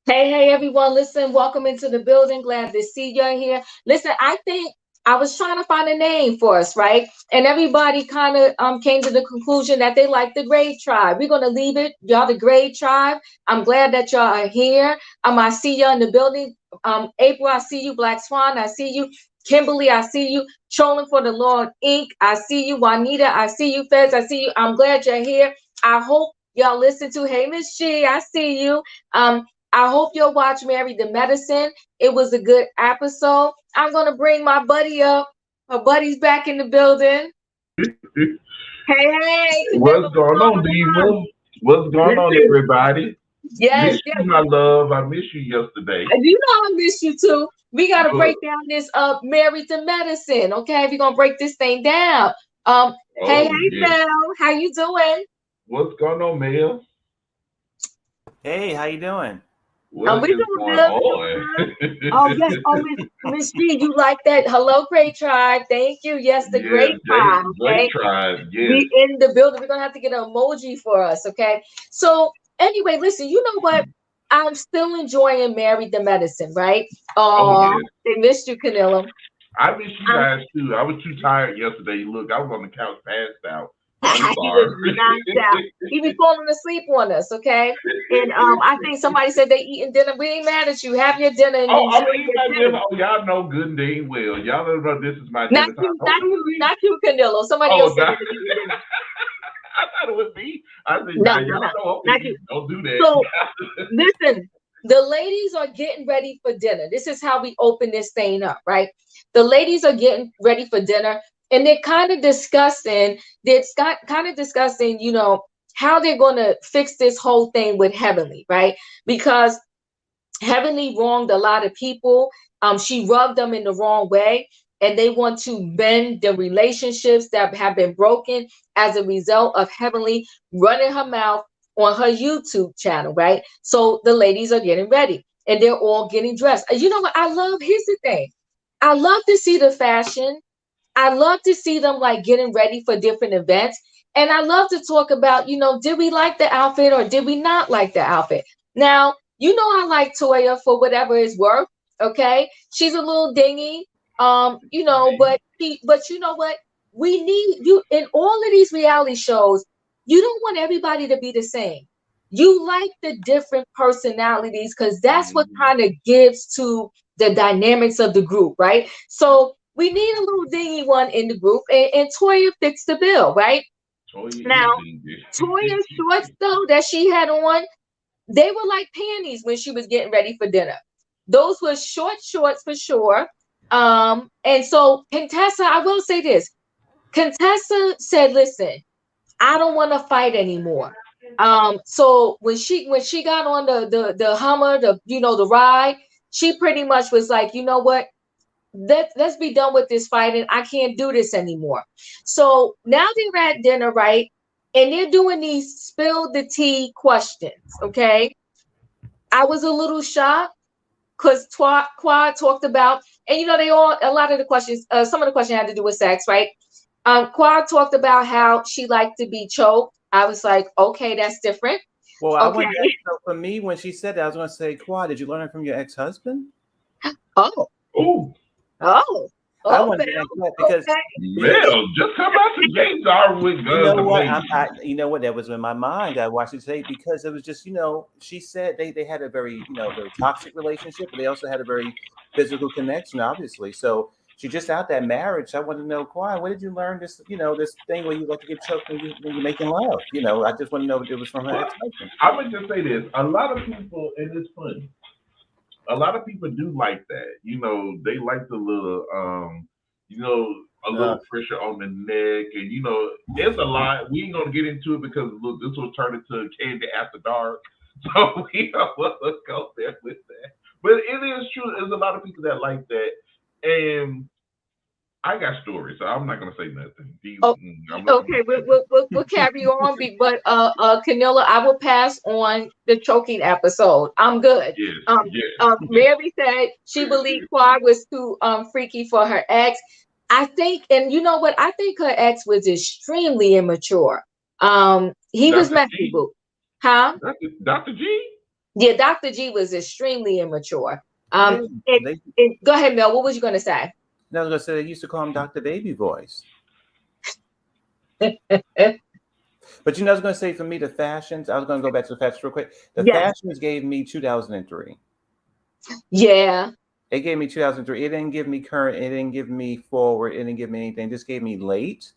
Hey, everyone. Listen, welcome into the building. Glad to see you here. Listen, I think I was trying to find a name for us, right? And everybody kind of came to the conclusion that they like the Grade Tribe. We're gonna leave it, y'all, the Grade Tribe. I'm glad that y'all are here. I see you in the building. April, I see you. Black Swan, I see you. Kimberly, I see you. Trolling for the Lord Inc. I see you. Juanita, I see you. Feds, I see you. I'm glad you're here. I hope y'all listen to. Hey, Miss G, I see you. I hope you'll watch Married to Medicine. It was a good episode. I'm going to bring my buddy up. My buddy's back in the building. Hey, What's what's going on, going on? Diva? What's going on, Listen, everybody? yes, Miss yes. you, my love. I miss you yesterday. You know I miss you too. We got to break Look, down this Married to Medicine, okay? We're going to break this thing down. Um, hey, oh, hey, yeah. Mel. How you doing? What's going on, Mel? Hey, how you doing? What We is doing going good. We on? doing good. Oh yes. Oh Miss G, you like that? Hello, Great Tribe. Thank you. Yes, the Yes, Great Tribe. J Okay. Tribe. Yes. We in the building. We're gonna have to get an emoji for us. Okay. So anyway, listen. You know what? I'm still enjoying Married the Medicine, right? Oh, Oh, yes. they missed you, Canilla. I miss you Um, guys, too. I was too tired yesterday. Look, I was on the couch passed out. I'm he was sorry. knocked out. He be falling asleep on us, okay? And I think somebody said they eating dinner. We ain't mad at you. Have your dinner and Oh, enjoy I'm eating your my dinner. dinner. Oh, y'all know good and dang well. Y'all know this is my Not dinner time. you, Don't not do you, me. not you, Canelo. Somebody Oh, else said they God. were eating dinner. I thought it would be. I said, No, nah, no, no, y'all know I'm not eating. you. Don't do that. So listen, the ladies are getting ready for dinner. This is how we open this thing up, right? The ladies are getting ready for dinner, and they're kind of discussing. Kind of discussing, how they're going to fix this whole thing with Heavenly, right? Because Heavenly wronged a lot of people. She rubbed them in the wrong way, and they want to mend the relationships that have been broken as a result of Heavenly running her mouth on her YouTube channel, right? So the ladies are getting ready and they're all getting dressed. You know what? I love, here's the thing. I love to see the fashion. I love to see them like getting ready for different events. And I love to talk about, did we like the outfit or did we not like the outfit? Now, I like Toya for whatever it's worth. Okay. She's a little dingy. But you know what? We need you in all of these reality shows, you don't want everybody to be the same. You like the different personalities because that's what Mhm. kind of gives to the dynamics of the group, right? So we need a little dingy one in the group, and Toya fixed the bill, right? Toya Now, is dingy. Toya's shorts though that she had on, they were like panties when she was getting ready for dinner. Those were short shorts for sure. And so Contessa, I will say this. Contessa said, listen, I don't want to fight anymore. So when she got on the Hummer, the ride, she pretty much was like, you know what? Let's be done with this fighting. I can't do this anymore. So now they're at dinner, right? And they're doing these spill the tea questions. Okay. I was a little shocked because Quad talked about, and a lot of the questions, some of the questions had to do with sex, right? Quad talked about how she liked to be choked. I was like, okay, that's different. Well, I Okay. wouldn't. So for me, when she said that, I was going to say, Quad, did you learn it from your ex-husband? Oh, Oh, oh, I oh, wanted to ask that Mel. because Mel, just come out to James R with you guns know and what, babies. you know what, that was in my mind. I watched it today because it was just, she said they had a very, very toxic relationship, but they also had a very physical connection, obviously. So she just out that marriage. I want to know, Quad, where did you learn this, this thing where you like to get choked when you're making love? I just want to know if it was from her Well, ex-husband. I'm gonna just say this: a lot of people, and it's funny. A lot of people do like that. They like the little, a Uh, little pressure on the neck, and it's a lot. We ain't gonna get into it because look, this will turn into Candy After Dark, so we don't want to go there with that. But it is true. There's a lot of people that like that, and I got stories, so I'm not gonna say nothing. Oh, I'm not gonna okay, say we'll carry you on, but Canilla, I will pass on the choking episode. I'm good. yes, yes. Mary said she believed Quad was too freaky for her ex. I think, and you know what? I think her ex was extremely immature. He was Dr. messy, G, boo, huh? Dr. G. Yeah, Dr. G was extremely immature. Yeah, And, they. and go ahead, Mel. What was you going to say? No, I was gonna say they used to call him Dr. Baby Voice. But I was gonna say for me the fashions. I was gonna go back to the fashions real quick. The Yes. fashions gave me 2003. Yeah. It gave me 2003. It didn't give me current. It didn't give me forward. It didn't give me anything. It just gave me late.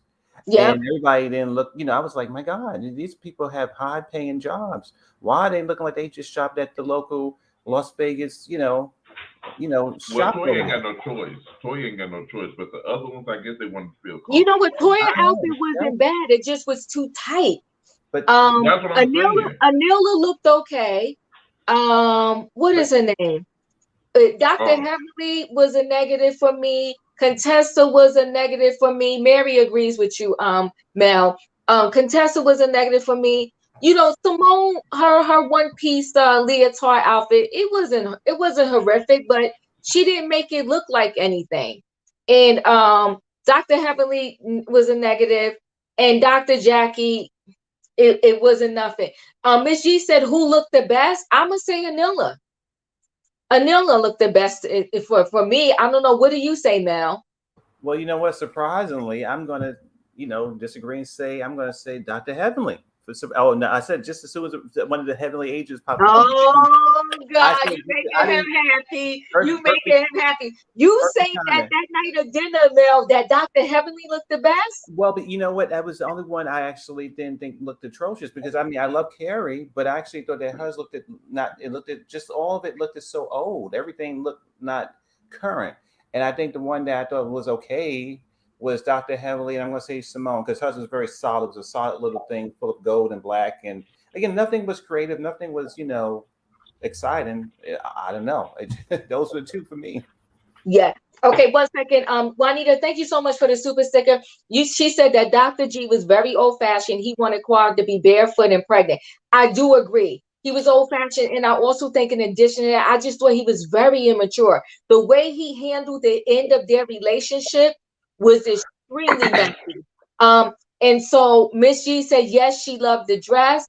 And Yep. everybody didn't look. I was like, my God, these people have high-paying jobs. Why are they looking like they just shopped at the local Las Vegas, Well, shop Toy over ain't there? got no choice. Toy ain't got no choice. But the other ones, I guess they wanted to feel You know comfortable. what? Toya I know. outfit wasn't bad. It just was too tight. But That's what I'm Anila, saying. Anila looked okay. What but is her name? Dr. Oh, Heavenly was a negative for me. Contessa was a negative for me. Mary agrees with you, Mel. Contessa was a negative for me. Simone, her one piece leotard outfit, it wasn't horrific, but she didn't make it look like anything. And Dr. Heavenly was a negative, and Dr. Jackie, it wasn't nothing. Miss G said, "Who looked the best?" I'm gonna say Anila. Anila looked the best for me. I don't know. What do you say, Mel? well, you know what? Surprisingly, I'm gonna, disagree and say I'm gonna say Dr. Heavenly. Oh no, I said just as soon as one of the heavenly agents popped up on the scene, Oh I God, said you I making him didn't happy. You perfect making him happy. You say perfect that timing. that night of dinner, Mel, that Dr. Heavenly looked the best? Well, but you know what? That was the only one I actually didn't think looked atrocious because I mean I love Carrie, but I actually thought that hers looked at not it looked at just all of it looked at so old. Everything looked not current. And I think the one that I thought was okay was Dr. Heavenly, and I'm gonna say Simone, because hers was very solid. It was a solid little thing full of gold and black. And again, nothing was creative, nothing was, exciting. I don't know. Those were the two for me. Yeah. Okay, 1 second. Juanita, thank you so much for the super sticker. She said that Dr. G was very old fashioned. He wanted Quad to be barefoot and pregnant. I do agree. He was old fashioned, and I also think, in addition to that, I just thought he was very immature. The way he handled the end of their relationship was extremely messy. And so Miss G said yes, she loved the dress.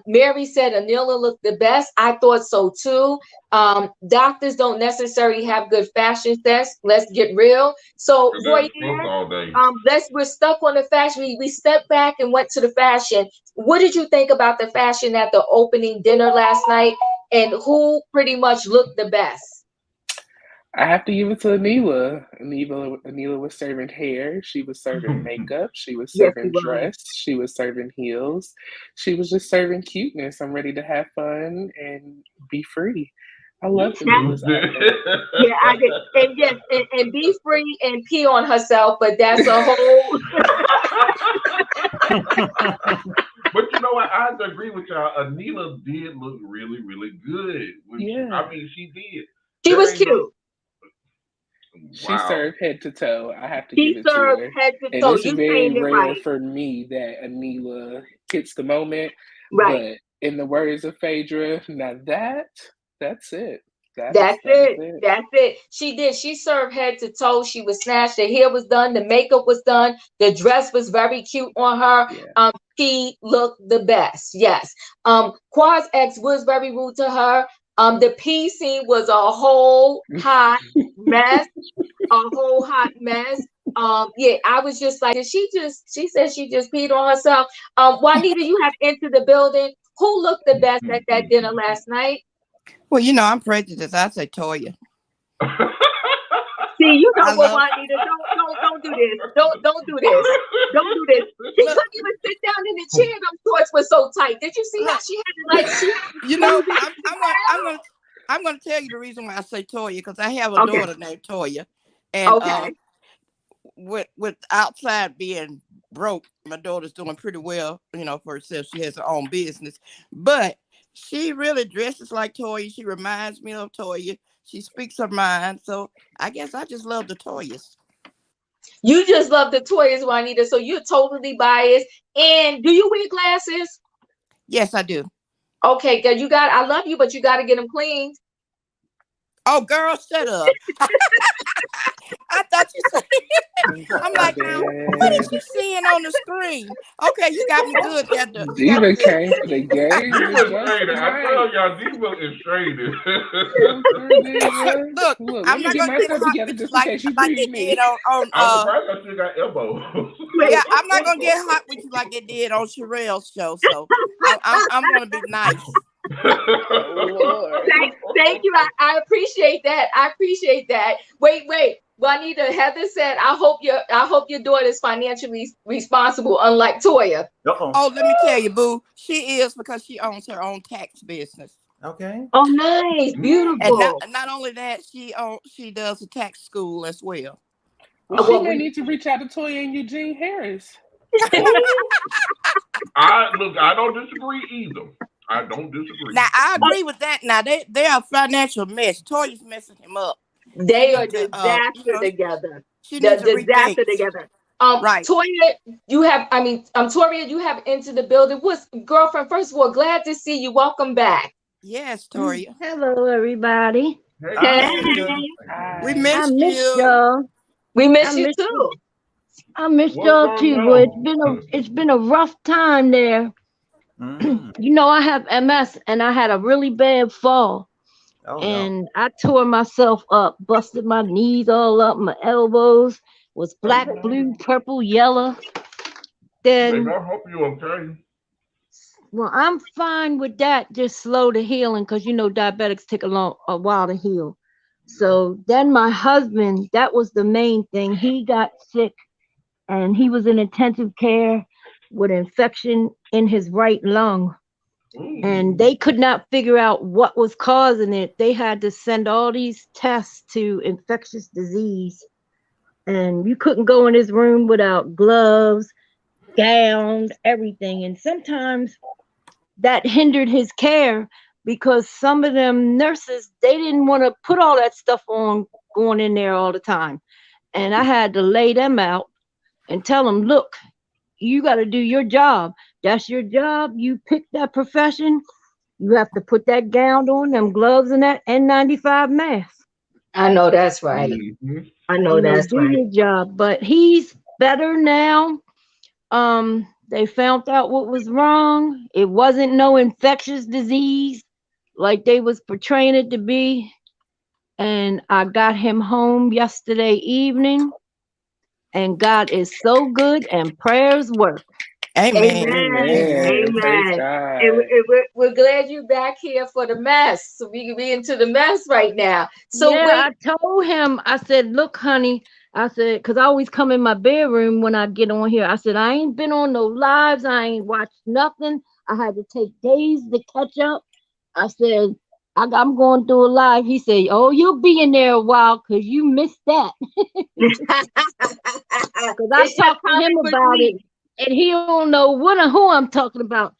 Mary said Anila looked the best. I thought so too. Doctors don't necessarily have good fashion sense. Let's get real. So, and Roy, that's both all day. we're stuck on the fashion. We stepped back and went to the fashion. What did you think about the fashion at the opening dinner last night? And who pretty much looked the best? I have to give it to Anila. Anila was serving hair. She was serving makeup. She was Yes, he serving was. dress. She was serving heels. She was just serving cuteness. I'm ready to have fun and be free. I You loved Anila's stupid. outfit. Yeah, I did. And yes, and be free and pee on herself, but that's a whole. But you know what? I have to agree with y'all. Anila did look really, really good. Yeah. I mean, she did. She There was ain't no cute. She wow. served head to toe. I have to give She it to served her. head to And toe. it's You very saying it rare right. for me that Anila hits the moment. Right. But in the words of Phaedra, now that's it. That's That is it. it. That's it. She did. She served head to toe. She was snatched. The hair was done. The makeup was done. The dress was very cute on her. Yeah. She looked the best. Yes. Quad's ex was very rude to her. The pee scene was a whole hot mess. A whole hot mess. Yeah, I was just like, she said she just peed on herself. Juanita, you have entered the building. Who looked the best at that dinner last night? Well, I'm prejudiced. I say Toya. See, you know I what, love. Juanita? Don't do this. Don't do this. Don't do this. She Look, couldn't even sit down in the chair. Them shorts were so tight. Did you see how look. she had to she I'm gonna tell you the reason why I say Toya because I have a Okay. daughter named Toya, and Okay. with outside being broke, my daughter's doing pretty well, for herself. She has her own business, but she really dresses like Toya. She reminds me of Toya. She speaks her mind, so I guess I just love the Toyas. You just love the toys, Juanita. So you're totally biased. And do you wear glasses? Yes, I do. Okay, girl, I love you, but you got to get them cleaned. Oh, girl, shut up. I thought you said. I'm like, now, what is you seeing on the screen? Okay, you got me good there. You got me Diva good. came for the game. Diva's The jokes traded. I tonight. tell y'all, Diva is traded. Look, Look, I'm let me not get gonna get myself hot together with you just in case you like they breed did me. on I'm surprised I still got elbows. yeah, I'm not gonna get hot with you like they did on Sherelle's show. So I'm gonna be nice. Oh Lord. Thank you. I appreciate that. I appreciate that. Wait. Juanita, Heather said, I hope your daughter is financially responsible, unlike Toya. Uh-oh. Oh, let me tell you, boo, she is because she owns her own tax business. Okay. Oh, nice, And beautiful. not only that, she does a tax school as well. Well, she Well, may we need to reach out to Toya and Eugene Harris. I don't disagree either. I don't disagree. Now I agree with that. Now they're a financial mess. Toya's messing him up. they are Need to disaster together. she The needs to rethink. disaster together. Right. Toya, Toria, you have entered the building. What's girlfriend? First of all, glad to see you. Welcome back. Yes, Toria. Hello, everybody. Hey, Hey, Jessica. We Hi. I missed missed you. y'all. we I miss you missed too. I missed what's y'all going too, but on? it's been a rough time there. Mm. You know, I have MS and I had a really bad fall Oh no. and I tore myself up, busted my knees all up, my elbows was Oh black, no. blue, purple, yellow. Baby, Then I hope you okay. well, I'm fine with that, just slow the healing because you know diabetics take a while to heal. So then my husband, that was the main thing. He got sick and he was in intensive care with infection in his right lung. Ooh. And they could not figure out what was causing it. They had to send all these tests to infectious disease. And you couldn't go in his room without gloves, gowns, everything. And sometimes that hindered his care because some of them nurses, they didn't want to put all that stuff on going in there all the time. And I had to lay them out and tell them, look, you got to do your job. That's your job. You pick that profession. You have to put that gown on, them gloves, and that N95 mask. I know that's right. Mm-hmm. I know that's Do right. your job. But he's better now. They found out what was wrong. It wasn't no infectious disease like they was portraying it to be. And I got him home yesterday evening. And God is so good, and prayers work. Amen. Amen. Amen. Amen. Praise Amen. God. And we're glad you're back here for the mess. So we can be into the mess right now. So Yeah, wait, I told him, I said, look, honey, I said, because I always come in my bedroom when I get on here. I said, I ain't been on no lives. I ain't watched nothing. I had to take days to catch up. I said, I'm going through a live. He said, oh, you'll be in there a while because you missed that. it's Because I just talked to him coming with about it, me. and he don't know what or who I'm talking about.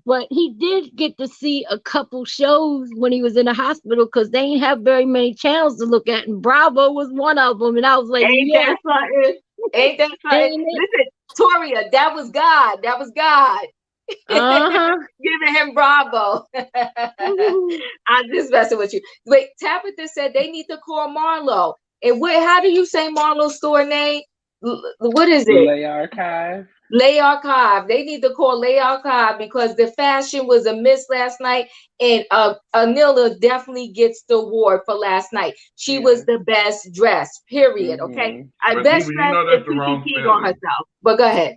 But he did get to see a couple shows when he was in the hospital because they ain't have very many channels to look at, and Bravo was one of them. And I was like, Ain't yeah, that something? Ain't that something? ain't it? Listen, Toria, that was God. That was God. Uh-huh. Giving him bravo. I'm just messing with you. Wait, Tabitha said they need to call Marlo. And how do you say Marlo's store name? What is it? Lay Archive. Lay Archive. They need to call Lay Archive because the fashion was a miss last night. And Anila definitely gets the award for last night. She was the best dressed, period. Okay. Mm-hmm. I But best Diva, you dressed know and that's the Kiki wrong King on spelling. herself. But go ahead.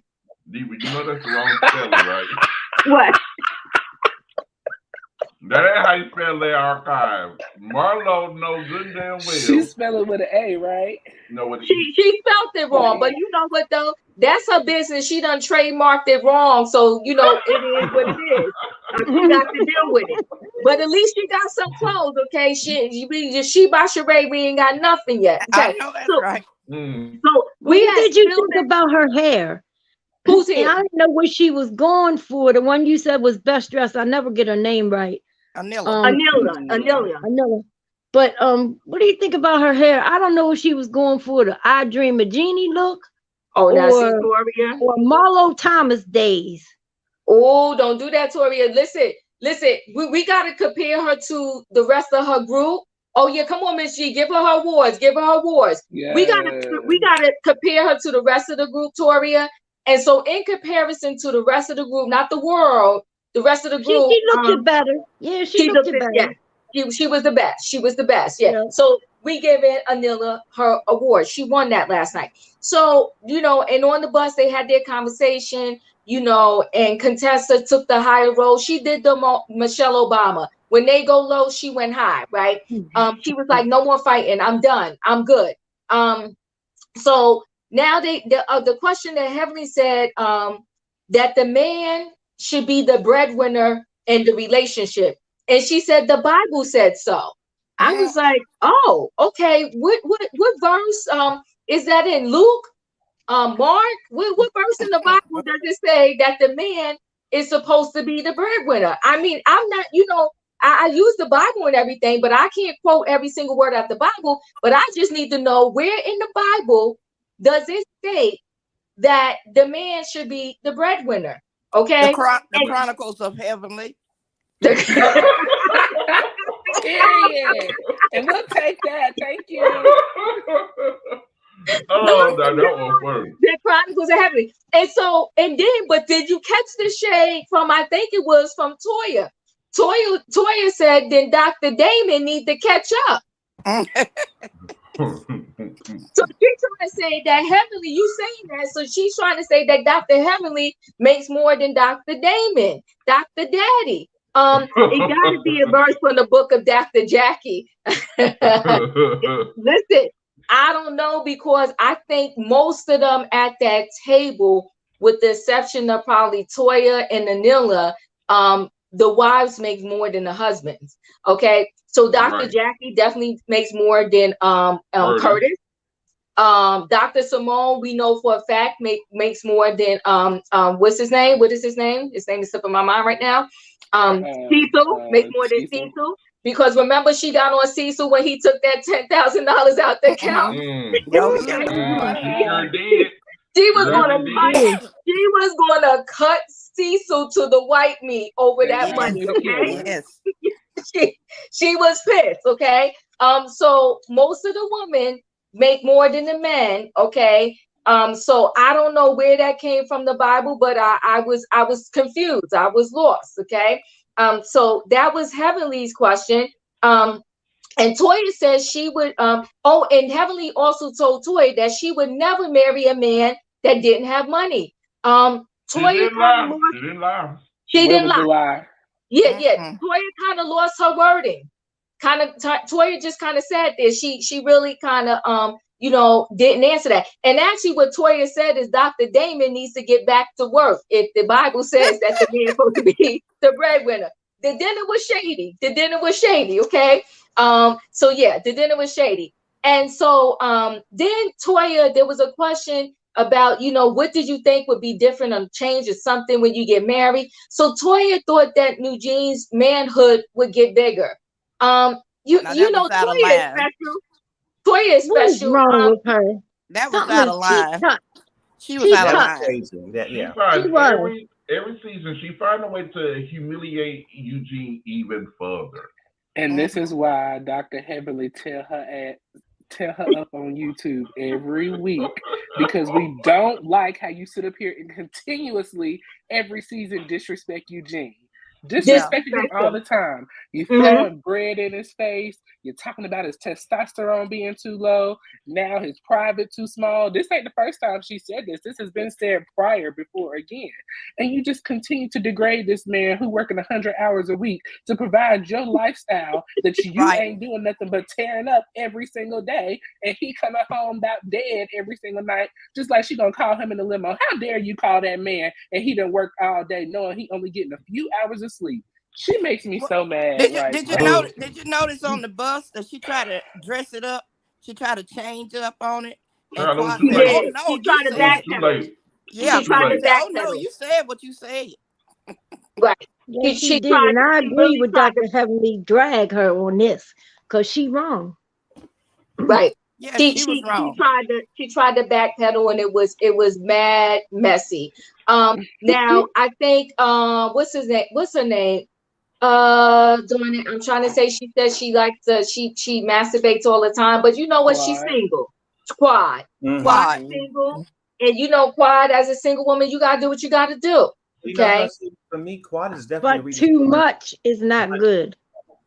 Diva, you know that's the wrong spelling, right? What? That ain't how you spell their archive. Marlo knows good and damn well. She spell it with an A, right? Know what She felt it wrong, but you know what though? That's her business. She done trademarked it wrong, so you know it is what it is. She got to deal with it. But at least she got some clothes, okay? She by charade, we ain't got nothing yet. I Okay, know that's so right. What we had did you still think about her hair? who's And here? I didn't know what she was going for. The one you said was best dressed. I never get her name right. Anila. Anila. But what do you think about her hair? I don't know if she was going for the I Dream of Jeannie look Oh, now see or Toria. Marlo Thomas days. Oh, don't do that, Toria. Listen. We got to compare her to the rest of her group. Oh yeah, come on, Miss G, give her her awards. Give her her awards. Yeah. We gotta compare her to the rest of the group, Toria. And so, in comparison to the rest of the group, not the world, the rest of the group, She looked it better. Yeah, she looked it better. Yeah, she was the best. She was the best. Yeah. Yeah. So we giving Anila her award. She won that last night. So, and on the bus they had their conversation, and Contessa took the higher road. She did the Michelle Obama. When they go low, she went high, right? She was like, no more fighting. I'm done. I'm good. So now the question that Heavenly said, that the man should be the breadwinner in the relationship. And she said the Bible said so. I was like, oh, okay. What verse is that in? Luke? Mark? What verse in the Bible does it say that the man is supposed to be the breadwinner? I mean, I'm not, I use the Bible and everything, but I can't quote every single word out the Bible. But I just need to know, where in the Bible does it state that the man should be the breadwinner? Okay. The Chronicles of Heavenly. Period. And we'll take that. Thank you. Oh, that was funny. The Chronicles of Heavenly. But did you catch the shade from, I think it was from Toya? Toya said, then Dr. Damon need to catch up. So she's trying to say that Heavenly, you saying that, so she's trying to say that Dr. Heavenly makes more than Dr. Damon, Dr. Daddy. It gotta be a verse from the book of Dr. Jackie. Listen, I don't know, because I think most of them at that table, with the exception of probably Toya and Anila, the wives make more than the husbands. Okay, so Dr. Jackie definitely makes more than Curtis. Dr. Simone, we know for a fact, makes more than what's his name? What is his name? His name is slipping my mind right now. Cecil makes more than Cecil, because remember, she got on Cecil when he took that $10,000 out the account. She was gonna cut Cecil to the white meat over that money. Okay. Yes. She was pissed. Okay. So most of the women make more than the men. Okay. So I don't know where that came from the Bible, but I was confused. I was lost. Okay. So that was Heavenly's question. And Toya says she would, and Heavenly also told Toya that she would never marry a man that didn't have money. Toya didn't lie. She didn't lie. Yeah. Toya kind of lost her wording. Toya just kind of said this. She really kind of didn't answer that. And actually what Toya said is Dr. Damon needs to get back to work if the Bible says that the man is supposed to be the breadwinner. The dinner was shady. Okay. So yeah, the dinner was shady. And so then Toya, there was a question about, what did you think would be different or change or something when you get married? So Toya thought that Eugene's manhood would get bigger. Toya is special. Toya is special. What is wrong with her? That was out of line. She was out of line. Every season, she find a way to humiliate Eugene even further. And this is why Dr. Heavenly tell her up on YouTube every week, because we don't like how you sit up here and continuously every season disrespect Eugene. Disrespecting him all the time. You throwing bread in his face. You're talking about his testosterone being too low. Now his private too small. This ain't the first time she said this. This has been said before again. And you just continue to degrade this man who working 100 hours a week to provide your lifestyle that you ain't doing nothing but tearing up every single day. And he coming home about dead every single night, just like she gonna call him in the limo. How dare you call that man and he done work all day knowing he only getting a few hours of sleep? She makes me so mad. Did you notice on the bus that she tried to dress it up? She tried to change up on it. She tried to backpedal. Yeah, she tried to backpedal. Oh no, you said what you said. Right. Yes, she did, and I agree with Dr. Heavenly drag her on this, because she wrong. Right. Yeah, she was wrong. She tried to backpedal, and it was mad messy. Now I think what's her name? Doing it. I'm trying to say she says she likes to she masturbates all the time, but you know what? She's Quad. single. Quad. Mhm. Quad Quad. single. And you know, quad as a single woman, you gotta do what you gotta do. You know, I was Okay. gonna say, for me, quad is definitely But too rediscovering. much is not good.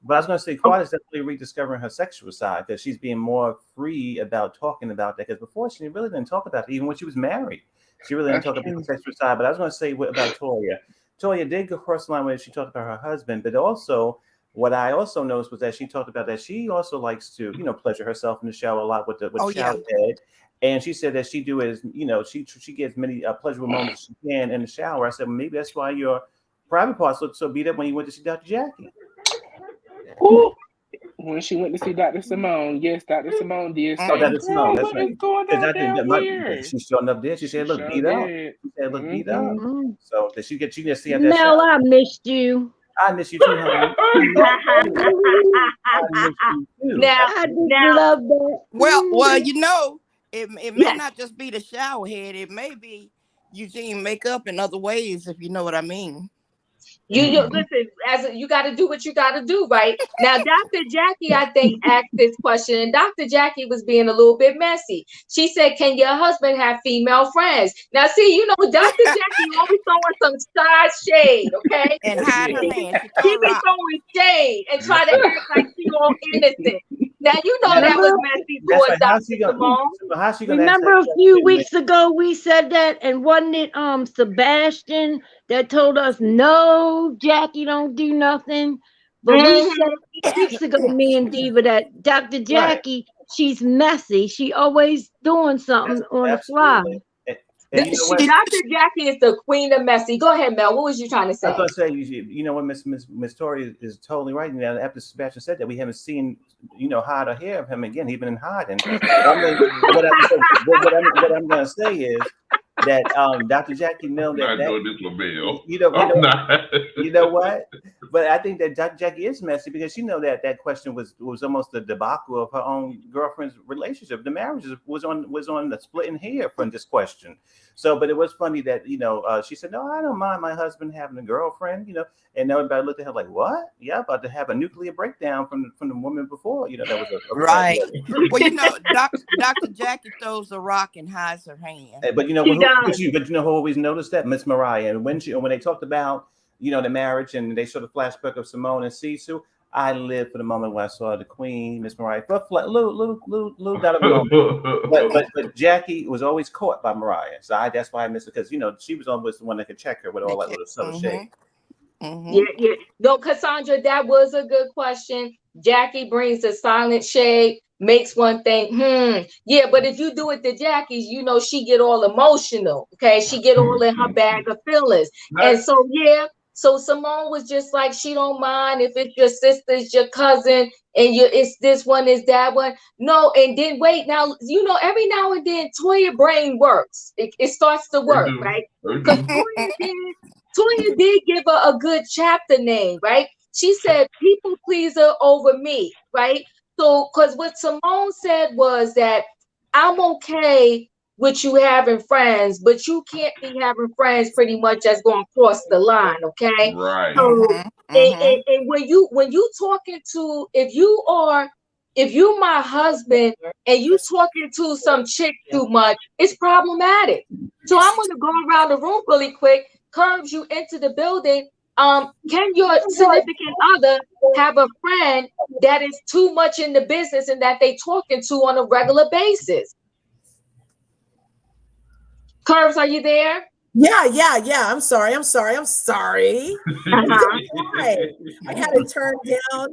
But I was going to say, Quad is definitely rediscovering her sexual side because she's being more free about talking about that. Because before she really didn't talk about it, even when she was married, she really didn't talk about the sexual side. But I was going to say about Toya. Toya did go cross the line when she talked about her husband, but also what I also noticed was that she talked about that she also likes to, pleasure herself in the shower a lot with the Oh, shower yeah. head. And she said that she do is, she gets many pleasurable moments as she can in the shower. I said, well, maybe that's why your private parts look so beat up when you went to see Dr. Jackie. Ooh. When she went to see Dr. Simone, yes, Dr. Simone did say, Oh, that is Simone. "Girl, That's what right. is going Because on I think that down here?" she showing up there. She said, "Look, Sure beat up." did. She said, "Look, beat up." Mm. So did she just see at that Mel, show? I missed you. I miss you too, honey. I miss you too. Now, I just love that. Well, you know, it may yes. not just be the shower head. It may be Eugene makeup in other ways, if you know what I mean. You listen, you got to do what you got to do, right? Now, Dr. Jackie, I think, asked this question, and Dr. Jackie was being a little bit messy. She said, "Can your husband have female friends?" Now, see, Dr. Jackie always throwing some side shade, okay? And hide her hand. She throw She a be rock. throwing shade and try to act like she all innocent. Now, you know that was Remember, messy That's towards right. How's Dr. she gonna? Simone. How's she gonna ask remember that a few question? weeks ago we said that, and wasn't it Sebastian that told us no, Jackie don't do nothing? But we Mhm. said a few weeks ago, me and Diva, that Dr. Right. Jackie, she's messy. She always doing something on the fly. Absolutely. And you know what? Dr. Jackie is the queen of messy. Go ahead, Mel. What was you trying to I was say? gonna say, you know what, Miss Tori is totally right. And after Sebastian said that, we haven't seen, hide or hear of him again. He's been in hiding. I mean, what I'm gonna say is that Dr. Jackie know I'm that not doing this, LaBelle. you I'm not. know what? But I think that Dr. Jackie is messy because that question was almost the debacle of her own girlfriend's relationship. The marriage was on the splitting hair from this question. So, but it was funny that she said, "No, I don't mind my husband having a girlfriend," and everybody looked at her like, "What? Yeah, about to have a nuclear breakdown from the woman before." That was a Right. Well, Dr. Jackie throws a rock and hides her hand. But She does. who always noticed that? Miss Mariah. And when they talked about the marriage and they showed the flashback of Simone and Sisu, I lived for the moment where I saw the Queen, Miss Mariah, for a little dot of a moment. But Jackie was always caught by Mariah, so that's why I missed it because she was always the one that could check her with all that little subtle shade. Yeah. No, Cassandra, that was a good question. Jackie brings the silent shade, makes one think, yeah, but if you do it to Jackie's, she get all emotional. Okay, she get all in her bag of feelings. And so so Simone was just like, she don't mind if it's your sister, it's your cousin, and it's this one, is that one. No, and then wait, now every now and then Toya brain works. It starts to work, right? Because Toya did give her a good chapter name, right? She said, "People pleaser over me," right? So, because what Simone said was that I'm okay with you having friends, but you can't be having friends pretty much that's going to cross the line, okay? Right. So, and when you talking to, if you my husband and you talking to some chick too much, it's problematic. So I'm gonna go around the room really quick. Curves you into the building. Can your significant other have a friend that is too much in the business and that they talking to on a regular basis? Curves, are you there? Yeah. I'm sorry. Right. I had to turn down.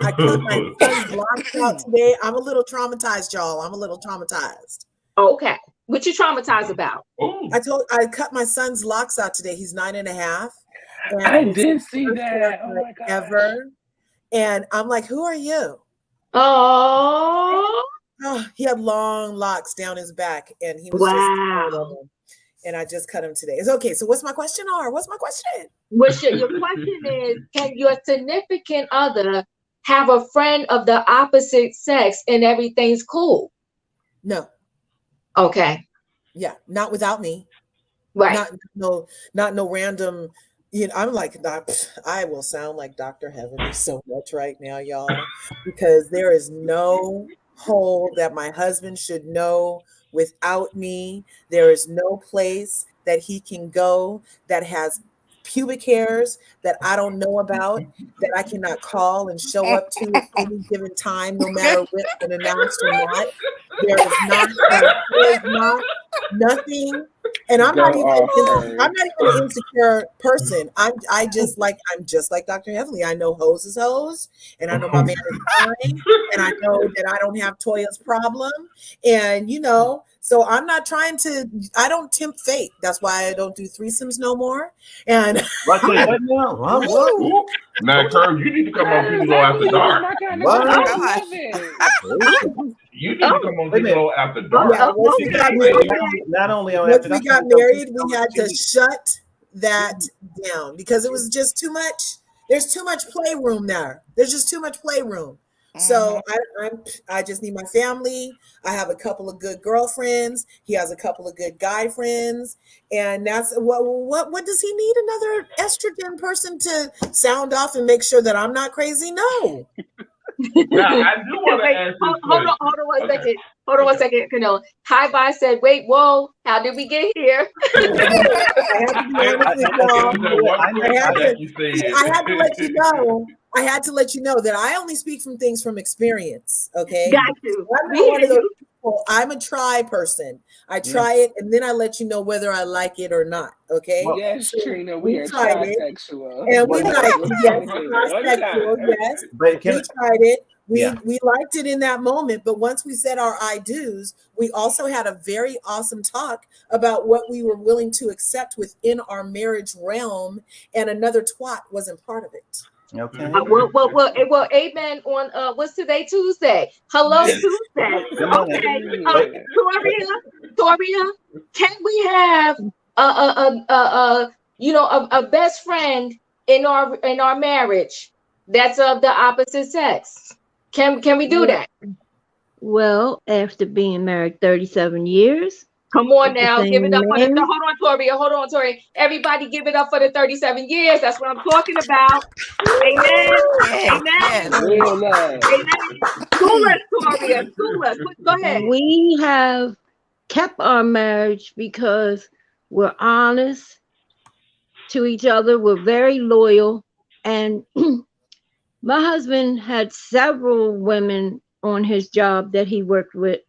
I cut my son's blocks out today. I'm a little traumatized, y'all. I'm a little traumatized. Okay. What you traumatized about? I cut my son's locks out today. He's 9.5. And I did see that. Oh my God. Ever. And I'm like, who are you? Oh, He had long locks down his back and he was wow. And I just cut him today. It's okay. So what's my question? What's my question? Your question is, can your significant other have a friend of the opposite sex and everything's cool? No. Okay. Yeah, not without me. Right. Not no random, I'm like, I will sound like Dr. Heavenly so much right now, y'all, because there is no hole that my husband should know without me. There is no place that he can go that has pubic hairs that I don't know about, that I cannot call and show up to at any given time, no matter if been announced or not. There is not nothing. And I'm Go not even off I'm her. not even an insecure person. I'm just like Dr. Heavenly. I know hoes is hoes, and I know my man is fine, and I know that I don't have Toya's problem. And so I don't tempt fate. That's why I don't do threesomes no more. And What now? What? Ooh. Now, Curve, you need to come on People Go After Exactly. This is Dark. my kind of What? show. I Gosh. love it. You need to come on Wait a People Go After yeah, Dark. once we got married, Not only on once after we that, got but married, we had to TV. shut that down because it was just too much. There's too much playroom there. There's just too much playroom. So I just need my family. I have a couple of good girlfriends. He has a couple of good guy friends, and that's what does he need? Another estrogen person to sound off and make sure that I'm not crazy? No. Now, I do want to Wait, ask this hold question. on, hold on one Okay. second. Hold on one second, Canelo. Hi, bye said, wait, whoa, how did we get here? I have to be honest with y'all. I had to let you know. I had to let you know that I only speak from things from experience. Okay. Got you. I'm not one of those people. I'm a try person. I try it and then I let you know whether I like it or not. Okay. Well, Yes, So Trina, we are tried it. trisexual. And we Well, liked Let's it. go Yes, through it one bisexual, time. yes. but We can tried it. Yeah. We liked it in that moment, but once we said our I do's, we also had a very awesome talk about what we were willing to accept within our marriage realm, and another twat wasn't part of it. Okay. Well, amen on what's today? Tuesday. Hello, Yes. Tuesday. Good morning. Okay. Toria, can we have a best friend in our marriage that's of the opposite sex? Can we do that? Well, after being married 37 years Come on with the now, give it same up for the man. hold on, Toria. Everybody give it up for the 37 years. That's what I'm talking about. Amen. Yes, Amen. yes. Real love. Amen. School us, Toria. School us. Go ahead. We have kept our marriage because we're honest to each other. We're very loyal. And my husband had several women on his job that he worked with.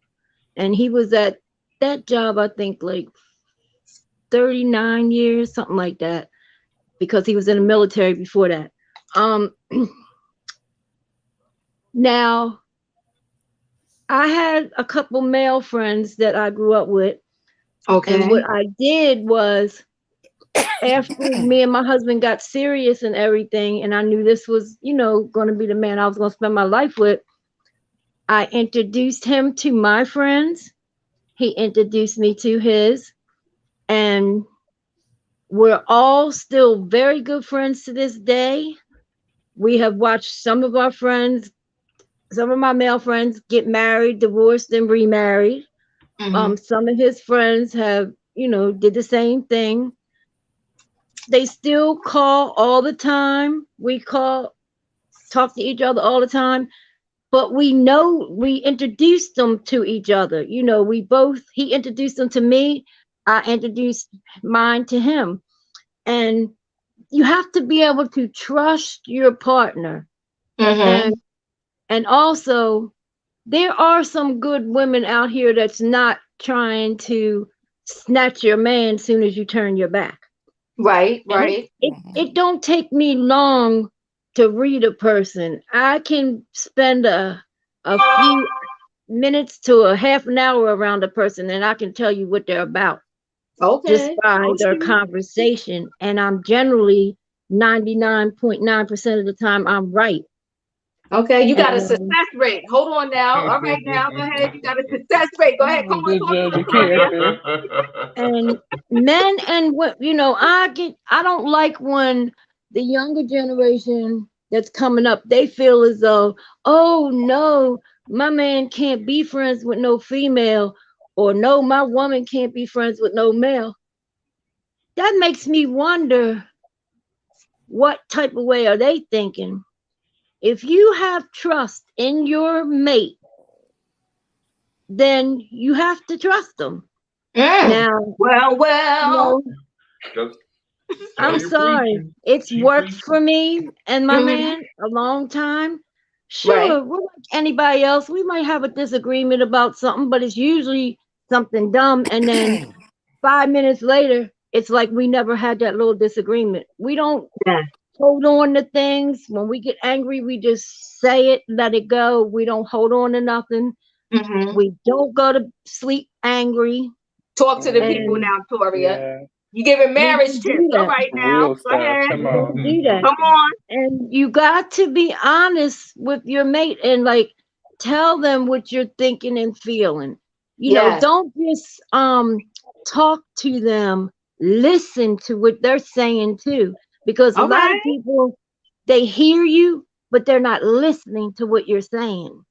And he was at that job, I think, like 39 years, something like that, because he was in the military before that. Now, I had a couple male friends that I grew up with. Okay. And what I did was, after me and my husband got serious and everything, and I knew this was, going to be the man I was going to spend my life with, I introduced him to my friends. He introduced me to his, and we're all still very good friends to this day. We have watched some of my male friends get married, divorced, and remarried. Some of his friends have, did the same thing. They still call all the time. We talk to each other all the time. But we know we introduced them to each other. He introduced them to me. I introduced mine to him. And you have to be able to trust your partner. And also, there are some good women out here that's not trying to snatch your man as soon as you turn your back. Right. It don't take me long to read a person. I can spend a few minutes to a half an hour around a person, and I can tell you what they're about. Okay. Just by their conversation. And I'm generally 99.9% of the time I'm right. Okay, you got a success rate. Hold on now. All right, now go ahead. You got a success rate. Go ahead. Come on, Good judge of character. And men and what I don't like when the younger generation that's coming up, they feel as though, oh no, my man can't be friends with no female, or no, my woman can't be friends with no male. That makes me wonder, what type of way are they thinking? If you have trust in your mate, then you have to trust them. Now, Well. I'm sorry. It's worked for me and my man a long time. Sure, we're like anybody else. We might have a disagreement about something, but it's usually something dumb. And then 5 minutes later, it's like we never had that little disagreement. We don't hold on to things. When we get angry, we just say it, let it go. We don't hold on to nothing. We don't go to sleep angry. Talk to the people now, Toria. Yeah. You giving marriage tips. All right now. Go ahead. Come on. Do that. Come on. And you got to be honest with your mate and like tell them what you're thinking and feeling. You know, don't just talk to them. Listen to what they're saying too. Because a lot of people, they hear you, but they're not listening to what you're saying.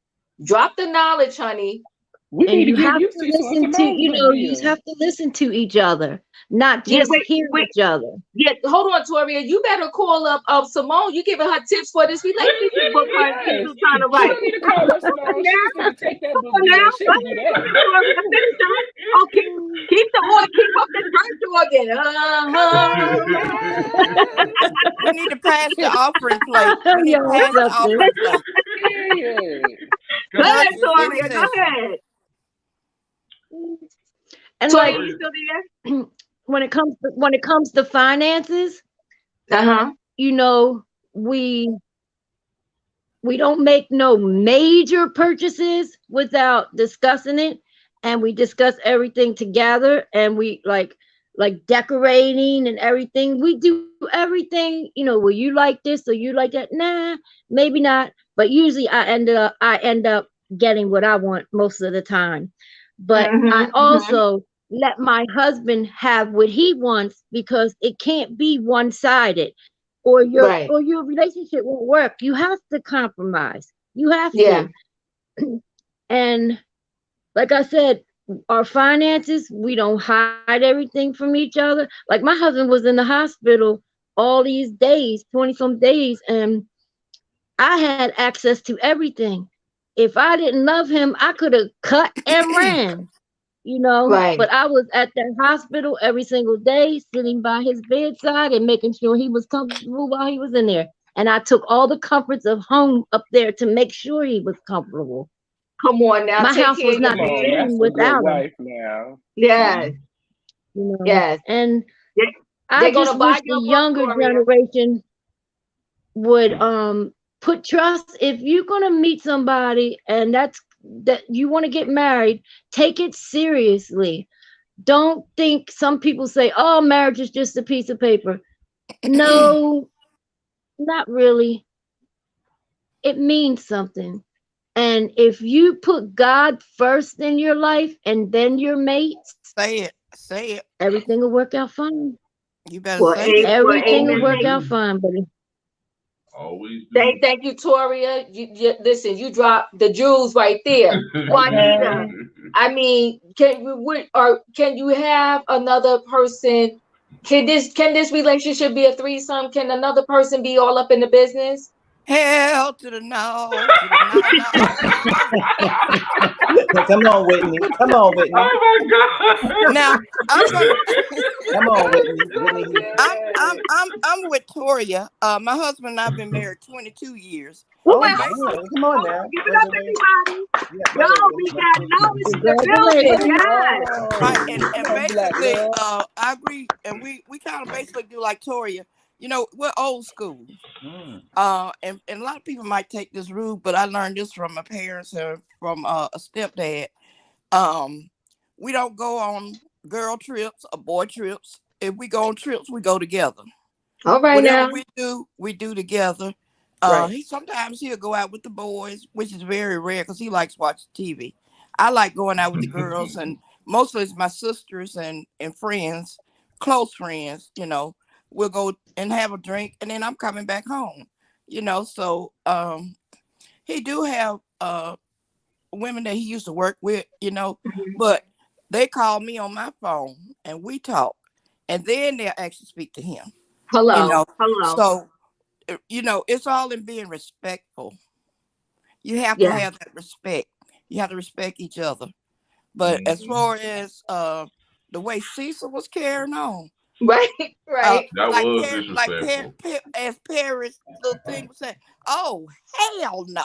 Drop the knowledge, honey. We And need you to have get to listen to, you know, you have to listen to each other, not just hear each other. Yeah, hold on, Toria. You better call up Simone. You giving her tips for this relationship book she's trying to write. She don't need to call us, Simone. She just need to take that book. She can do that. Okay, keep up the church organ. We need to pass the offering plate. We need to pass the offering plate. Go ahead, Toria. Go ahead. And Toria, like, you still there? when it comes to finances, you know, we don't make no major purchases without discussing it, and we discuss everything together, and we like decorating and everything. We do everything, you know, will you like this or you like that? Nah, maybe not. But usually I end up getting what I want most of the time. But I also let my husband have what he wants, because it can't be one-sided, or your relationship won't work. You have to compromise. You have to. And like I said, our finances, we don't hide everything from each other. Like my husband was in the hospital all these days, 20-some days, and I had access to everything. If I didn't love him, I could have cut and ran, you know. But I was at that hospital every single day, sitting by his bedside and making sure he was comfortable while he was in there. And I took all the comforts of home up there to make sure he was comfortable. Come on now. My house was not the same without him. Now. Yes. You know? Yes. And I just wish the younger generation would put trust. If you're gonna meet somebody and that you want to get married, take it seriously. Don't think, some people say, oh, marriage is just a piece of paper. No, not really. It means something. And if you put God first in your life and then your mate, say it, everything will work out fine. You better say it. Everything will work out fine, buddy. Always. Thank you, Toria. You listen. You dropped the jewels right there, Juanita. I mean, can you have another person? Can this relationship be a threesome? Can another person be all up in the business? Hell to the no. To the no. Come on, Whitney. Come on, Whitney. Oh my God. Now I'm gonna come on, Whitney. I'm with Toria. My husband and I've been married 22 years. Oh, come on now. Give it up, everybody. No, we got knowledge in the building. Yes. Right, and basically, I agree, and we kind of basically do like Toria. You know, we're old school. And a lot of people might take this rude, but I learned this from my parents and from a stepdad. We don't go on girl trips or boy trips. If we go on trips, we go together. All right. Whatever we do together. Sometimes he'll go out with the boys, which is very rare because he likes watching TV. I like going out with the girls, and mostly it's my sisters and friends, close friends, you know. We'll go and have a drink, and then I'm coming back home, you know. So he do have women that he used to work with, you know, but they call me on my phone and we talk, and then they'll actually speak to him. Hello. Hello. So it's all in being respectful. You have to Yeah. have that respect. You have to respect each other. But as far as the way Cecil was carrying on, Right. Right. That like was Paris, disrespectful. as Paris little thing was saying, "Oh hell no!"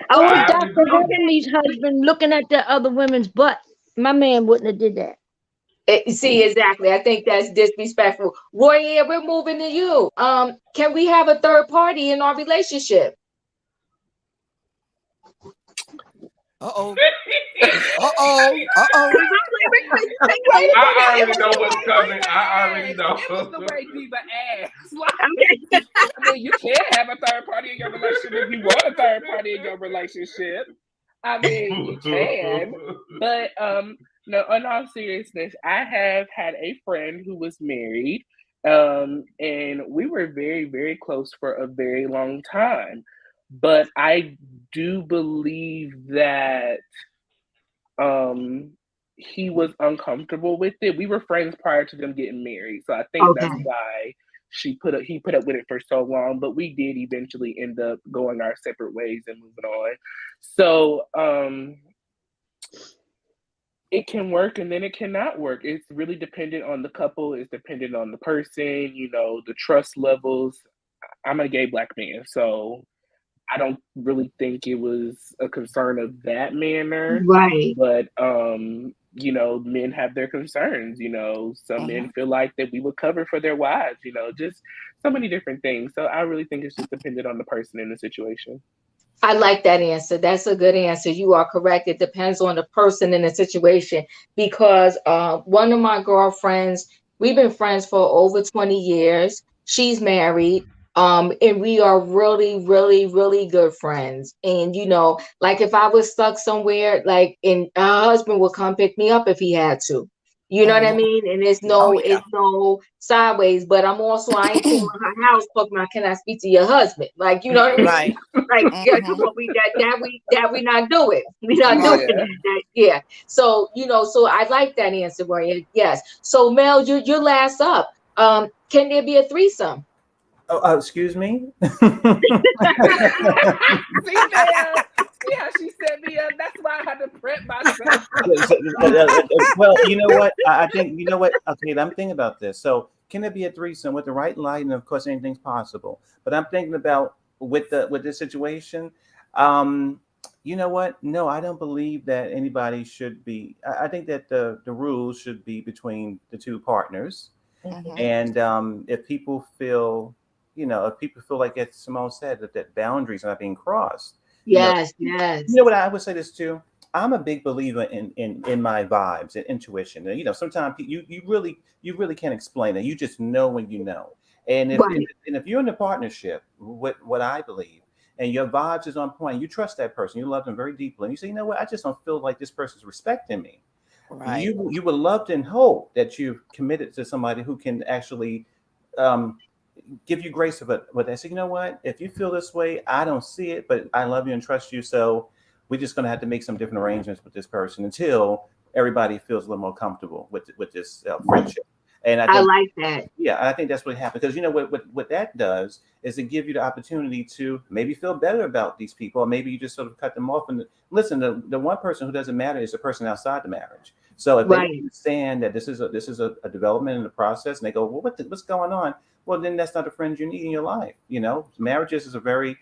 Oh, Okay. Dr. Okay. Heavenly's husband looking at the other women's butt. My man wouldn't have did that. See, exactly. I think that's disrespectful. Roy, yeah, we're moving to you. Can we have a third party in our relationship? Uh-oh. Uh-oh. Uh-oh. I already know what's coming. I already know. It was the way Diva asked. Like, I mean, you can have a third party in your relationship if you want a third party in your relationship. I mean, you can. But no, in all seriousness, I have had a friend who was married. And we were very, very close for a very long time. But I do believe that he was uncomfortable with it. We were friends prior to them getting married, so I think that's why he put up with it for so long. But we did eventually end up going our separate ways and moving on. So it can work and then it cannot work. It's really dependent on the couple. It's dependent on the person. The trust levels. I'm a gay Black man, so I don't really think it was a concern of that manner. Right. But men have their concerns. Some men feel like that we would cover for their wives. Just so many different things. So I really think it's just dependent on the person and the situation. I like that answer. That's a good answer. You are correct. It depends on the person and the situation. Because one of my girlfriends, we've been friends for over 20 years. She's married. And we are really, really, really good friends. And like if I was stuck somewhere, like and her husband would come pick me up if he had to. You know what I mean? And it's Oh, yeah. no sideways, but I ain't calling her house, talking about, can I speak to your husband? Like, you know what I mean? Right. Like, yeah, come on, we not do it. We not doing that. Yeah. So, so I like that answer, Maria. Yes. So Mel, you're last up. Can there be a threesome? Oh, excuse me. See, Mel? See how she set me up? That's why I had to prep myself. Well, you know what? I think, you know what? Okay, I'm thinking about this. So can it be a threesome with the right light? And of course, anything's possible. But I'm thinking about with this situation. You know what? No, I don't believe that anybody should be. I think that the rules should be between the two partners. And if people feel, like as Simone said, that boundaries are not being crossed. Yes. You know what I would say this too? I'm a big believer in my vibes and intuition. And, sometimes you really can't explain it. You just know when you know. And if you're in a partnership, what I believe, and your vibes is on point, you trust that person, you love them very deeply, and you say, you know what, I just don't feel like this person's respecting me. Right. You would love and hope that you've committed to somebody who can actually give you grace of it. But they say, you know what, if you feel this way, I don't see it, but I love you and trust you. So we're just going to have to make some different arrangements with this person until everybody feels a little more comfortable with this friendship. And I like that. Yeah, I think that's what happened, because what that does is it give you the opportunity to maybe feel better about these people, or maybe you just sort of cut them off. And listen, the one person who doesn't matter is the person outside the marriage. So if they understand that this is a development in the process, and they go, well, what's going on? Well, then that's not a friend you need in your life. Marriages is a very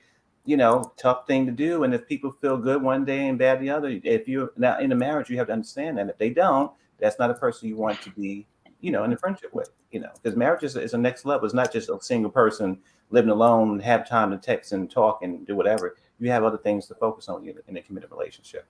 tough thing to do. And if people feel good one day and bad the other, if you're now in a marriage, you have to understand that if they don't, that's not a person you want to be in a friendship with, because marriage is a next level. It's not just a single person living alone, have time to text and talk and do whatever. You have other things to focus on in a committed relationship.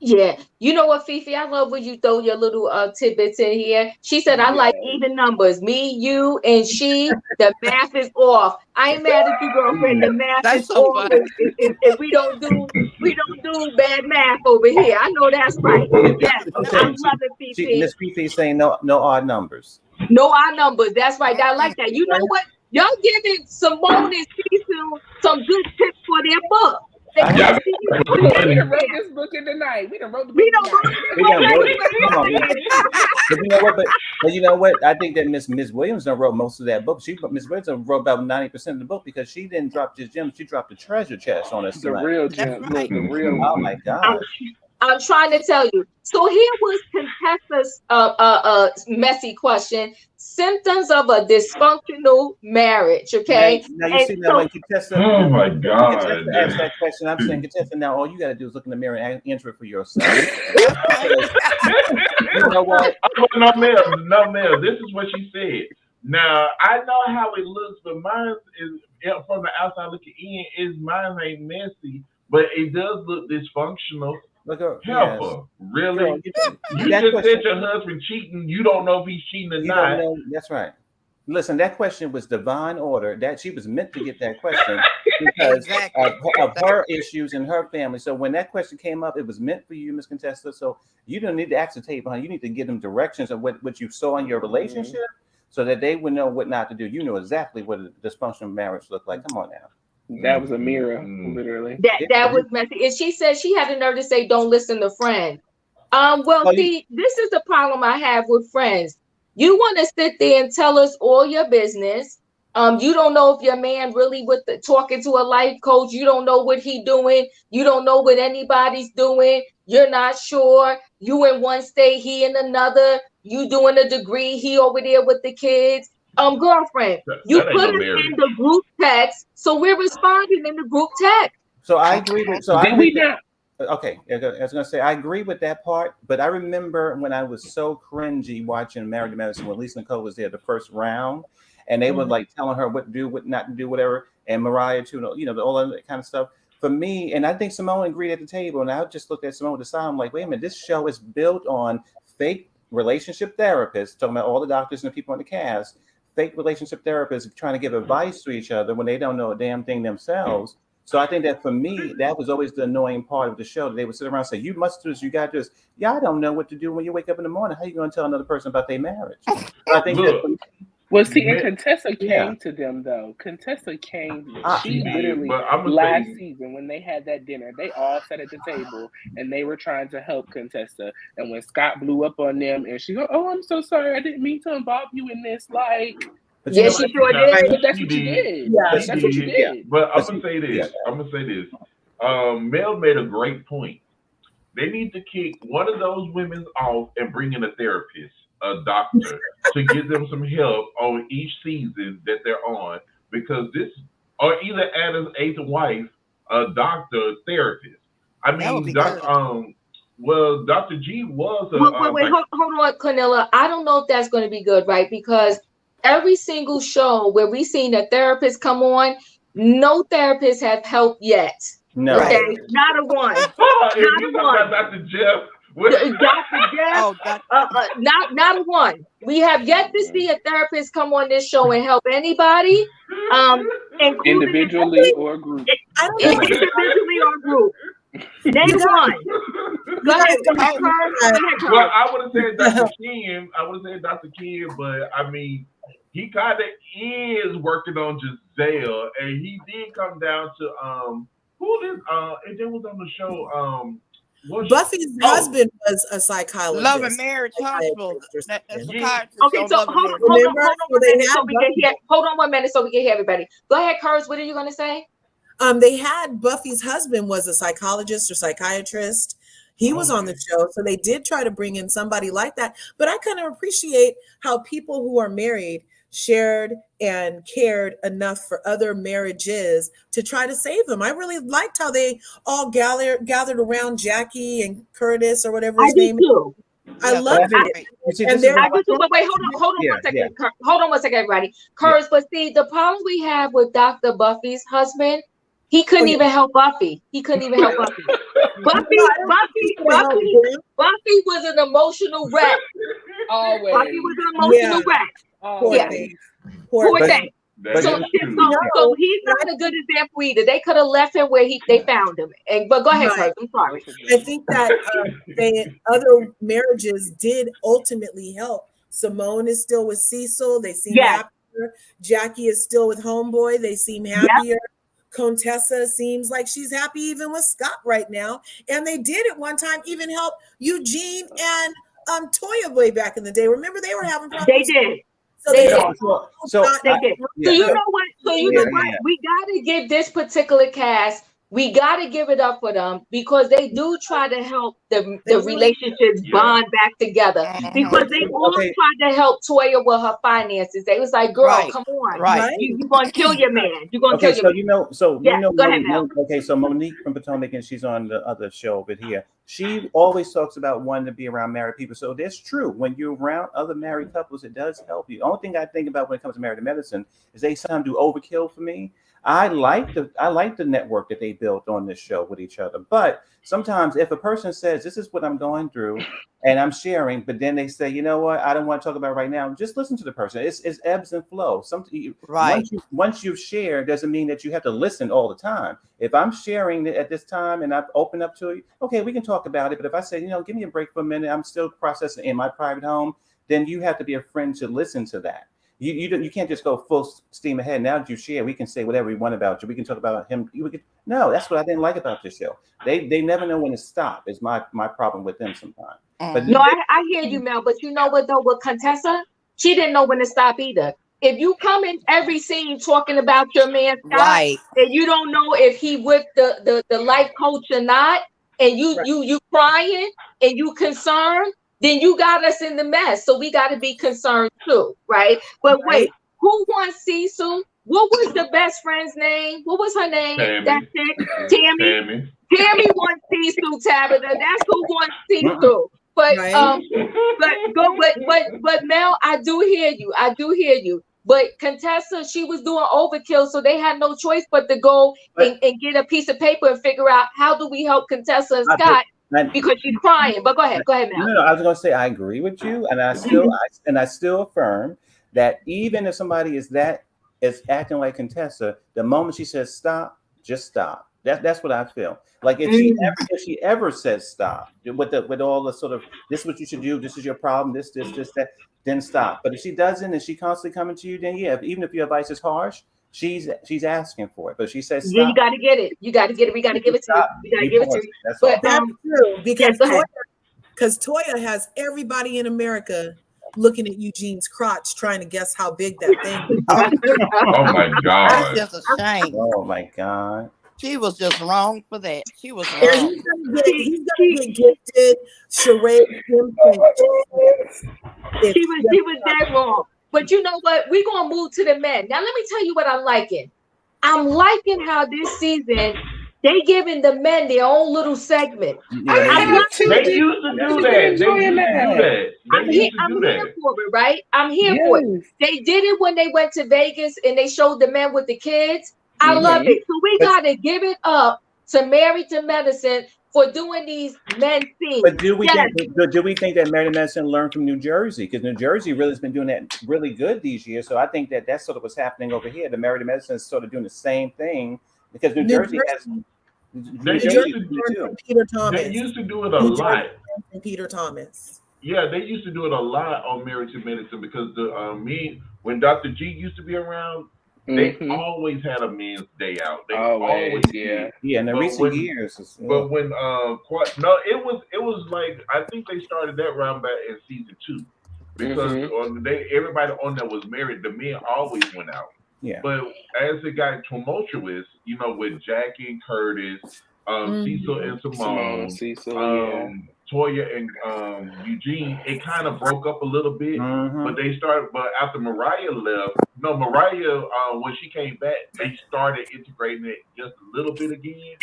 Yeah. You know what, Fifi? I love when you throw your little tidbits in here. She said, I like even numbers. Me, you, and she. The math is off. I ain't mad at you, girlfriend. The math is so off. If we don't do bad math over here. I know that's right. Yes. I love it, Fifi. Miss Fifi is saying no odd numbers. No odd numbers. That's right. I like that. You know what? Y'all giving Simone and Cecil some good tips for their book. Y'all put some We money. done wrote this book in the night. We done wrote the book We in the don't night. We done wrote- come on, but you know what? But you know what? I think that Miss Williams done wrote most of that book. Miss Williams done wrote about 90% of the book because she didn't drop just gems. She dropped the treasure chest on us The tonight. real That's gem. right. Look, the real Oh one. my I'm, God! I'm trying to tell you. So here was Contessa's messy question: symptoms of a dysfunctional marriage. Okay, Now you and see now so when Contessa, Oh my when God. Contessa asked that question, I'm saying Contessa. Now all you got to do is look in the mirror and answer it for yourself. That's right. You know what? No, ma'am. This is what she said. Now I know how it looks, but mine is from the outside looking in. Is mine ain't messy, but it does look dysfunctional. Look, yes, Helper, really? girl. You That just question. said your husband cheating. You don't know if he's cheating or You don't not. know. That's right. Listen, that question was divine order. That she was meant to get that question because Exactly. of her issues and her family. So when that question came up, it was meant for you, Miss Contessa. So you don't need to ask the table, honey. You need to give them directions of what you saw in your relationship, so that they would know what not to do. You know exactly what a dysfunctional marriage looked like. Come on now. That was a mirror, Mm. literally. that was messy. And she said she had the nerve to say, "Don't listen to friends." Well, Oh, you, see, this is the problem I have with friends. You want to sit there and tell us all your business. You don't know if your man really talking to a life coach. You don't know what he doing. You don't know what anybody's doing. You're not sure. You in one state, he in another. You doing a degree, he over there with the kids. Girlfriend, you That ain't put no us marriage. in the group text, so we're responding in the group text. so I agree with. So I Did we think that, not? okay, I was gonna say I agree with that part, but I remember when I was so cringy watching Married to Medicine when Lisa Nicole was there the first round, and they were like telling her what to do, what not to do, whatever, and Mariah too, all of that kind of stuff. For me, and I think Simone agreed at the table, and I just looked at Simone with the side. I'm like, wait a minute, this show is built on fake relationship therapists, talking about all the doctors and the people in the cast, fake relationship therapists trying to give advice to each other when they don't know a damn thing themselves. So I think that for me, that was always the annoying part of the show. That they would sit around and say, "You must do this, you got to do this." Y'all don't know what to do when you wake up in the morning. How you going to tell another person about their marriage? I think that. Look, Well, see, and man, Contessa came Yeah. to them though. Contessa came. she She did, literally but I'm gonna last say, season when they had that dinner, they all sat at the table and they were trying to help Contessa. And when Scott blew up on them, and she go, "Oh, I'm so sorry. I didn't mean to involve you in this." Like, But you know Yes, what? she sure now, did. but that's she what you did. did. Yeah. But That's what you did. did. But I'm But gonna see, say yeah. this. Mel made a great point. They need to kick one of those women off and bring in a therapist, a doctor, to give them some help on each season that they're on. Because this, or either add as eighth wife, a doctor, therapist. I That would mean, be good. well, Dr. G was Wait, hold on, Cornelia. I don't know if that's going to be good, right? Because every single show where we seen a therapist come on, no therapists have helped yet. No. Okay, Right. not a one. if Not you a talk one. about Dr. Jeff, Dr. Jeff, Oh, that not a one. We have yet to see a therapist come on this show and help anybody, including Individually or group. I don't know. individually or group. Name You guys, one. Go you ahead, guys go ahead, don't Carl. have Go ahead, well, Carl. I would have said Dr. Ken. But I mean, he kind of is working on Giselle, and he did come down to who did and then was on the show Buffy's husband was a Love and psychologist. Marriage Hospital. Psychiatrist or That something. yeah. psychiatrist Okay, on so Love and Marriage. Remember? hold on So one they minute so had we can Buffy. hear. Hold on 1 minute so we can hear everybody. Go ahead, Curse. What are you going to say? They had Buffy's husband was a psychologist or psychiatrist. He was on the show, so they did try to bring in somebody like that. But I kind of appreciate how people who are married shared and cared enough for other marriages to try to save them. I really liked how they all gathered around Jackie and Curtis or whatever I his do name is. too. I Yeah, loved that's think- it. great. You see, And this is they're I what do too. But wait, hold on Yeah, 1 second. yeah. Hold on 1 second, everybody. Curse, but see, the problem we have with Dr. Buffy's husband, he couldn't even help Buffy. He couldn't even help Buffy. Buffy was an emotional wreck. Always. Buffy was an emotional wreck. Poor Yeah. thing. Poor But- thing. That So, is true. so he's not a good example either. They could have left him where they found him. But go ahead, Right. Curse. I'm sorry. I think that other marriages did ultimately help. Simone is still with Cecil. They seem Yes. happier. Jackie is still with Homeboy. They seem happier. Contessa seems like she's happy even with Scott right now. And they did at one time even help Eugene and Toya way back in the day. Remember, they were having problems. They did. So They they did. not- They did. Yeah. So you know what? So you Yeah, know what? yeah. We gotta give this particular cast. We gotta give it up for them because they do try to help the really relationships Yeah. bond back together. Because they all Okay. tried to help Toya with her finances. They was like, "Girl, Right. come on, Right. you gonna kill your man. You gonna Okay, kill your so man." Yeah, go ahead, Mel. Okay, so Monique from Potomac, and she's on the other show over here. She always talks about wanting to be around married people. So that's true. When you're around other married couples, it does help you. The only thing I think about when it comes to married medicine is they sometimes do overkill for me. I like the network that they built on this show with each other. But sometimes if a person says, "This is what I'm going through," and I'm sharing, but then they say, "You know what? I don't want to talk about it right now." Just listen to the person. It's ebbs and flows. Right. Once you've shared, doesn't mean that you have to listen all the time. If I'm sharing it at this time and I've opened up to you, okay, we can talk about it. But if I say, give me a break for a minute, I'm still processing in my private home, then you have to be a friend to listen to that. You can't just go full steam ahead. Now that you share, we can say whatever we want about you. We can talk about him. No, that's what I didn't like about this show. They never know when to stop. Is my problem with them sometimes. But No, I hear you, Mel. But you know what though? With Contessa, she didn't know when to stop either. If you come in every scene talking about your man Scott, Right. and you don't know if he with the life coach or not, and you crying and you concerned, then you got us in the mess. So we got to be concerned too, right? But wait, who won Cecil? What was the best friend's name? What was her name? Tammy. That's it. Tammy. Tammy won Cecil, Tabitha. That's who won Cecil. But but Mel, I do hear you. But Contessa, she was doing overkill, so they had no choice but to go and get a piece of paper and figure out how do we help Contessa and Scott because she's crying. But go ahead, Mel. No, I was going to say I agree with you, and I still affirm that even if somebody is acting like Contessa, the moment she says stop, just stop. That's what I feel. Like if she ever says stop with all the sort of this is what you should do, this is your problem, this that, then stop. But if she doesn't and she constantly coming to you, then yeah, even if your advice is harsh, she's asking for it. But she says stop. Yeah, you got to get it. We got to give it to you. We got to give it to you. That's but that's true because Toya has everybody in America looking at Eugene's crotch, trying to guess how big that thing is. Oh my God! That's just a shame. Oh my God! She was just wrong for that. She was wrong. He's gonna get gifted charade. She was dead wrong. But you know what? We're gonna move to the men. Now let me tell you what I'm liking. I'm liking how this season they giving the men their own little segment. They used to do that. I'm here for it, right? I'm here for it. They did it when they went to Vegas and they showed the men with the kids. I love it. So we gotta give it up to Married to Medicine for doing these men scenes. But do we think that Married to Medicine learned from New Jersey? Because New Jersey really has been doing that really good these years. So I think that's sort of what's happening over here. The Married to Medicine is sort of doing the same thing because New Jersey has. They used to do it a lot. Peter Thomas. Yeah, they used to do it a lot on Married to Medicine because when Dr. G used to be around, they always had a men's day out. They always did. Yeah, in the recent years. But when it was like I think they started that round back in season 2 because everybody on there was married. The men always went out. Yeah. But as it got tumultuous, with Jackie and Curtis, Cecil and Simone, Toya and Eugene, it kind of broke up a little bit. But after Mariah left, when she came back, they started integrating it just a little bit again.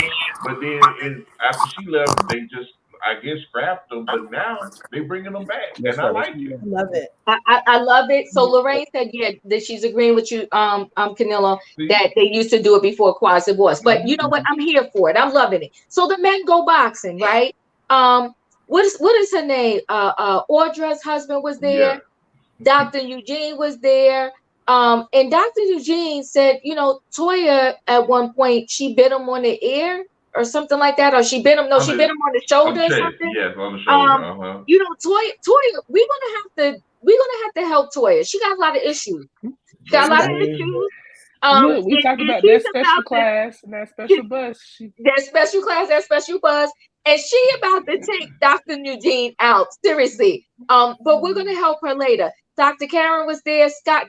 But then after she left, they just, I guess, scrapped them. But now they're bringing them back, and I like it. I love it. I love it. So Lorraine said, yeah, that she's agreeing with you, Canelo, that they used to do it before Quasi Divorce. But you know what? I'm here for it. I'm loving it. So the men go boxing, right? What is her name? Audra's husband was there. Yeah. Dr. Eugene was there. And Dr. Eugene said, Toya at one point she bit him on the ear or something like that, or she bit him. No, she bit him on the shoulder or something. Yes, on the shoulder. Toya, we're gonna have to help Toya. She got a lot of issues. Look, we talked about that special class and that special bus. That special class, that special bus, and she about to take Dr. Eugene out. Seriously. But we're gonna help her later. Dr. Karen was there, Scott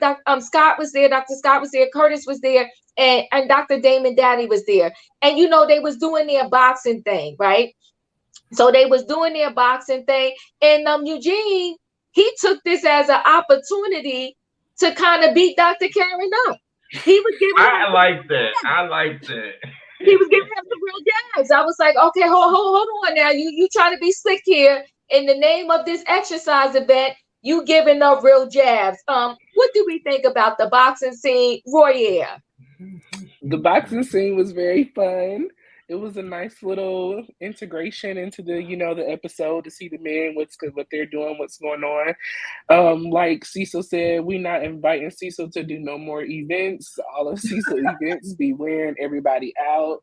was there, Dr. Scott was there, Curtis was there, and Dr. Damon Daddy was there. And they was doing their boxing thing, right? So they was doing their boxing thing, and Eugene, he took this as an opportunity to kind of beat Dr. Karen up. He was giving. I like that. I like that. He was giving him some real jabs. I was like, okay, hold on now. You trying to be slick here in the name of this exercise event? You giving up real jabs. What do we think about the boxing scene, Royer? The boxing scene was very fun. It was a nice little integration into the episode to see the men, what they're doing, what's going on. Like Cecil said, we're not inviting Cecil to do no more events. All of Cecil events be wearing everybody out.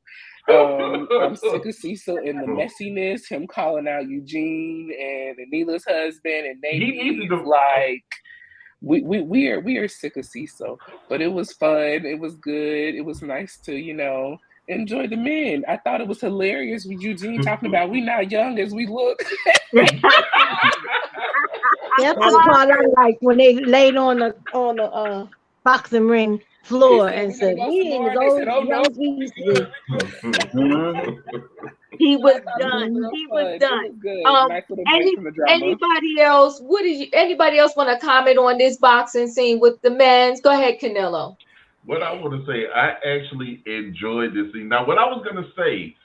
I'm sick of Cecil and the messiness, him calling out Eugene and Anila's husband and Navy. Like we are sick of Cecil. But it was fun. It was good. It was nice to, enjoy the men. I thought it was hilarious with Eugene talking about we not young as we look. That's the part I like when they laid on the boxing ring floor and said, "We ain't as old as we used to be." He was done. He was done. Anybody else? Anybody else want to comment on this boxing scene with the men? Go ahead, Canelo. What I want to say, I actually enjoyed this scene. Now, what I was going to say,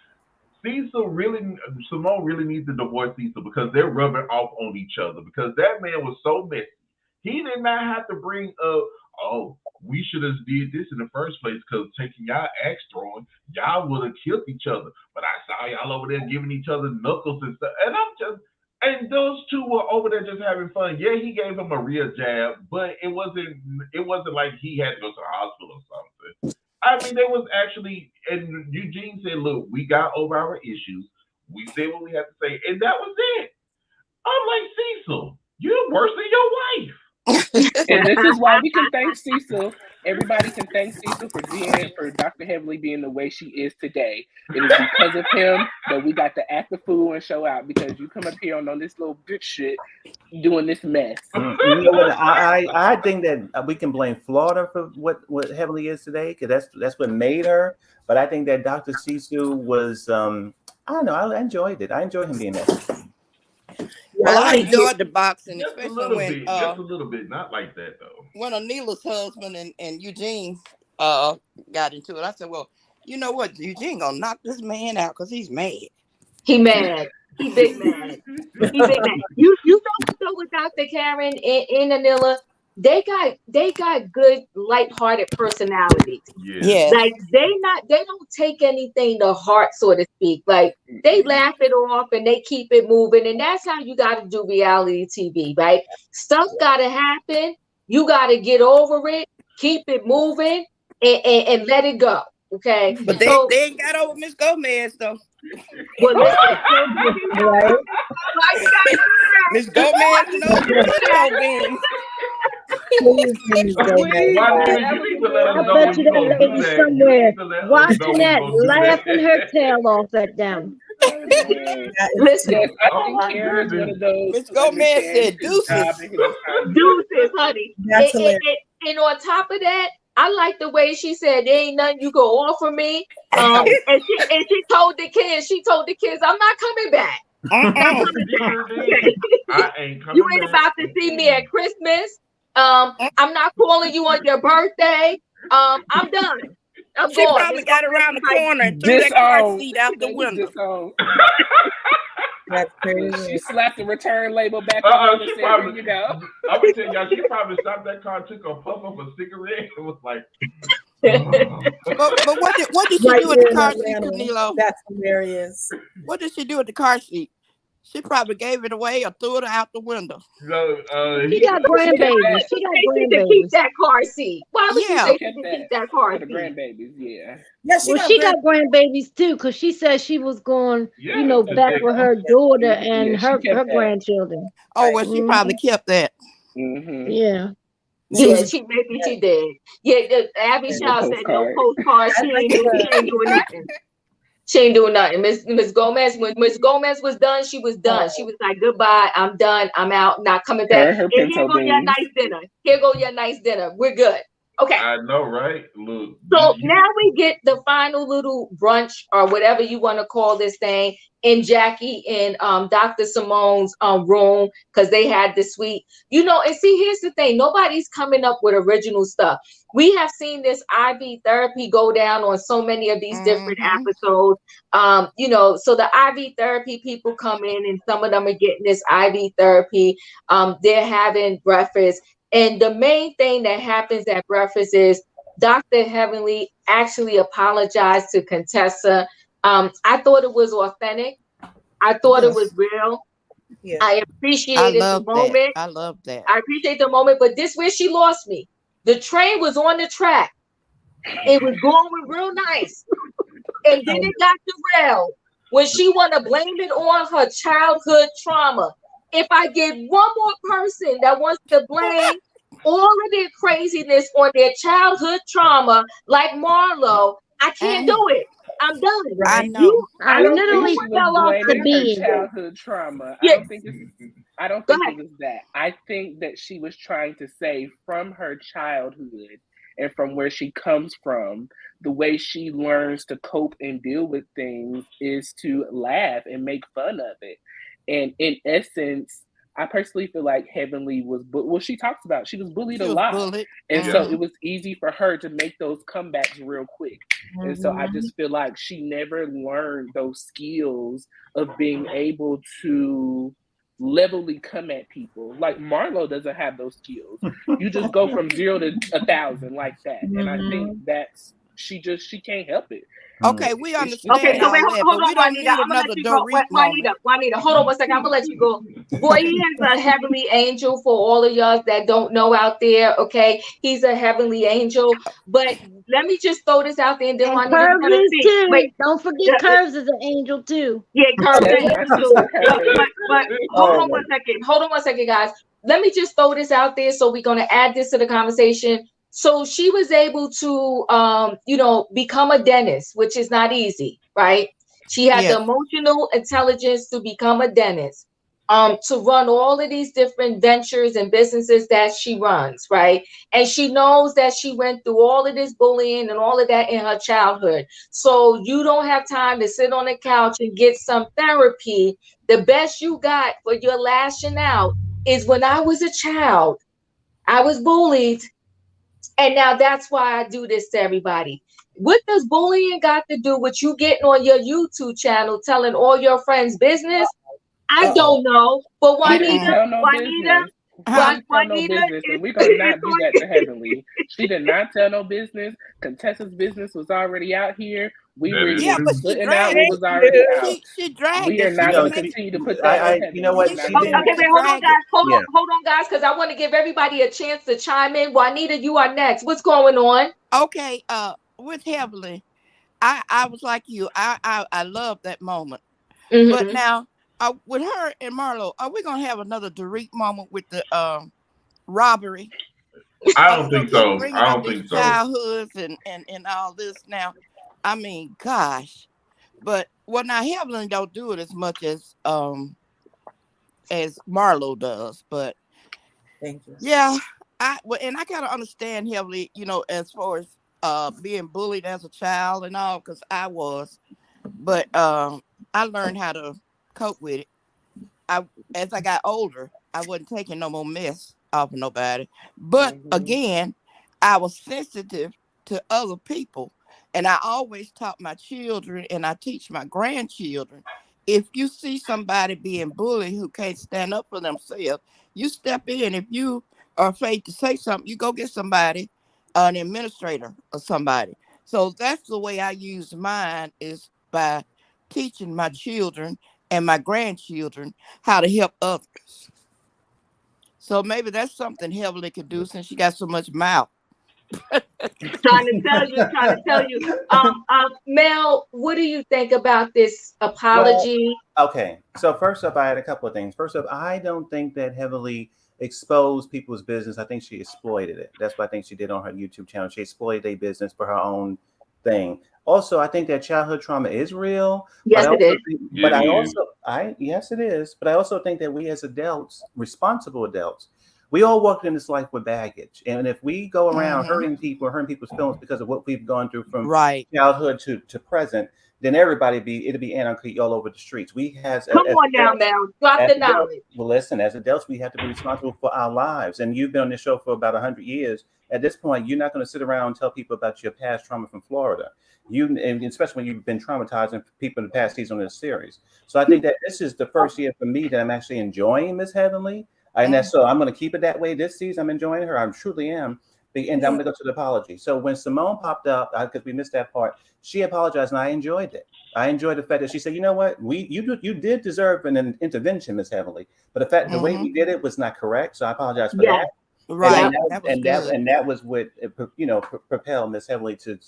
Simone really needs to divorce Cecil because they're rubbing off on each other because that man was so messy. He did not have to bring up, we should have did this in the first place because taking y'all axe throwing, y'all would have killed each other. But I saw y'all over there giving each other knuckles and stuff. And those two were over there just having fun. Yeah, he gave him a real jab, but it wasn't like he had to go to the hospital or something. I mean, there was actually, and Eugene said, look, we got over our issues. We said what we had to say, and that was it. I'm like, Cecil, you're worse than your wife. And this is why we can thank Cecil. Everybody can thank Cecil for Dr. Heavenly being the way she is today. It is because of him that we got to act the fool and show out because you come up here on this little bitch shit doing this mess. You know what? I think that we can blame Florida for what Heavenly is today because that's what made her. But I think that Dr. Cecil was I don't know. I enjoyed it. I enjoyed him being messy. Well, I enjoyed the boxing, especially when just a little bit, not like that though. When Anila's husband and Eugene got into it, I said, "Well, you know what? Eugene gonna knock this man out because he's mad. He mad. He big mad. He big mad. You know with Dr. Karen and Anila, they got good lighthearted personalities. Yeah. Like they don't take anything to heart, so to speak. Like they laugh it off and they keep it moving. And that's how you gotta do reality TV, right? Stuff gotta happen. You gotta get over it, keep it moving, and let it go. Okay. But they ain't got over Miss Gomez though. Well, Right? Miss Gomez knows Please, I bet you that lady somewhere watching that, laughing her tail off at them. Listen, Miss Gomez said deuces. Deuces, honey. And on top of that, I like the way she said, there ain't nothing you can offer me. And she told the kids, I'm not coming back. I ain't coming You ain't about to see me at Christmas. I'm not calling you on your birthday. I'm done. She probably got around the corner and threw that car seat out the window. That's crazy. She slapped the return label back on and said, I'm gonna tell y'all, she probably stopped that car, took a puff of a cigarette, and was like. But what did she do with the car seat, Nilo? That's hilarious. What did she do with the car seat? She probably gave it away or threw it out the window. No, she got grandbabies. She got grandbabies. Keep that car seat. Why would you say she keep that car seat? The grandbabies, yeah. She got grandbabies too, because she said she was going, back with her daughter and her grandchildren. Oh, well, she probably kept that. Yeah. Yeah, maybe she did. Yeah, Abby And the Shaw said no postcard. postcard. She ain't doing nothing. She ain't doing nothing. Miss Gomez, when Miss Gomez was done, she was done. She was like, goodbye, I'm done, I'm out, not coming back. Her and her And here pinto go your beans. nice dinner. Here go your nice dinner. We're good. Okay. I know, right? Look. So now we get the final little brunch or whatever you want to call this thing in Jackie and Dr. Simone's room because they had the suite. And see, here's the thing. Nobody's coming up with original stuff. We have seen this IV therapy go down on so many of these different episodes. So the IV therapy people come in and some of them are getting this IV therapy. They're having breakfast. And the main thing that happens at breakfast is Dr. Heavenly actually apologized to Contessa. I thought it was authentic. I thought it was real. Yeah. I appreciated the moment. I love that. I appreciate the moment, but this where she lost me. The train was on the track. It was going real nice. And then it got derailed when she want to blame it on her childhood trauma. If I get one more person that wants to blame all of their craziness on their childhood trauma, like Marlo, I can't do it. I'm done. I know. I literally fell off the blaming her bed. childhood trauma. Yeah. I don't think it was that. I think that she was trying to say from her childhood and from where she comes from, the way she learns to cope and deal with things is to laugh and make fun of it. And in essence, I personally feel like Heavenly was, she talks about, she was bullied a lot. And so it was easy for her to make those comebacks real quick. And so I just feel like she never learned those skills of being able to levelly come at people. Like Marlo doesn't have those skills. You just go from 0 to 1,000 like that. And I think that's, she can't help it. Okay, we understand. Okay, so wait, hold on, we don't Juanita. I'm gonna let you go. Juanita, hold on one second. I'm gonna let you go. Boy, he is a heavenly angel for all of y'all that don't know out there. Okay, he's a heavenly angel. But let me just throw this out there, and then Juanita's gonna see. Too. Wait, don't forget Curves is an angel too. Yeah, Curves is an angel. But hold on one second. Hold on one second, guys. Let me just throw this out there. So we're gonna add this to the conversation. So she was able to, become a dentist, which is not easy, right? She had the emotional intelligence to become a dentist, to run all of these different ventures and businesses that she runs, right? And she knows that she went through all of this bullying and all of that in her childhood. So you don't have time to sit on the couch and get some therapy. The best you got for your lashing out is when I was a child, I was bullied. And now that's why I do this to everybody. What does bullying got to do with you getting on your YouTube channel telling all your friends business? I don't know. But Juanita, and we're gonna not do that to Heavenly. She did not tell no business. Contessa's business was already out here. We were just putting out what was already out. She dragged we are not going to continue to put that on Heavenly. You know what? Okay, wait, hold on, guys, because I want to give everybody a chance to chime in. Juanita, you are next. What's going on? Okay, with Heavenly, I was like you. I love that moment. But now, with her and Marlo, are we gonna have another Derek moment with the robbery? I don't think so. I don't think so. Childhoods and all this now. I mean, gosh. But now Heavenly don't do it as much as Marlo does. But thank you. Yeah, I kind of understand Heavenly, as far as being bullied as a child and all, because I was. But I learned how to cope with it. As I got older, I wasn't taking no more mess off of nobody. But again, I was sensitive to other people. And I always taught my children, and I teach my grandchildren, if you see somebody being bullied who can't stand up for themselves, you step in. If you are afraid to say something, you go get somebody, an administrator or somebody. So that's the way I use mine, is by teaching my children and my grandchildren how to help others. So maybe that's something Heavenly could do since she got so much mouth. trying to tell you. Mel, what do you think about this apology? Well, okay, so first up, I had a couple of things. First up, I don't think that Heavenly expose people's business. I think she exploited it. That's what I think she did on her YouTube channel. She exploited their business for her own thing. Also, I think that childhood trauma is real. Yes, it is. Yes, it is. But I also think that we as adults, responsible adults, we all walk in this life with baggage. And if we go around hurting people's feelings because of what we've gone through from childhood to present, then it'll be anarchy all over the streets. Come on now, Mel. Drop the knowledge. Well, listen, as adults, we have to be responsible for our lives. And you've been on this show for about 100 years. At this point, you're not going to sit around and tell people about your past trauma from Florida. And especially when you've been traumatizing people in the past season of this series. So I think that this is the first year for me that I'm actually enjoying Miss Heavenly. And so I'm going to keep it that way this season. I'm enjoying her. I truly am. And I'm going to go to the apology. So when Simone popped up, because we missed that part, she apologized, and I enjoyed it. I enjoyed the fact that she said, you know what, you did deserve an intervention, Miss Heavenly, but the way we did it was not correct. So I apologize for that. Right. And that was what propelled Miss Heavenly to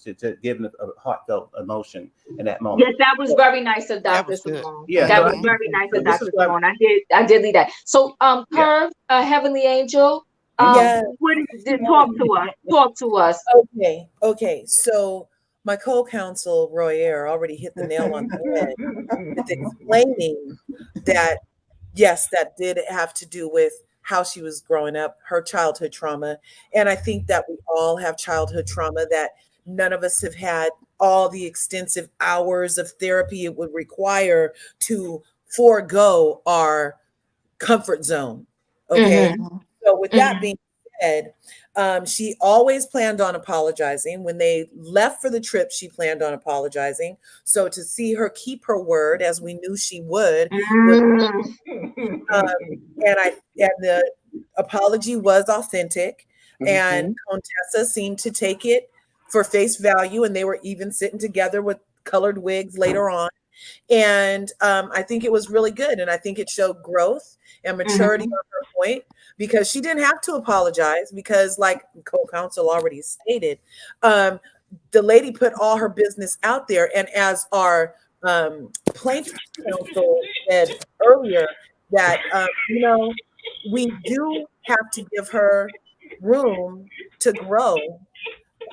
give a heartfelt emotion in that moment. Yes, that was very nice of Dr. Simone. Yeah, that was very nice of Dr. Simone. I did leave that. So Curve, Heavenly Angel, talk to us. Okay. So my co-counsel Roy Ayer already hit the nail on the head with explaining that yes, that did have to do with how she was growing up, her childhood trauma. And I think that we all have childhood trauma, that none of us have had all the extensive hours of therapy it would require to forego our comfort zone. Okay. So with that being said, she always planned on apologizing. When they left for the trip, she planned on apologizing. So to see her keep her word, as we knew she would, and the apology was authentic, and Contessa seemed to take it for face value, and they were even sitting together with colored wigs later on. And I think it was really good, and I think it showed growth and maturity on her point, because she didn't have to apologize, because like co-counsel already stated, the lady put all her business out there. And as our plaintiff counsel said earlier, that we do have to give her room to grow,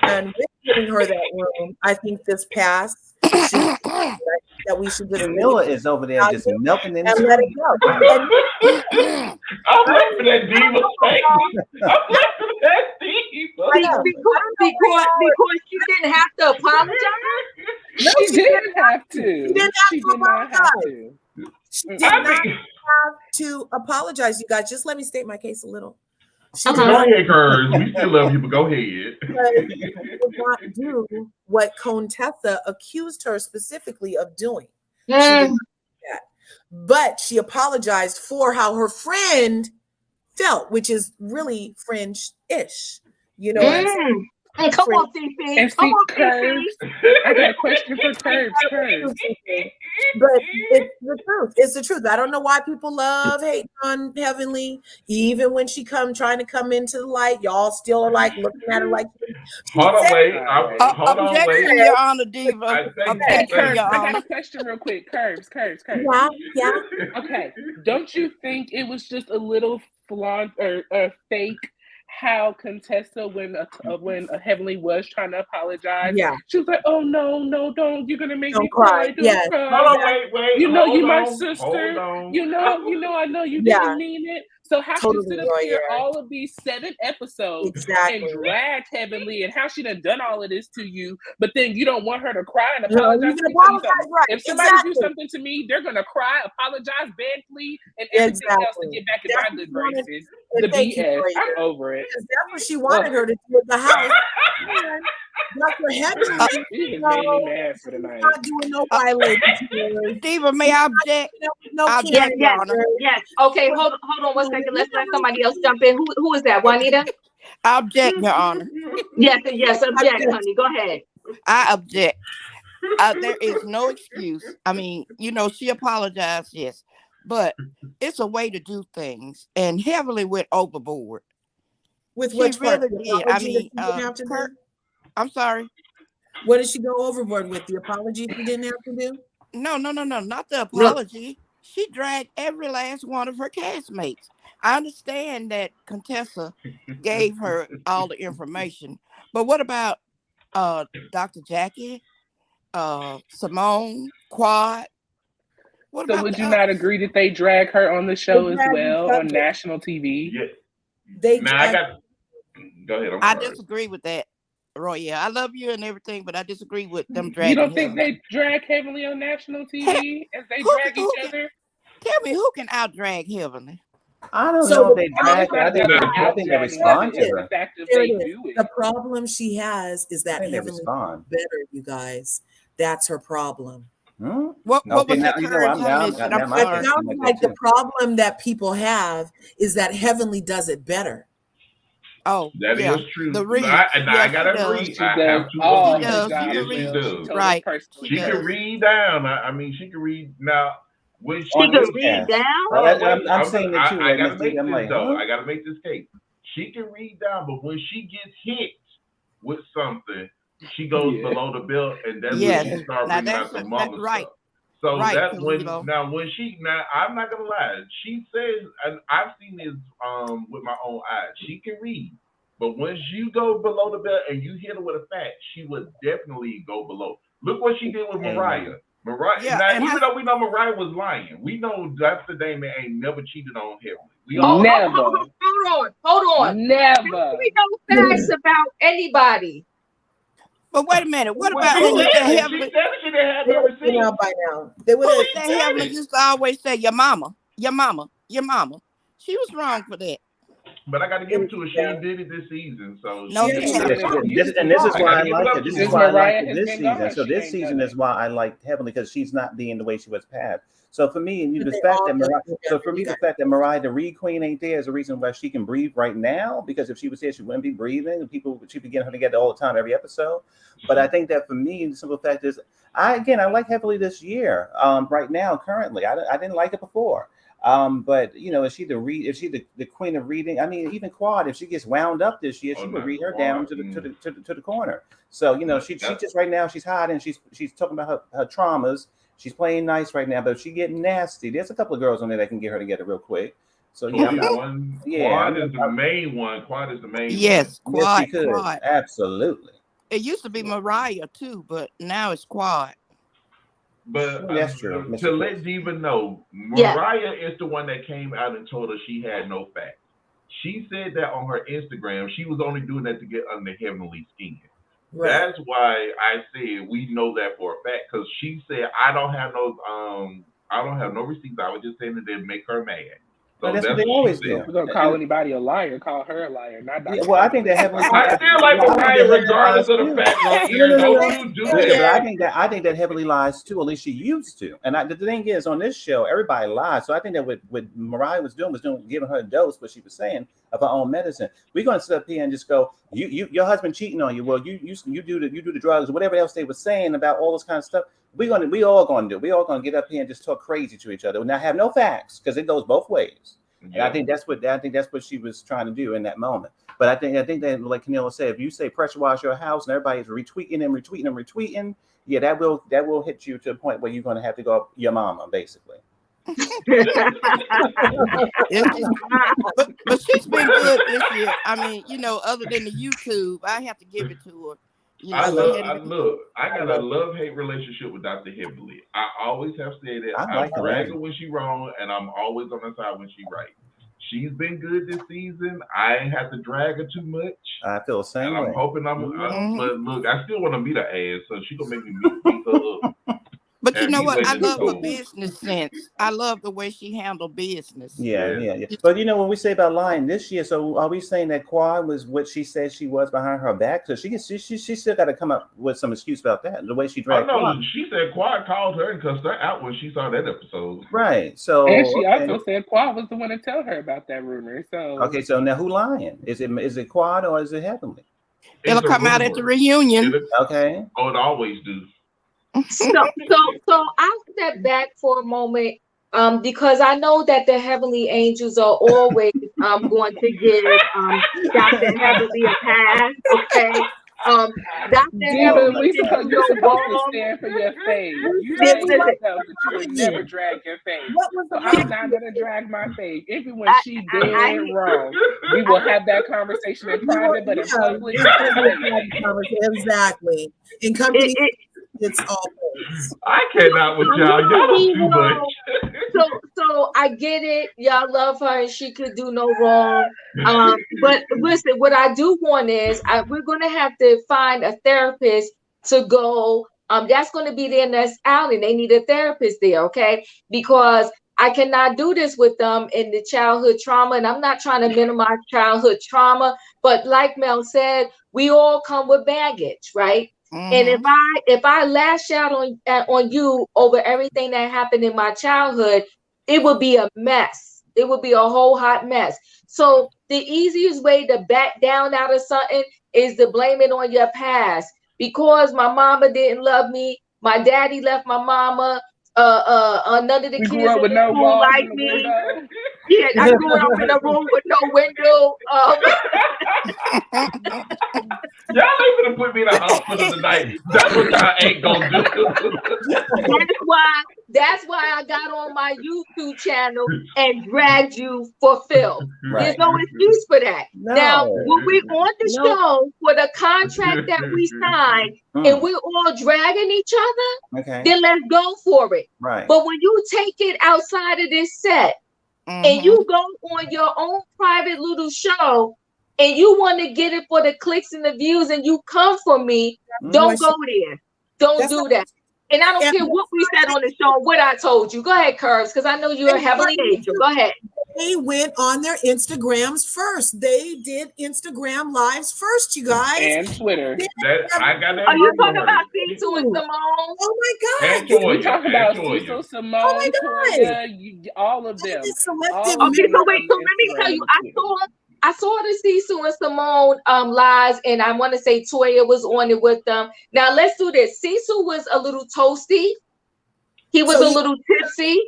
and with giving her that room, I think this pass that we should just Miller is over there just milking in and let it go. I'm laughing at Diva. I'm laughing at Diva. Because she didn't have to apologize. No, she didn't have to. She did not have to apologize, you guys. Just let me state my case a little. Go ahead, girls. We still love you, but go ahead. She did not do what Contessa accused her specifically of doing. She did not do that. But she apologized for how her friend felt, which is really fringe-ish. You know what I'm saying? Come on, CP. And see, Curbs. I got a question for Curbs. But it's the truth. It's the truth. I don't know why people love hating on Heavenly. Even when she trying to come into the light, y'all still are like looking at her like. Hold on, wait. Objection, Your Honor, Diva. I got a question real quick. Curbs. Yeah. Okay. Don't you think it was just a little flaunt or fake? How Contessa, when Heavenly was trying to apologize, she was like, "Oh no, don't! You're gonna make me cry. Don't cry. Hold on, wait. You know, you're my sister. You know, I know you didn't mean it. So how she sit up here all of these 7 episodes and dragged Heavenly, and how she done all of this to you, but then you don't want her to cry and apologize. If somebody do something to me, they're gonna cry, apologize, beg, plead, and everything else to get back in my good graces. The BS. I'm over it. Because that's what she wanted her to do at the house. Dr. Heavenly, she just made me mad for the night. Not doing no violations. Diva, may I object? Yes. Okay, hold on 1 second. Let's let somebody else jump in. Who is that? Juanita? I object, Your Honor. Yes, object, honey. Go ahead. I object. There is no excuse. I mean, she apologized, yes, but it's a way to do things, and Heavenly went overboard. With which part? Really did. I mean, I'm sorry. What did she go overboard with? The apology she didn't have to do? No, not the apology. She dragged every last one of her castmates. I understand that Contessa gave her all the information, but what about Dr. Jackie, Simone, Quad? What So about would the you others? not agree that they drag her on the show as drag each well on other. national TV? Yeah. They Now I drag. got. Go ahead. I'm I sorry. disagree with that, Royale. I love you and everything, but I disagree with them You dragging don't think him. they drag Heavenly on national TV as they drag each other? Tell me who can out drag Heavenly? I don't So know if the they I mean, drag it's her. not I think about they, the I think they out-dragging respond of it. to It's her. the fact that There they it is. do it. The problem she has is I that think they Heavenly respond. better, you guys. That's her problem. Hmm? What Okay, was her now you know current now, mission? now I'm my It sorry. face seems sounds like like that the too. problem that people have is that Heavenly does it better. Oh, That yeah. is true. The read. I Yes, gotta she does. agree. She I does have to all agree. her does. She jobs can Yes, she read. well. She does. told us Right. personally. She She can does. read down. I mean, she can read now. When She she On could this do, read cast. down. hold on, I'm, wait. I'm saying it too, I like gotta Miss D. make I'm this like, though. huh? I gotta make this case. She can read down, but when she gets hit with something, she goes Yeah. below the belt, and that's when Yes. she starts Now bringing that's out the that, mama right. stuff. So Right, that's when Toledo. when she I'm not gonna lie. She says, and I've seen this with my own eyes. She can read, but once you go below the belt and you hit her with a fact, she would definitely go below. Look what she did with Mariah. Mariah. Yeah, Now, and even though we know Mariah was lying, we know Dr. Damon ain't never cheated on Heavenly. We Hold, all hold, Never. hold, hold on, hold on. Never. We know facts about anybody. But wait a minute. What Well, about she who was said that it. She Heavenly? said it. She didn't have They the would have been receipt. out by now. They would Who have. was She that said Heavenly it. used to always say, your mama, your mama, your mama? She was wrong for that. But I got to give it to her. She Yeah. did it this season, so No, she she did Yeah, it. hasn't. she Yeah, did it. this, and this is I why gotta I give it like up it. to This her. is Since why I Mariah liked it has this been season. gone, So she this ain't season done is it. why I like Heavenly because she's not being the way she was past. So for me, But the they fact all that look Mariah, together, so for me, you the guys. fact that Mariah, the Reed Queen, ain't there is the reason why she can breathe right now. Because if she was here, she wouldn't be breathing. And people, she'd be getting her together all the time, every episode. But I think that for me, the simple fact is, I like Heavenly this year. Right now, currently, I didn't like it before. But you know, is she the queen of reading? I mean, even Quad, if she gets wound up this year, Oh, she will not read her down Quad. to the corner. So you know, she just right now she's hiding. She's talking about her traumas. She's playing nice right now, but if she getting nasty, there's a couple of girls on there that can get her together real quick. So yeah, I'm not. Yeah, Quad is the main one. Quad is the main one. Yes, yes, she Quad, could Quad. absolutely. It used to be Mariah too, but now it's Quad. But That's true, to Mr. let Chris. Diva know, Yeah. Mariah is the one that came out and told her she had no facts. She said that on her Instagram. She was only doing that to get under Heavenly skin. Right. That's why I said we know that for a fact because she said I don't have no receipts. I was just saying that they make her mad. So Well, that's what that's they what always she do. said. We're gonna call anybody a liar. Call her a liar, not Yeah, Dr. well, I think that Heavenly. Heavenly. I still like I think Mariah that Heavenly regardless lies of the too. facts on No, air. no, no, Don't no. you do But that. I think that Heavenly lies too. At least she used to. And the thing is, on this show, everybody lies. So I think that what Mariah was doing giving her a dose, what she was saying of her own medicine. We're gonna sit up here and just go, your husband cheating on you. Well, you do the drugs, whatever else they were saying about all this kind of stuff. We all gonna do. We all gonna get up here and just talk crazy to each other. Now have no facts because it goes both ways. And I think that's what she was trying to do in that moment. But I think that, like Canelo said, if you say pressure wash your house and everybody's retweeting, yeah, that will hit you to a point where you're going to have to go up your mama, basically. But she's been good this year. I mean, you know, other than the YouTube, I have to give it to her. You know, I got a love-hate relationship with Dr. Heavenly. I always have said that. I drag her when she wrong, and I'm always on her side when she right. She's been good this season. I ain't have to drag her too much. I feel the same way. I'm hoping but look, I still want to meet her ass, so she gonna make me beat her up. But you know what? I love her business sense. I love the way she handled business. Yeah. But you know what we say about lying this year? So are we saying that Quad was what she said she was behind her back? So she still got to come up with some excuse about that. The way she dragged. No, she said Quad called her and cussed her out when she saw that episode. Right. So and she also said Quad was the one to tell her about that rumor. So so now who lying? Is it Quad or is it Heavenly? It'll come out at the reunion. Okay. Oh, it always do. So I'll step back for a moment because I know that the heavenly angels are always going to give Dr. Heavenly a pass, okay? Dr. Diva, Heavenly we didn't supposed do you're no supposed to wrong. stand for your faith. You Listen, told listen, yourself that you would never drag your faith. What was the So I'm problem? not gonna drag my faith. Even when I, she I dead wrong, we will have that conversation in private, but in public, it's gonna be a private conversation. Exactly. In it, company, it, it's all praise. I cannot with I y'all. know, Y'all do Diva. too much. so I get it. Y'all love her and she could do no wrong. But listen, what I do want is we're gonna have to find a therapist to go. That's gonna be their next outing. They need a therapist there, okay? Because I cannot do this with them in the childhood trauma, and I'm not trying to minimize childhood trauma, but like Mel said, we all come with baggage, right? And Mm-hmm. if I lash out on you over everything that happened in my childhood, it would be a mess. It would be a whole hot mess. So the easiest way to back down out of something is to blame it on your past. Because my mama didn't love me, my daddy left my mama, none of the we grew kids up in with the no school walls in like the me. window. Yeah, I grew up in a room with no window. Y'all ain't gonna put me in a hospital tonight. That's what y'all ain't gonna do. That's why I got on my YouTube channel and dragged you for film. There's Right. no excuse for that. Now, No. when we on the Nope. show for the contract that we signed and we're all dragging each other, Okay. then let's go for it. Right. But when you take it outside of this set and you go on your own private little show and you want to get it for the clicks and the views and you come for me, don't go there. Don't That's do not- that. And I don't And care what we said on the show, what I told you. Go ahead, Curves, because I know you're a heavenly angel. Go ahead. They went on their Instagrams first. They did Instagram lives first, you guys. And Twitter. I got that. Are you right talking for about her. Cecil and Simone? Oh my And God. Toya. We talk about and Toya. Cecil, Simone, Oh my God. Toya, all of them. This selective All of Okay, them so are wait, on so let me Instagram tell you, and Twitter. I saw the Cecil and Simone lives, and I want to say Toya was on it with them. Now let's do this. Cecil was a little toasty. He was a little tipsy.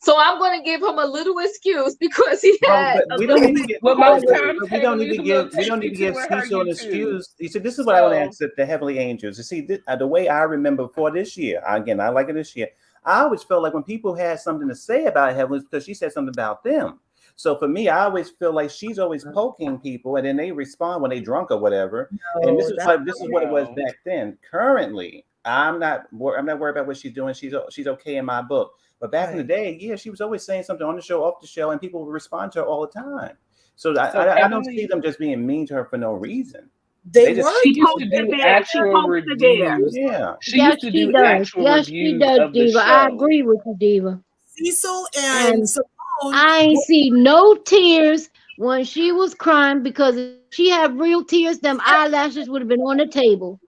So I'm going to give him a little excuse because he had. We don't need to give. Well, most times We don't need to give. We don't need to give Cecil an excuse. You see, this is what I want to ask the heavenly angels. You see, the way I remember before this year. Again, I like it this year. I always felt like when people had something to say about heaven, it's because she said something about them. So for me, I always feel like she's always poking people, and then they respond when they drunk or whatever. And this is what it was back then. Currently, I'm not worried about what she's doing. She's okay in my book. But back in the day, yeah, she was always saying something on the show, off the show, and people would respond to her all the time. So I don't see them just being mean to her for no reason. They She used to do actual reviews. Yeah. She used to do actual reviews of the Diva. show. I agree with you, Diva. Cecil and Simone. I ain't see no tears when she was crying, because if she had real tears, them eyelashes would have been on the table.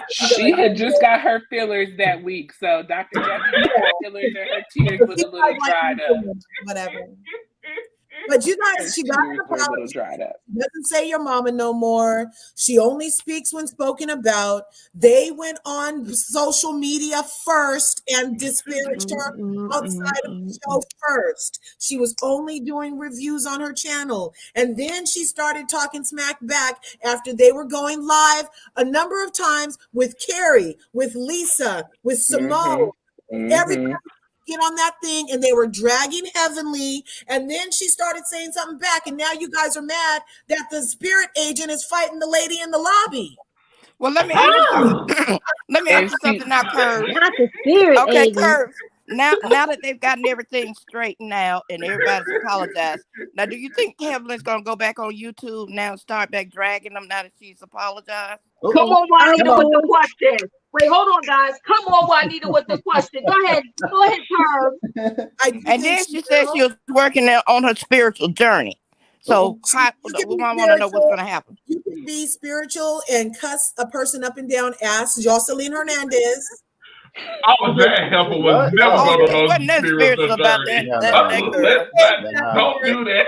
She had just got her fillers that week, so Dr. Jackie got her fillers and her tears was a little dried up. Whatever. But you guys, she got an apology. She doesn't say your mama no more. She only speaks when spoken about. They went on social media first and disparaged her outside of the show first. She was only doing reviews on her channel. And then she started talking smack back after they were going live a number of times with Carrie, with Lisa, with Simone. Everybody get on that thing, and they were dragging Heavenly, and then she started saying something back, and now you guys are mad that the spirit agent is fighting the lady in the lobby. Well, let me ask you something. Let me ask you something now, Curve. Not the spirit agent. Curve. Now that they've gotten everything straightened out and everybody's apologized, now do you think Heavenly's gonna go back on YouTube now and start back dragging them now that she's apologized? Come on, Juanita, with the question. Wait, hold on, guys. Come on, Juanita, with the question. Go ahead, Herb. And then she said she was working on her spiritual journey. So I want to know what's going to happen. You can be spiritual and cuss a person up and down. Ask Jocelyn Hernandez. That helper was never going to know spiritual about that. Don't do that.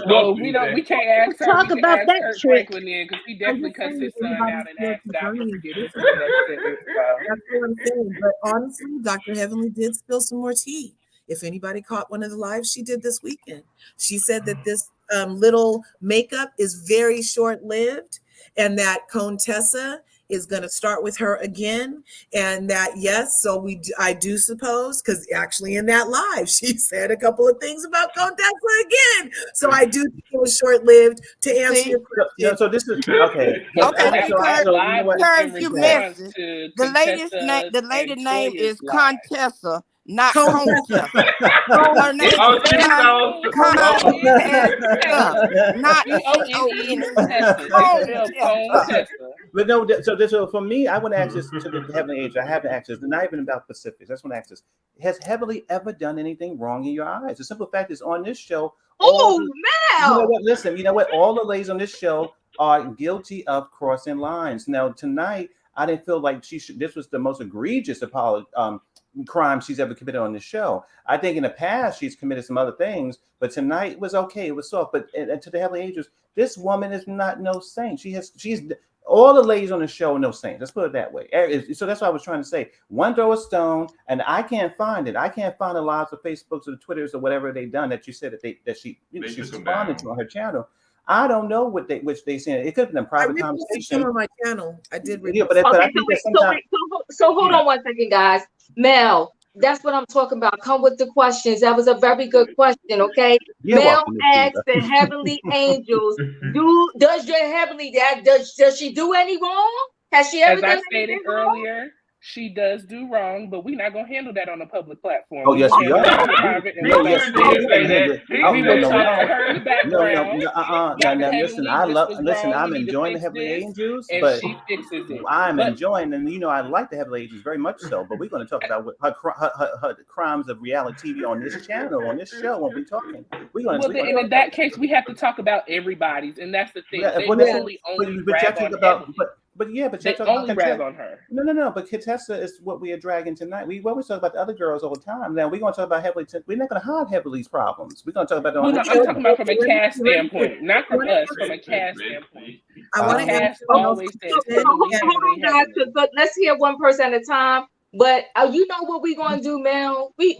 No, we can't ask her. Talk about that Kurt trick. Franklin in, because he definitely cussed his son out and asked God for forgiveness in the next sentence. That's what I'm saying. But honestly, Dr. Heavenly did spill some more tea. If anybody caught one of the lives she did this weekend, she said that this little makeup is very short-lived, and that Contessa is going to start with her again, and that yes, so I do suppose, because actually in that live she said a couple of things about Contessa again, so I do think it was short-lived. To answer your question, so this is okay. Okay, Kurt, you missed it. The lady name is Contessa, not Contessa. Her name is Contessa, not Contessa. But no, so for me, I want to ask this to the Heavenly Angel. I have to ask this. Not even about specifics. I just want to ask this: has Heavenly ever done anything wrong in your eyes? The simple fact is, on this show, oh man, you know what? Listen, you know what? All the ladies on this show are guilty of crossing lines. Now, tonight, I didn't feel like this was the most egregious crime she's ever committed on this show. I think in the past she's committed some other things, but tonight was okay. It was soft. But and to the Heavenly Angels, this woman is not no saint. She's all the ladies on the show are no saints. Let's put it that way. So that's what I was trying to say. One throw a stone, and I can't find it. I can't find the lives of Facebooks or the Twitters or whatever they've done that you said that she responded to on her channel. I don't know which they said. It could have been a private conversation on my channel. I did. Yeah, but I think that sometimes. So hold on one second, guys. Mel, that's what I'm talking about. Come with the questions. That was a very good question. Okay. Mel asked the Heavenly Angels, does your Heavenly does she do any wrong? Has she ever done anything earlier? She does do wrong, but we're not gonna handle that on a public platform. Oh, yes, we are. Listen, I'm enjoying the Heavenly Angels, but I'm enjoying, and you know, I like the Heavenly Angels very much so, but we're going to talk about her crimes of reality TV on this channel, on this show, when we're talking. And in that case, we have to talk about everybody's, and that's the thing. But they only rag on her. No. But Contessa is what we are dragging tonight. We always talk about the other girls all the time. Now we're going to talk about Heavenly. We're not going to hide Heavenly's problems. We're going to talk about. I'm talking about from a cast standpoint, not from us. From a cast standpoint, I want to cast always says. Hold on, guys. But let's hear one person at a time. But you know what we're going to do, Mel? We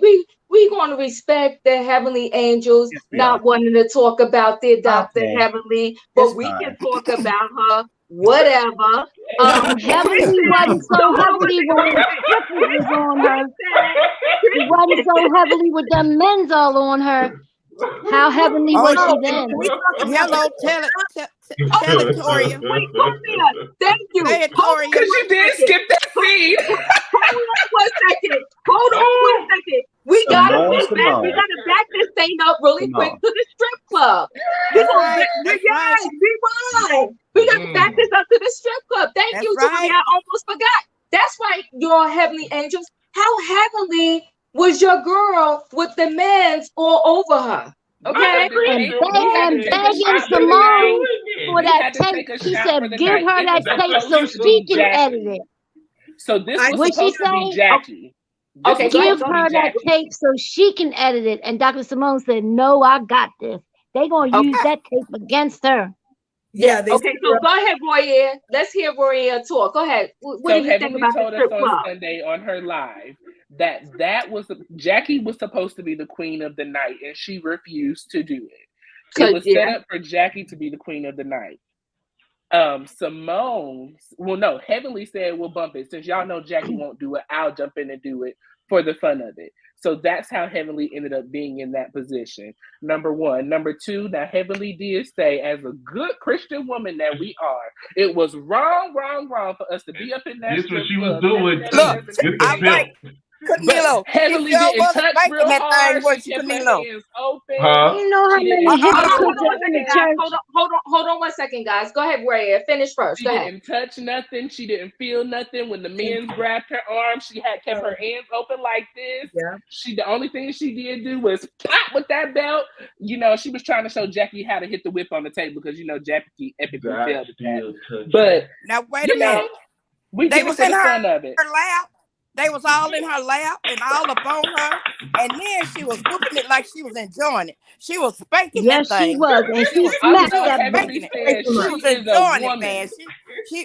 going to respect the Heavenly Angels, not wanting to talk about their Dr. Heavenly, but we can talk about her. Whatever. Heavenly wasn't so heavily when the strippers was on her. She wasn't so heavily with them men's all on her. How heavenly was she then? Hello, tell it, Toria. Wait, thank you. Because you did skip that scene. Hold on one second. We gotta back this thing up really quick to the strip club. We gotta back this up to the strip club. Thank you, Toria. I almost forgot. That's right, your Heavenly Angels. How heavenly was your girl with the men's all over her? Okay, and begging Simone for that tape. She said, "Give her that tape so she can edit it." So this was supposed to be Jackie. Okay, give her that tape so she can edit it. And Dr. Simone said, "No, I got this." They're gonna use that tape against her. Yeah. Okay, so go ahead, Royer. Let's hear Royer talk. Go ahead. What do you think about the strip club? On Sunday on her live that was Jackie was supposed to be the queen of the night, and she refused to do it. It was set up for Jackie to be the queen of the night. Heavenly said, "We'll bump it. Since y'all know Jackie won't do it, I'll jump in and do it for the fun of it." So that's how Heavenly ended up being in that position. Number one. Number two, now Heavenly did say, as a good Christian woman that we are, it was wrong for us to be up in that. This is what she was doing. Look, I like Camilo. Heavenly didn't touch real hard. She kept her hands open. You know how many Hold on 1 second, guys. Go ahead, Royer. Finish first. She didn't touch nothing. She didn't feel nothing. When the men grabbed her arm, she had kept her hands open like this. Yeah. The only thing she did do was pop with that belt. You know, she was trying to show Jackie how to hit the whip on the table because, you know, Jackie epically failed at that. But now wait a minute. They was in her lap. They was all in her lap and all up on her, and then she was whooping it like she was enjoying it. She was spanking that thing. Yes, she was, and she smacked that back. She was enjoying it, man.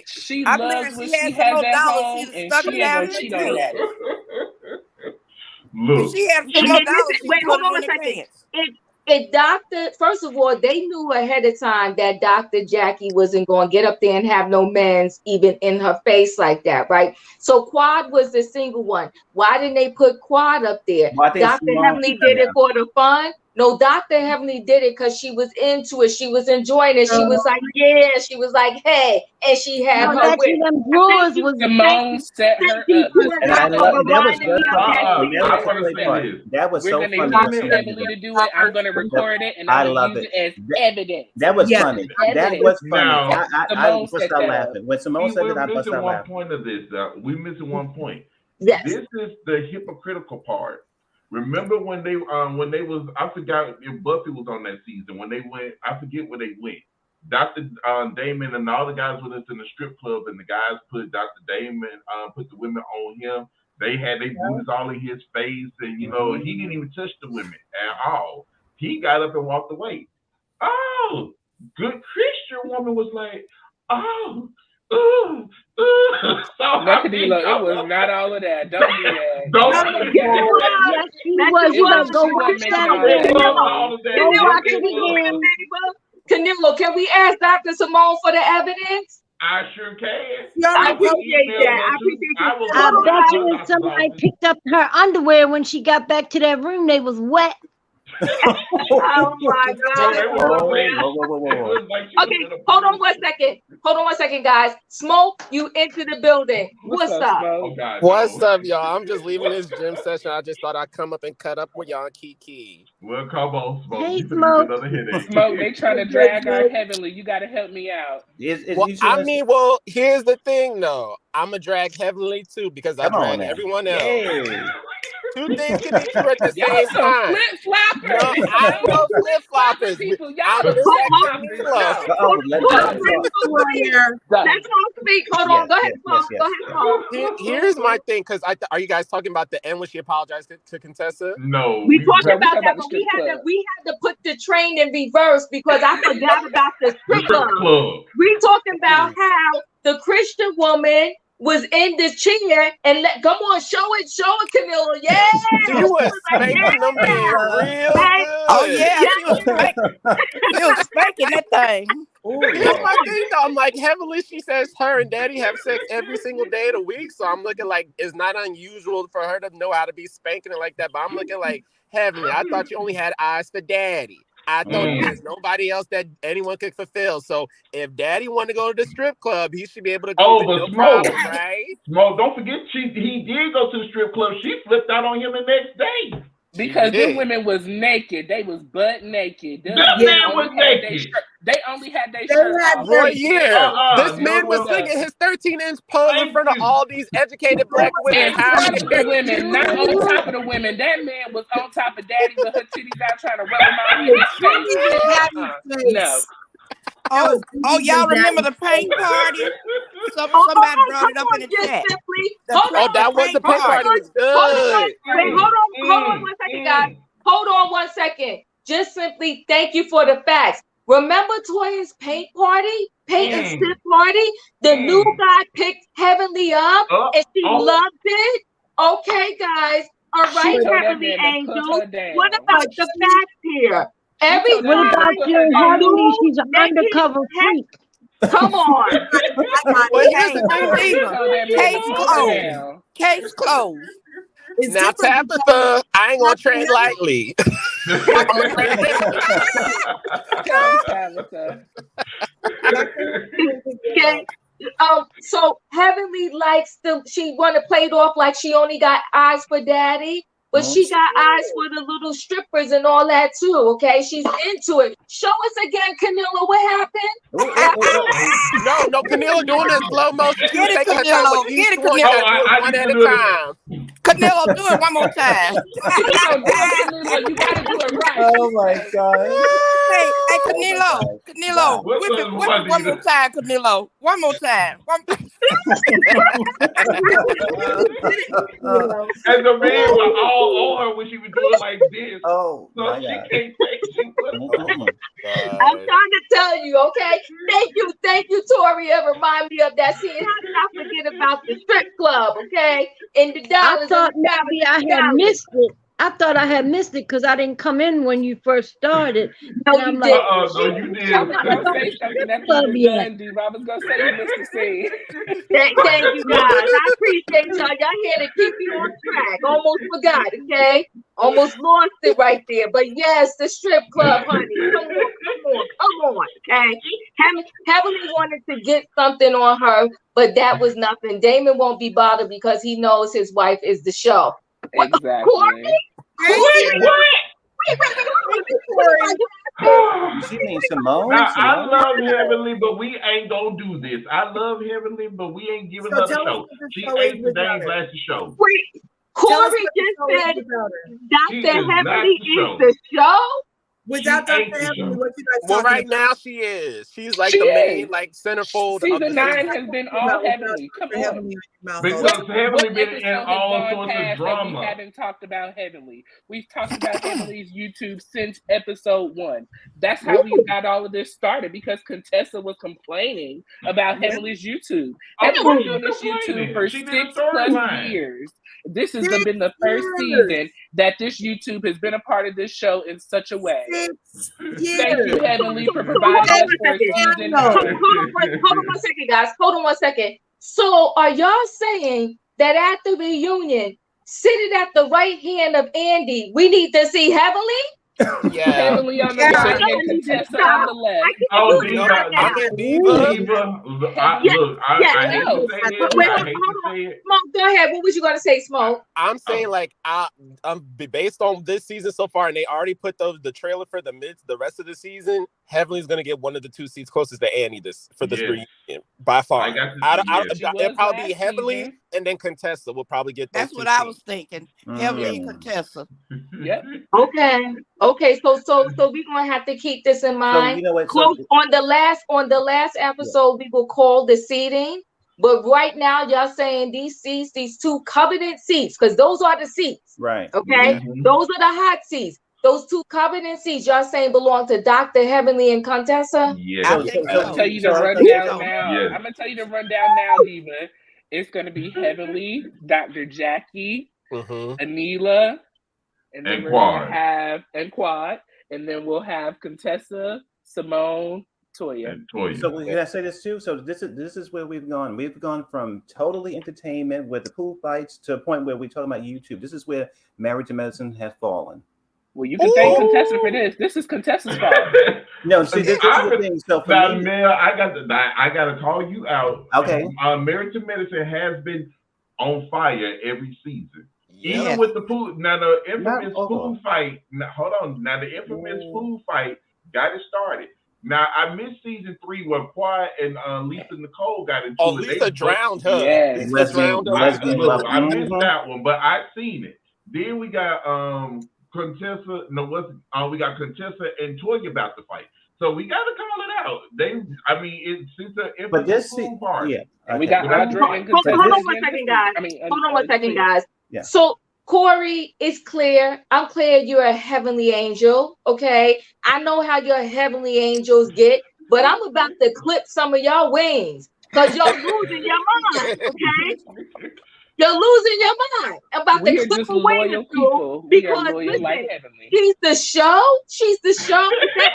She loves what she has at home, and she ain't gonna cheat on that. Look, If she had And $50, listen, she wait, put hold it on in a the second. pants. First of all, they knew ahead of time that Dr. Jackie wasn't going to get up there and have no men's even in her face like that, right? So Quad was the single one. Why didn't they put Quad up there? Well, I think Dr. Simone, Heavenly did it for the fun. No, Dr. Heavenly did it because she was into it. She was enjoying it. She was like, yeah. She was like, hey. And she had No, her that whip. them drawers was Simone set Thank her you up. for and I that, love for that was reminding good me of funny. that. That I was want the to great say part. this. That was We're so gonna funny. use What Simone Heavenly did. to do it. I'm gonna record it and I I'm gonna love use it. it as evidence. That was Yeah. funny. That Evidence. was funny. Now, I Simone bust set out that up. laughing when Simone See, said we're that. I bust missing out one laughing. point of this. We're missing one point. Yes. This is the hypocritical part. Remember when they was, I forgot if Buffy was on that season when they went. I forget where they went. Dr. Damon and all the guys with us in the strip club, and the guys put Dr. Damon put the women on him. They had their booties all in his face, and he didn't even touch the women at all. He got up and walked away. Oh, good Christian woman was like, oh, ooh, ooh. So No, Cadillo, it was not all of that. Don't do that. Yes, she was. You better go watch that again. Go watch it again. Canelo, can we ask Dr. Simone for the evidence? I sure can. I appreciate that. I appreciate that. I bet you when somebody picked up her underwear when she got back to that room, they was wet. Oh my God. Okay, hold on 1 second. Hold on 1 second, guys. Smoke, you into the building. What's up? Oh, God, What's up, y'all? I'm just leaving this gym session. I just thought I'd come up and cut up with y'all and Kiki. Well, come on, Smoke. Hey, You finna Smoke. get another headache. Smoke, they trying to drag our Heavenly. You got to help me out. Well, here's the thing, though. I'm a drag Heavenly, too, because I drag everyone else. Yay. Two things can be true at the Y'all same some time. flip-floppers. No, I ain't no flip-floppers. People, y'all I'm some just like flip-floppers. Camilo. Let's all speak. Hold on. Go ahead, Smoke. Go ahead, Smoke. Here's my thing, because are you guys talking about the end when she apologized to Contessa? No. We talked about that, but we had to put the train in reverse because I forgot about the strip club. We talking about how the Christian woman was in the chair and come on, show it, Camilla. Yeah. She was spanking them man real good. Oh yeah, she was spanking that thing. Here's my thing though. I'm like, Heavenly, she says her and Daddy have sex every single day of the week. So I'm looking like it's not unusual for her to know how to be spanking it like that. But I'm looking like, Heavenly, I thought you only had eyes for Daddy. I thought there's nobody else that anyone could fulfill. So if Daddy wanted to go to the strip club, he should be able to go with no problem, right? Smoke, don't forget he did go to the strip club. She flipped out on him the next day. Because them women was naked. They was butt naked. That man was naked. They only had their shirt off. This man was singing his 13-inch pose in front of all these educated black women. In front of the women, not on top of the women. That man was on top of Daddy with her titties out trying to rub them out in his face. No. Oh, y'all remember the paint party? Somebody brought it up in the chat. That was the paint party. It was good. Hold on 1 second, guys. Hold on 1 second. Just simply thank you for the facts. Remember Toya's paint and sip party? The new guy picked Heavenly up and she loved it. Okay, guys. All right, Heavenly Angel. What about the facts here? What about your Heavenly? She's an undercover freak. Come on. Well, here's the thing. Case closed. Now, Tabitha, I ain't gonna trade lightly. Okay. So Heavenly she want to play it off like she only got eyes for Daddy, but she got eyes for the little strippers and all that too. Okay, she's into it. Show us again, Canilla, what happened? No, Canilla doing it slow motion. Get it, Canilla. Get it, Canilla. One at a time. Canilla, do it one more time. You gotta do it right. Oh my God. Hey, Canelo. Wow. What's Whip the it one more Juanita? time, Canelo. One more time. And the man was all on her when she was doing like this. Oh, So my she God. can't take she was I'm trying to tell you, okay? Thank you, Tori. It remind me of that scene. How did I forget about the strip club, okay? And the I dollars thought and the dollars maybe I and the had dollars. missed it. I thought I had missed it because I didn't come in when you first started. No, And I'm you like, didn't. no, you did. I was gonna say something after you were done, Diva. I was gonna say you missed the scene. Thank you, guys. I appreciate y'all. Y'all here to keep me on track. Almost forgot, okay? Almost lost it right there. But yes, the strip club, honey. Come on, okay? Heavenly wanted to get something on her, but that was nothing. Damon won't be bothered because he knows his wife is the show. Exactly. What? She means Simone. Now, I Simone? love Heavenly, but we ain't gonna do this. I love Heavenly, but we ain't giving her the show. She ain't the Dame Blasted show. Wait, Corey just said Dr. Heavenly is the show? Without Dr. Heavenly, what you guys Well, talking right about? now she is. She's like She the main is. like centerfold of the Season 9 season. has been all Heavenly. Come on. Heavenly in your mouth, Because okay? Heavenly What been in episode has all gone sorts of past that we drama. haven't talked about Heavenly? We've talked about Heavenly's YouTube since episode 1. That's how we got all of this started because Contessa was complaining about Heavenly's YouTube. Heavenly's been doing this YouTube for She did a 6+ storyline. years. This has been the first season that this YouTube has been a part of this show in such a way. 6 years. Thank you, Heavenly, for providing us for season 9. Hold on one second, guys. Hold on one second. So are y'all saying that at the reunion, sitting at the right hand of Andy, we need to see Heavenly? Yeah. Heavenly on the right and Contessa on the left. Oh, Diva. I'm in Diva. Diva. Look, Yeah, I hate to no. say this. Wait, I hate to say it. Smoke, go ahead. What was you going to say, Smoke? I'm saying like I'm based on this season so far, and they already put the trailer for the rest of the season. Heavenly's gonna get one of the 2 seats closest to Annie for this reunion by far. It'll probably be Heavenly season. and then Contessa will probably get those That's 2 what I seats. was thinking. Heavenly and Contessa. Yep. Okay. So we're gonna have to keep this in mind. you know what? Close on the last episode, we will call the seating. But right now, y'all saying these seats, these 2 covenant seats, because those are the seats. Right. Okay, those are the hot seats. Those 2 covenant seats, y'all saying belong to Dr. Heavenly and Contessa? Yes. I think I'm gonna tell you the rundown now. Yes. I'm gonna tell you the rundown now, Diva. It's gonna be Heavenly, Dr. Jackie, Anila, and then we're gonna have Quad, and then we'll have Contessa, Simone, Toya. So can I say this too? So this is where we've gone. We've gone from totally entertainment with the pool fights to a point where we're talking about YouTube. This is where Married to Medicine has fallen. Well, you can thank Contessa for this. This is Contessa's fault. No, see, this is the thing. So for now, me, Mel, I got to call you out. Okay. Married to Medicine has been on fire every season. Yes. Even with the pool. Now the infamous pool fight. Now, hold on. Now the infamous pool fight got it started. Now I missed season 3 where Quiet and Lisa Nicole got into it. Lisa drowned her. Yes. Lisa drowned her. I missed that one, but I seen it. Then we got Contessa. No, we got Contessa and Toya about to fight. So we got to call it out. Since the infamous pool part. Yeah. And we got Audrey and Contessa. Hold on one second, guys. Hold on one second, guys. Yeah. So Corey, it's clear. I'm clear you're a heavenly angel. Okay. I know how your heavenly angels get, but I'm about to clip some of y'all wings because you're losing your mind. Okay. You're losing your mind. I'm about We to are clip just a wing loyal or two people. We are because loyal listen, like Heavenly. she's the show. She's the show.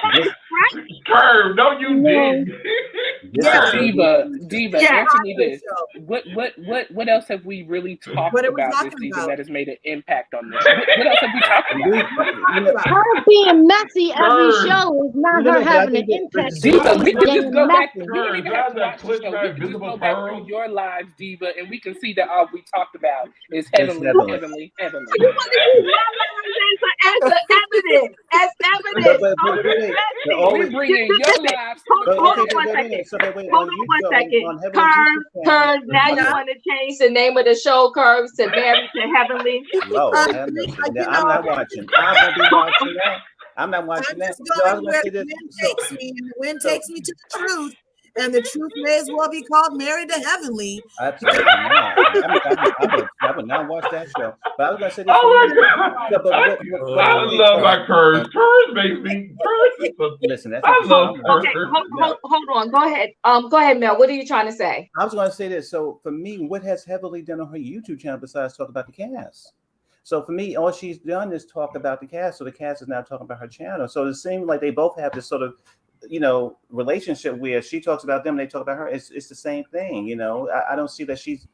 Right? Curve, no, you didn't. Yeah. Diva, Yeah. answer me this. What else have we really talked What are we about this talking season about? that has made an impact on this? What else have we talked about? Her being messy every show is not No, her but I having an think impact. Diva, we can Being just go back. messy. We don't even have to watch the show. We can just go back through your lives, Diva, and we can see that all we talked about is Heavenly. You want to use my life as evidence. We're bringing your lives. Hold on one second. Curve. Now you want to change the name of the show, Curves, to Married to Heavenly. I'm not watching. I won't be watching that. I'm not I'm watching that. just No, I was going gonna where say the this. wind So, takes me, and the wind so takes me to the truth. And the truth may as well be called Married to Heavenly. absolutely not. I would not watch that show. But I was gonna say this for Oh me. my God. So, but what I I think. love my Curse. Curse makes me curse. Listen, that's I interesting. love Okay, Curse. hold on. Go ahead. Go ahead, Mel. What are you trying to say? I was going to say this. So for me, what has Heavily done on her YouTube channel besides talk about the cast? So for me, all she's done is talk about the cast. So the cast is now talking about her channel. So it seems like they both have this sort of, relationship where she talks about them, they talk about her. It's the same thing. I don't see that she's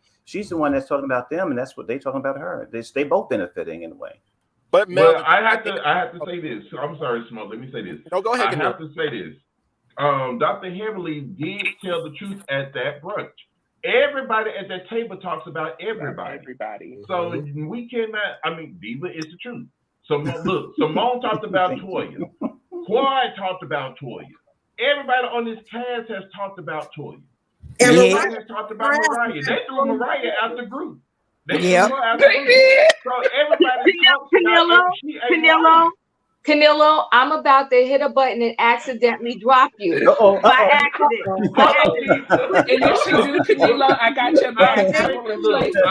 the one that's talking about them, and that's what they talking about her. They both benefiting in a way. But Mel, Well, I have to say this. I'm sorry, Smoke. Let me say this. No, go ahead. I have to say this. Dr. Heavenly did tell the truth at that brunch. Everybody at that table talks about everybody. So we cannot. I mean, Diva is the truth. So look, Simone talked about Toya. Quad talked about Toya. Everybody on this cast has talked about Toya. And Everybody Mariah, has talked about Mariah. They threw Mariah out the group. They threw Yep. her out the group. So everybody talks about she ain't lying. Canelo, I'm about to hit a button and accidentally drop you. By accident. By accident. And if you do, Canelo, I got your back. I will replace you.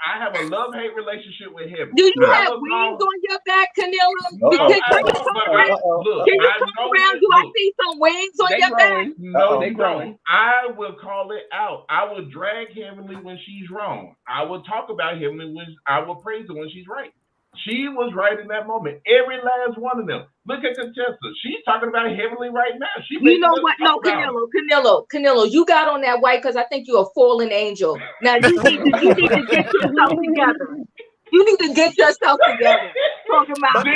I have a love-hate relationship with Heaven. Do you have wings on your back, Canelo? No, Can you I turn don't, but around? Can you turn around? Do I see some wings on your back? No, they growing. I will call it out. I will drag Heavenly when she's wrong. I will talk about Heavenly when I will praise her when she's right. She was right in that moment. Every last one of them. Look at Contessa. She's talking about Heavenly right now. You know what? No, Canelo, you got on that white because I think you're a fallen angel. Now you need to get yourself together. You need to get yourself together. Talking about I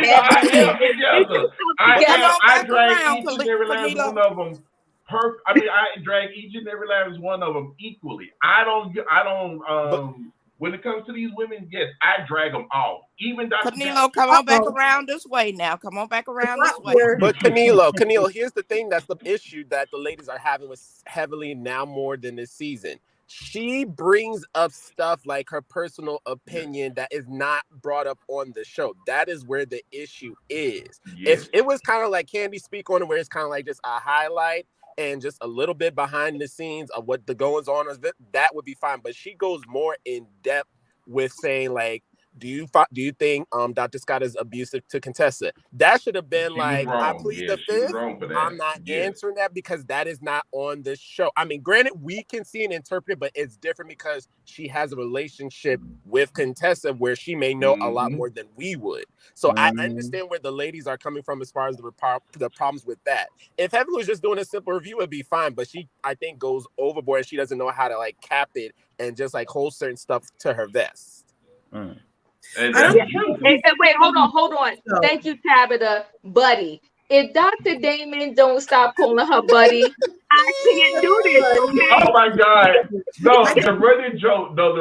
drag each and every last one of them. I drag each and every last one of them equally. I don't. When it comes to these women, yes, I drag them all. Even Dr. Canelo, come on back around this way now. Come on back around this way. But Canelo, here's the thing that's the issue that the ladies are having with Heavily now more than this season. She brings up stuff like her personal opinion that is not brought up on the show. That is where the issue is. Yes. If it was kind of like Candy Speak On, where it's kind of like just a highlight and just a little bit behind the scenes of what the goings on is, that would be fine. But she goes more in depth with saying like, do you think Dr. Scott is abusive to Contessa? That should have been like, I plead the fifth. I'm not answering that because that is not on the show. I mean, granted, we can see and interpret, but it's different because she has a relationship with Contessa where she may know a lot more than we would. So I understand where the ladies are coming from as far as the problems with that. If Heaven was just doing a simple review, it'd be fine. But she, I think, goes overboard and she doesn't know how to like cap it and just like hold certain stuff to her vest. Wait, hold on. Thank you, Tabitha, buddy. If Dr. Damon don't stop calling her buddy, I can't do this. Okay? Oh my God! No, the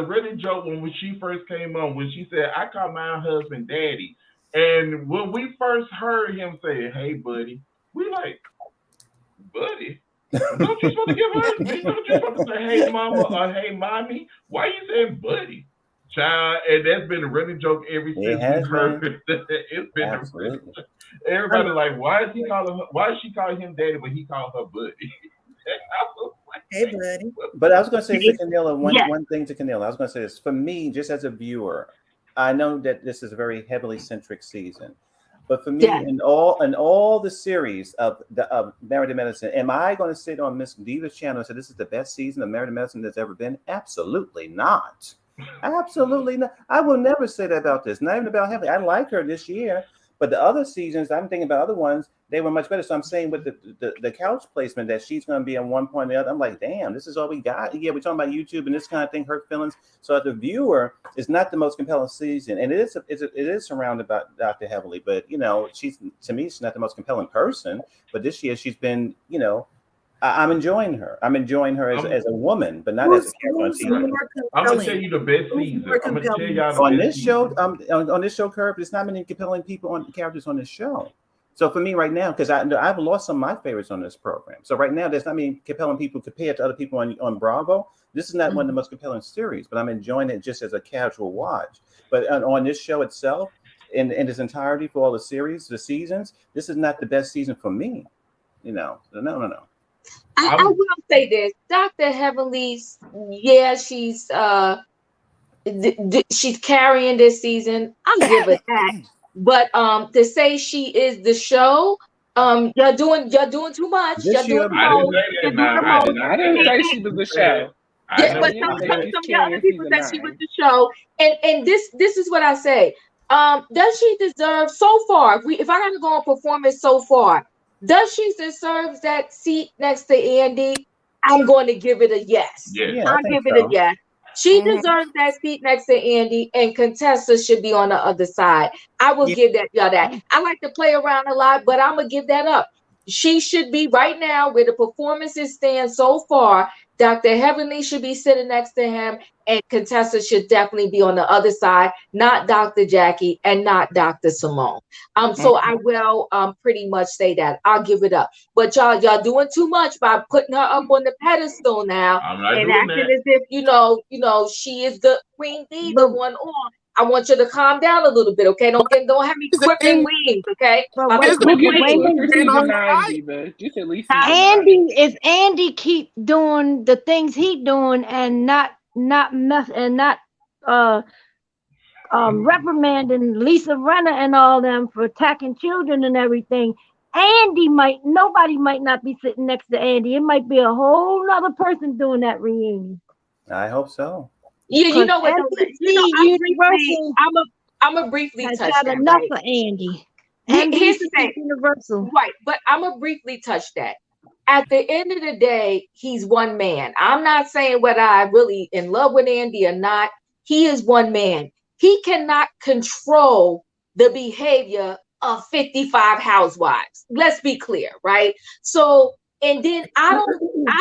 running joke when she first came on, when she said, "I call my husband Daddy," and when we first heard him say, "Hey, buddy," we like, "Buddy." Don't you supposed to give her? Don't you supposed to say, "Hey, mama," or "Hey, mommy"? Why you saying "buddy"? Child, and that's been a running joke ever since we heard it. It's been a running joke. Everybody like, why is she calling him daddy, but he called her buddy? Hey, buddy. But I was going to say to Canelo, one thing to Canelo. I was going to say this. For me, just as a viewer, I know that this is a very heavily centric season. But for me, in all the series of Married to Medicine, am I going to sit on Miss Diva's channel and say this is the best season of Married to Medicine that's ever been? Absolutely not. Absolutely not. I will never say that about this. Not even about Heavenly. I like her this year, but the other seasons, I'm thinking about other ones, they were much better. So I'm saying with the couch placement that she's going to be on one point or the other, I'm like, damn, this is all we got. Yeah, we're talking about YouTube and this kind of thing, hurt feelings. So as a viewer, it's not the most compelling season, and it is surrounded by Dr. Heavenly, but she's not the most compelling person. But this year she's been, I'm enjoying her. I'm enjoying her as a woman, but not as a character on TV. I'm gonna tell you the best season. I'm gonna tell y'all on this show. On this show, Curve, there's not many compelling characters on this show. So for me right now, because I've lost some of my favorites on this program. So right now, there's not many compelling people compared to other people on Bravo. This is not one of the most compelling series, but I'm enjoying it just as a casual watch. But on this show itself, in its entirety for all the series, the seasons, this is not the best season for me. No. I will say this, Dr. Heavenly's, yeah, she's she's carrying this season. I'll give her that. But to say she is the show, you're doing too much. This You're year, doing the I didn't most. say You're that. doing Now the I most. did not I say didn't that. say she was the show. I Yeah, never but She said didn't say that. she's some of the carrying other people season said she was 9. the show, and this is what I say. Does she deserve so far? If I gotta go on performance so far, does she deserve that seat next to Andy? I'm going to give it a yes. Yes. yeah, I I'll think give it a so. yes. She Mhm. deserves that seat next to Andy, and Contessa should be on the other side. I will Yeah. give y'all that. I like to play around a lot, but I'm gonna give that up. She should be right now where the performances stand so far. Dr. Heavenly should be sitting next to him, and Contessa should definitely be on the other side, not Dr. Jackie and not Dr. Simone. So I will pretty much say that. I'll give it up. But y'all doing too much by putting her up on the pedestal now I'm not and doing acting that. as if she is the queen bee, the But one on. I want you to calm down a little bit, okay? Don't have me Here's the quipping thing. wings, okay? but About wait, to Here's the quip We'll get thing. into wait a it wings. for minute, Stand Diva. on season the 9, line. Diva. Just at least season 9. If Andy keep doing the things he doing and not uh reprimanding Lisa Renner and all them for attacking children and everything, nobody might not be sitting next to Andy. It might be a whole nother person doing that reunion. I hope so. Yeah, you Because know what? NBC Universal I'm a briefly has touch had that, enough right? of Andy. Here's NBC the thing. Universal. Right, but I'm gonna briefly touch that. At the end of the day, he's one man. I'm not saying whether I really in love with Andy or not. He is one man. He cannot control the behavior of 55 housewives. Let's be clear, right? So, and then I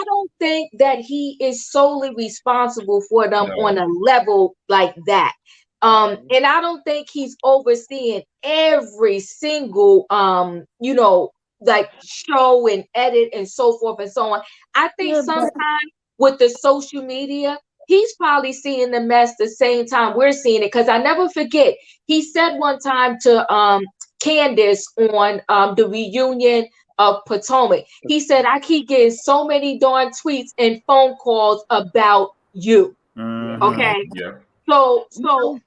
don't think that he is solely responsible for them on No. a level like that. And I don't think he's overseeing every single like show and edit and so forth and so on. I think Yeah, but sometimes with the social media, he's probably seeing the mess the same time we're seeing it. Because I never forget, he said one time to Candace on the reunion of Potomac, he said, I keep getting so many darn tweets and phone calls about you. Yeah. Okay. Yeah. So no,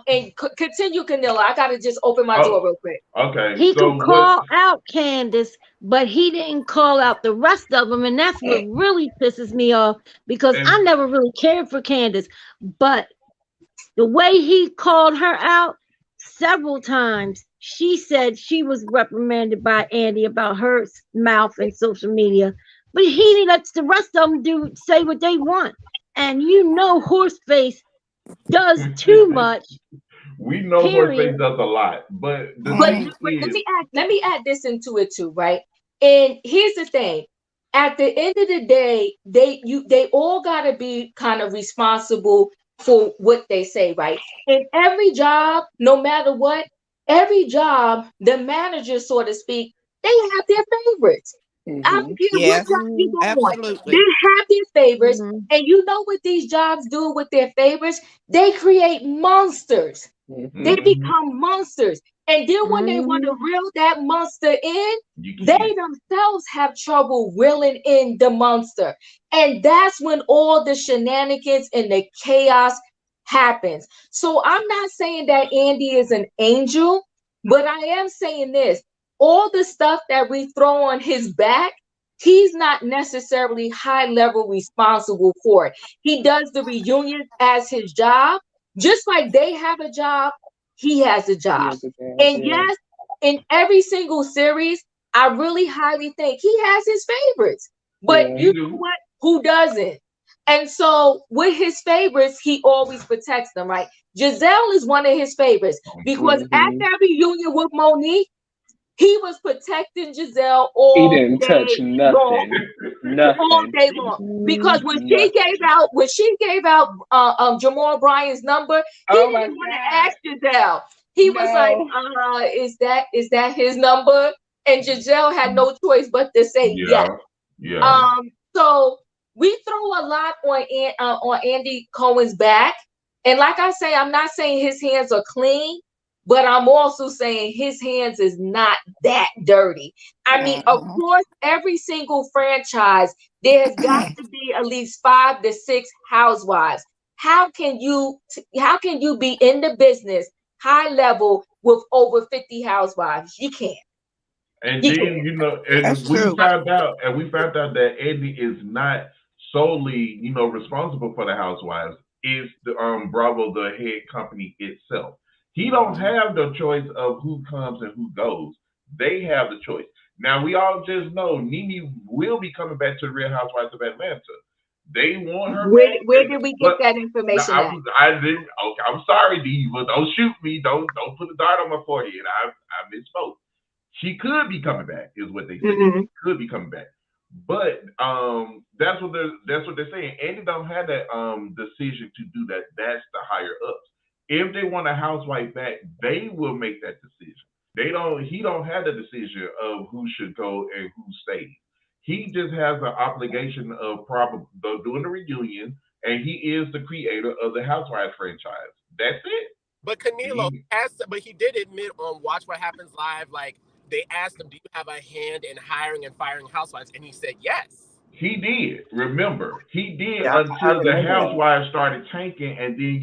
and continue, Canilla. I gotta just open my door Oh, real quick. okay. he So could what? call out Candace, but he didn't call out the rest of them, and that's what really pisses me off because I And never really cared for Candace, but the way he called her out several times, she said she was reprimanded by Andy about her mouth and social media, but he lets the rest of them say what they want, and Horseface does too much. we know Period. Horseface does a lot, but the But thing let is, me add this into it too, right? And here's the thing. At the end of the day, they all gotta be kind of responsible for what they say, right? In every job, no matter what, every job, the manager, so to speak, they have their favorites. I Mm-hmm. don't care what Yes, job you go on. They absolutely. have their favorites. Mhm. And you know what these jobs do with their favorites? They create monsters. Mm-hmm. They become monsters. And then when they want to Mhm. reel that monster in, you they can't. themselves have trouble reeling in the monster. And that's when all the shenanigans and the chaos happens. So I'm not saying that Andy is an angel, but I am saying this. All the stuff that we throw on his back, he's not necessarily high level responsible for it. He does the reunions as his job. Just like they have a job, he has a He job. has a job, And yeah. yes, in every single series, I really highly think he has his favorites. But Yeah. you He know do. what? Who doesn't? And so with his favorites, he always protects them, right? Giselle is one of his favorites because at Mm-hmm. that reunion with Monique, he was protecting Giselle He all didn't touch day long, nothing. all Nothing. day long. Because when she Nothing. gave out Jamal Bryant's number, he Oh my didn't want to God. ask Giselle. He was like, No. is that his number? And Giselle had no choice but to say yes. Yeah. Yeah. So we throw a lot on Andy Cohen's back, and like I say, I'm not saying his hands are clean, but I'm also saying his hands is not that dirty. I mean, of Mhm. course, every single franchise, there's got to be at least 5 to 6 housewives. How can you be in the business high level with over 50 housewives? You can't. And You then can't. That's and true. we found out that Andy is not solely responsible for the housewives. It's the Bravo, the head company itself. He don't have the choice of who comes and who goes. They have the choice. Now we all just know Nene will be coming back to the Real Housewives of Atlanta. They want her Where back, did we get but that no, information at? I didn't. Okay, I'm sorry, Diva. Don't shoot me. Don't put a dart on my forehead. I misspoke. She could be coming back, is what they say. Mm-hmm. She could be coming back, but that's what they're saying. Andy don't have that decision to do that. That's the higher ups. If they want a housewife back, they will make that decision. They don't. He don't have the decision of who should go and who stays. He just has an obligation of probably doing the reunion, and he is the creator of the Housewives franchise. That's it. But Canelo He, asked, but he did admit on Watch What Happens Live, like they asked him, "Do you have a hand in hiring and firing housewives?" And he said yes. He did. Remember, he did Yeah, I until the remember that. housewives started tanking, and then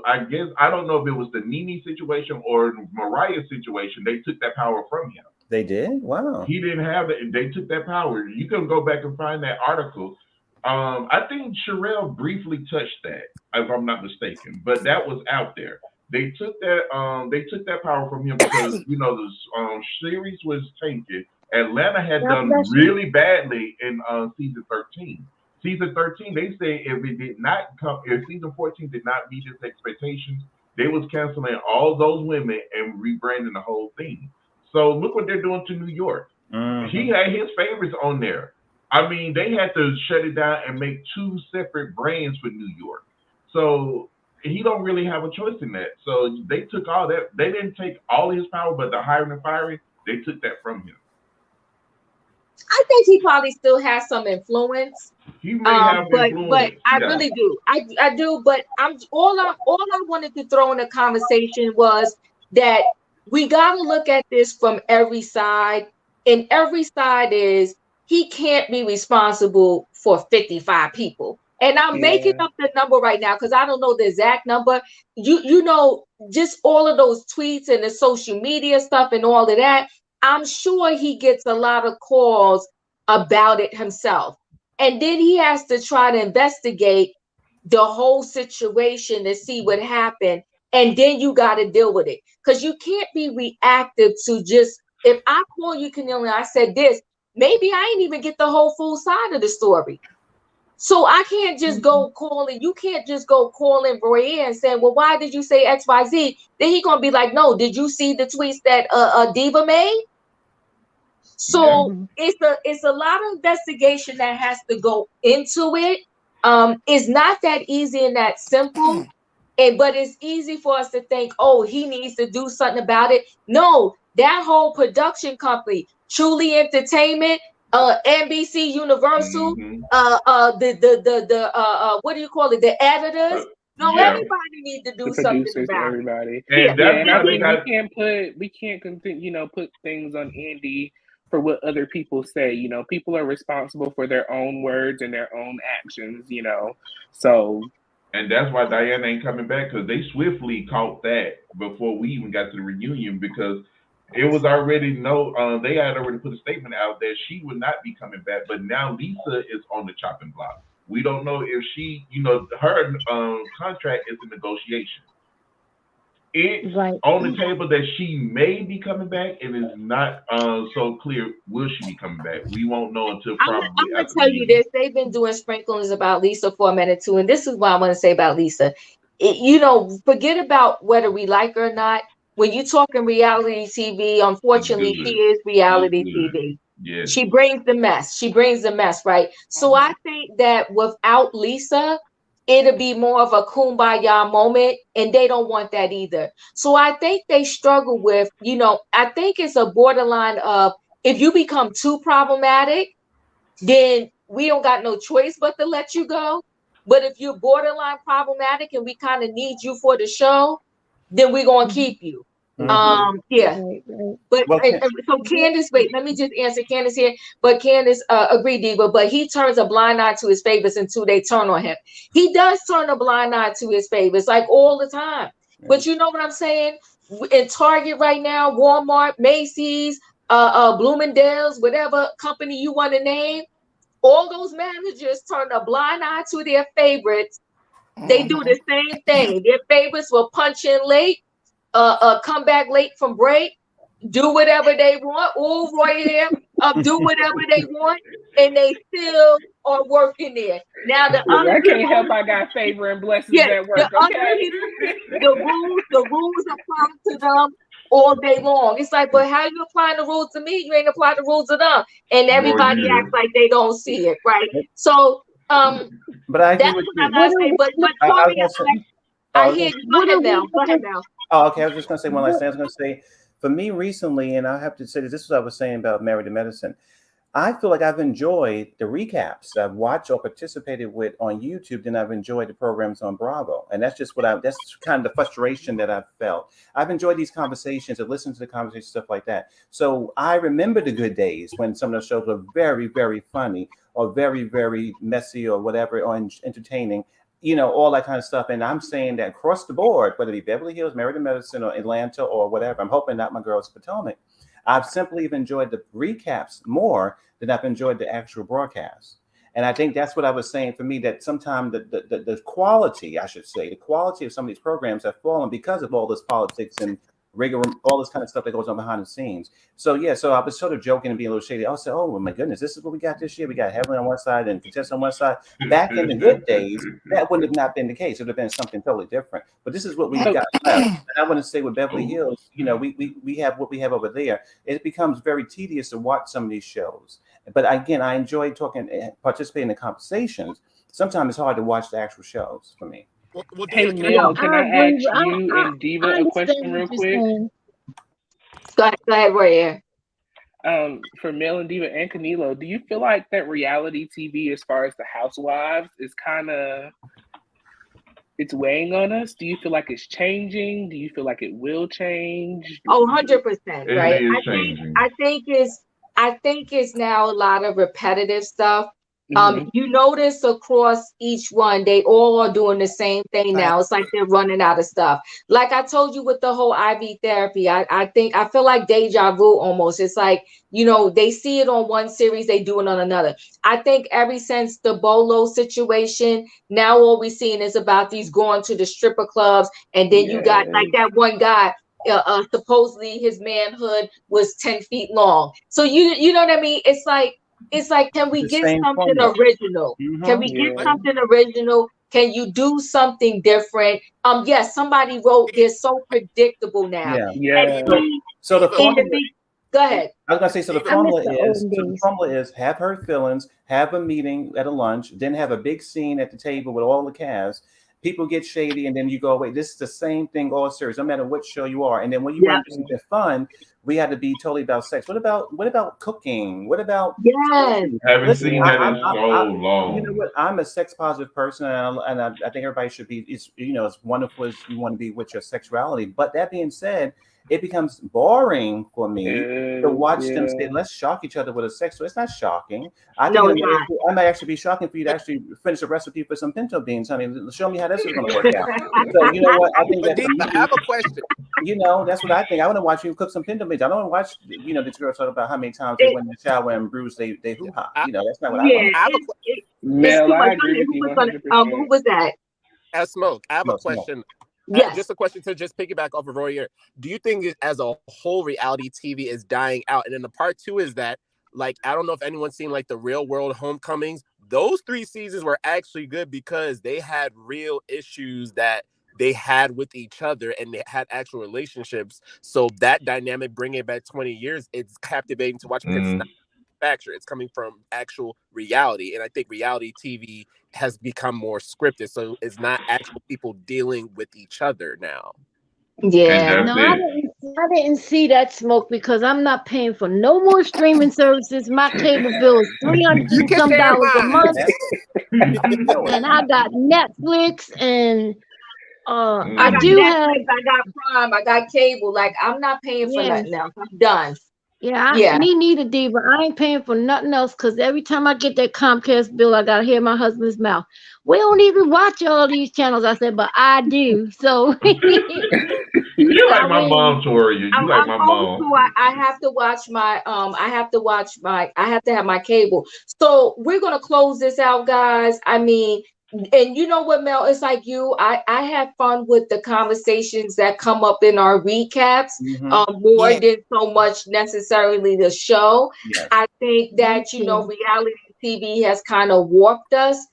I guess I don't know if it was the Nene situation or Mariah's situation. They took that power from him. They did? Wow. He didn't have it. They took that power. You can go back and find that article. I think Sherelle briefly touched that, if I'm not mistaken, but that was out there. They took that. They took that power from him because the series was tainted. Atlanta had God done bless you. really badly in season 13. Season 13, they say if it did not come, if season 14 did not meet its expectations, they was canceling all those women and rebranding the whole thing. So look what they're doing to New York. He Mm-hmm. had his favorites on there. I mean, they had to shut it down and make 2 separate brands for New York. So he don't really have a choice in that. So they took all that. They didn't take all his power, but the hiring and firing, they took that from him. I think he probably still has some influence. He may have But influence. I Yeah. really do. I do. But all I wanted to throw in the conversation was that we got to look at this from every side, and every side is he can't be responsible for 55 people. And I'm making Yeah. up the number right now because I don't know the exact number. You know, just all of those tweets and the social media stuff and all of that. I'm sure he gets a lot of calls about it himself. And then he has to try to investigate the whole situation to see what happened. And then you got to deal with it. Because you can't be reactive to just, if I call you, Canelo, and I said this, maybe I ain't even get the whole full side of the story. So I can't just go calling, you can't just go calling Roy and saying, well, why did you say XYZ? Then he gonna be like, no, did you see the tweets that Diva made? Yeah. So it's a lot of investigation that has to go into it. It's not that easy and that simple. But it's easy for us to think, oh, he needs to do something about it. No, that whole production company, Truly Entertainment, NBC Universal, Hmm. what do you call it? The editors. No, Yeah. everybody needs to The do something producers, about it. everybody. Yeah. And Yeah, that's and I why they think got. we can't continue, put things on Andy for what other people say. People are responsible for their own words and their own actions. So And that's why Diana ain't coming back because they swiftly caught that before we even got to the reunion because it was already they had already put a statement out that she would not be coming back, but now Lisa is on the chopping block. We don't know if she, her contract is in negotiation. It's Right. on the table that she may be coming back, and it's not so clear will she be coming back. We won't know until I'm probably gonna after the tell you reunion. this. They've been doing sprinklings about Lisa for a minute too, and this is what I want to say about Lisa. Forget about whether we like her or not. When you talk in reality TV, She's unfortunately, she good. is She's reality good. TV. Yes. She brings the mess. She brings the mess, right? So I think that without Lisa, it'll be more of a kumbaya moment, and they don't want that either. So I think they struggle with, I think it's a borderline of if you become too problematic, then we don't got no choice but to let you go. But if you're borderline problematic and we kind of need you for the show, then we're gonna keep you. Yeah. Right. But Well, so Candace, wait, let me just answer Candace here. But Candace agreed, Diva, but he turns a blind eye to his favorites until they turn on him. He does turn a blind eye to his favorites, like all the time. But you know what I'm saying? In Target right now, Walmart, Macy's, Bloomingdale's, whatever company you want to name, all those managers turn a blind eye to their favorites. They do the same thing. Their favorites will punch in late, come back late from break, do whatever they want. All right here, do whatever they want, and they still are working there. Now the Look, other I can't people, help I got favor and blessings yeah, at the work, other okay? the rules apply to them all day long. It's like, but how you applying the rules to me? You ain't applying the rules to them, and More everybody years. acts like they don't see it, right? So but I agree that's with what I you. gotta say. But I was Tori, gonna say. I Oh, hear you. Go ahead, Mel. Go ahead, Mel. oh, okay. I was just gonna say one last thing. I was gonna say, for me recently, and I have to say this is what I was saying about Married to Medicine. I feel like I've enjoyed the recaps I've watched or participated with on YouTube, than I've enjoyed the programs on Bravo. And that's just that's kind of the frustration that I've felt. I've enjoyed these conversations and listened to the conversations, stuff like that. So I remember the good days when some of those shows were very, very funny or very, very messy or whatever, or entertaining, all that kind of stuff. And I'm saying that across the board, whether it be Beverly Hills, Married to Medicine, or Atlanta, or whatever, I'm hoping not My Girls Potomac, I've simply enjoyed the recaps more than I've enjoyed the actual broadcast. And I think that's what I was saying for me, that sometimes the quality, I should say, the quality of some of these programs have fallen because of all this politics and rigor, all this kind of stuff that goes on behind the scenes. So yeah, so I was sort of joking and being a little shady. I said, oh my goodness, this is what we got this year. We got Heavenly on one side and Contest on one side. Back in the good days, that wouldn't have not been the case. It would have been something totally different. But this is what we've got left. And I want to say with Beverly Hills, we have what we have over there. It becomes very tedious to watch some of these shows. But again, I enjoy talking, participating in the conversations. Sometimes it's hard to watch the actual shows for me. Well, Hey, David, Mel, can I agree. ask you and Diva a question real quick? Go ahead, Roy. For Mel and Diva and Canelo, do you feel like that reality TV, as far as the housewives, is it's weighing on us? Do you feel like it's changing? Do you feel like it will change? Oh, 100%, right? It is changing. I think it's now a lot of repetitive stuff. You notice across each one, they all are doing the same thing now. It's like they're running out of stuff. Like I told you with the whole IV therapy, I feel like deja vu almost. It's like, they see it on one series, they do it on another. I think ever since the Bolo situation, now all we're seeing is about these going to the stripper clubs, and then you got like that one guy. Supposedly his manhood was 10 feet long. So you know what I mean? It's like, can we get something original? Can we get something original? Can you do something different? Yes, somebody wrote, they're so predictable now. Yeah. So the formula. Go ahead. I was gonna say, so the formula is have hurt feelings, have a meeting at a lunch, then have a big scene at the table with all the cast. People get shady, and then you go away. This is the same thing all series, no matter what show you are. And then when you want to do something fun, we had to be totally about sex. What about cooking? What about haven't seen that in so long. You know what? I'm a sex positive person, and I think everybody should be. It's wonderful as you want to be with your sexuality. But that being said, it becomes boring for me to watch them say, let's shock each other with a sex. So it's not shocking. I think I might actually be shocking for you to actually finish a recipe for some pinto beans, honey. Show me how this is going to work out. So you know what? I think that I have a question. That's what I think. I want to watch you cook some pinto beans. I don't want to watch, these girls talk about how many times they went in the shower and bruised they hoo-ha. That's not what I want. Mel, I agree with you 100%. Who was that? Smoke. I have a question. Just a question to just piggyback off of Roy here. Do you think as a whole reality TV is dying out? And then the part two is that, like, I don't know if anyone's seen like the Real World Homecomings. Those 3 seasons were actually good because they had real issues that they had with each other and they had actual relationships. So that dynamic, bringing it back 20 years, it's captivating to watch because it's not manufactured. It's coming from actual reality. And I think reality TV has become more scripted. So it's not actual people dealing with each other now. Yeah. No, I didn't see that, Smoke, because I'm not paying for no more streaming services. My cable bill is $300 and some a month. And I got Netflix and I I got do Mm. have, Netflix, I got Prime, I got cable. Like I'm not paying for yes. nothing else. I'm done. Yeah, Yeah. me neither, Diva. I ain't paying for nothing else because every time I get that Comcast bill, I gotta hear my husband's mouth. We don't even watch all these channels. I said, but I do. So You I like my mean, mom, Toria. You like I'm my old mom. school. I have to watch my I have to have my cable. So we're gonna close this out, guys. I mean, and you know what, Mel? It's like you. I have fun with the conversations that come up in our recaps, Mm-hmm. more Yeah. than so much necessarily the show. Yes. I think me that too. reality TV has kind of warped us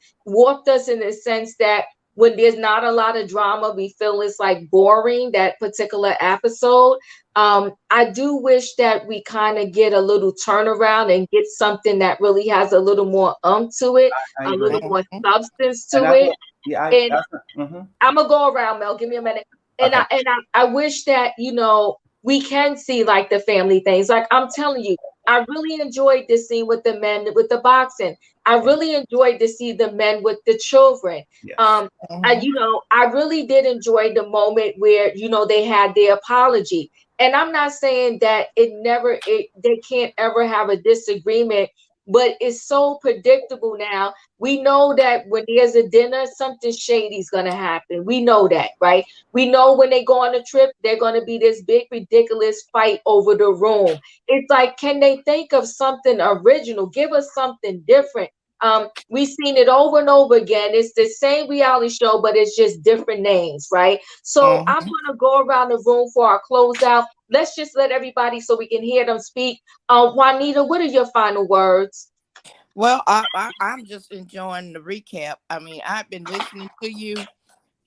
in the sense that when there's not a lot of drama, we feel it's like boring that particular episode. I do wish that we kind of get a little turnaround and get something that really has a little more to it, I a agree. little more Mhm. substance And to I it. will. Yeah. And Mm-hmm. I'm gonna go around, Mel. Give me a minute. And Okay. I wish that we can see like the family things. Like I'm telling you, I really enjoyed this scene with the men with the boxing. I really enjoyed to see the men with the children. Yes. Um, Mhm. I really did enjoy the moment where they had their apology. And I'm not saying that they can't ever have a disagreement, but it's so predictable now. We know that when there's a dinner, something shady's gonna happen. We know that, right? We know when they go on a trip, they're gonna be this big, ridiculous fight over the room. It's like, can they think of something original? Give us something different. We've seen it over and over again. It's the same reality show, but it's just different names, right? So I'm Mhm. gonna go around the room for our closeout. Let's just let everybody so we can hear them speak. Juanita, what are your final words? Well, I'm just enjoying the recap. I mean, I've been listening to you,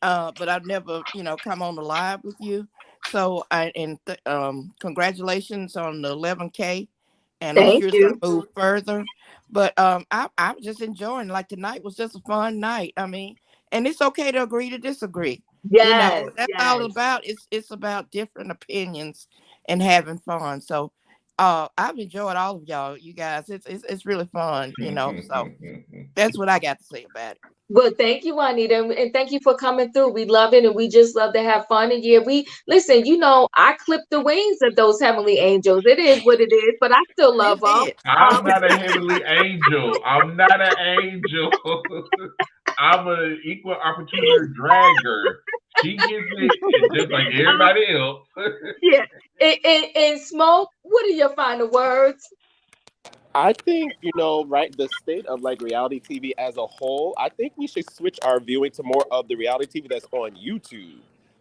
but I've never, come on the live with you. So congratulations on the 11K, and I'm Thank sure it's gonna you. move further. But I'm just enjoying. Like tonight was just a fun night. I mean, and it's okay to agree to disagree. Yes, That's all yes. it's about. It's about different opinions and having fun. So, I've enjoyed all of y'all. You guys, it's really fun. So that's what I got to say about it. Well, thank you, Juanita, and thank you for coming through. We love it, and we just love to have fun. And yeah, we listen. I clip the wings of those heavenly angels. It is what it is, but I still love You them. did. Um, I'm not a heavenly angel. I'm not an angel. I'm an equal opportunity dragger. She gets it just like um, everybody else. yeah. And Smoke, what are your final words? I think, right, the state of like reality TV as a whole, I think we should switch our viewing to more of the reality TV that's on YouTube.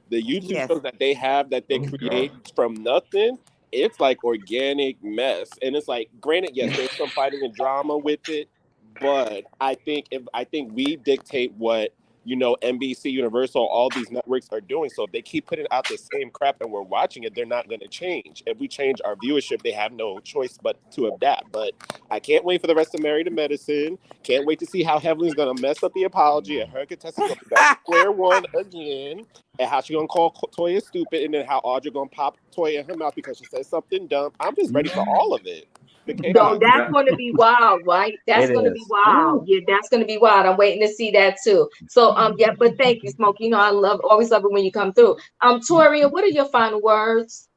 The YouTube Yes. shows that they have that they Oh God. create from nothing, it's like organic mess. And it's like, granted, yes, there's some fighting and drama with it, but I think we dictate what NBC, Universal, all these networks are doing. So if they keep putting out the same crap and we're watching it, they're not going to change. If we change our viewership, they have no choice but to adapt. But I can't wait for the rest of Married to Medicine. Can't wait to see how Heavenly's gonna mess up the apology and her contestant gonna be back to square one again. And how she gonna call Toya stupid, and then how Audrey gonna pop Toya in her mouth because she said something dumb. I'm just ready for all of it. The No, chaos. that's going to be wild, right? That's It going to be is. wild. Ooh. Yeah, that's going to be wild. I'm waiting to see that too. So, yeah, but thank you, Smoke. Always love it when you come through. Toria, what are your final words?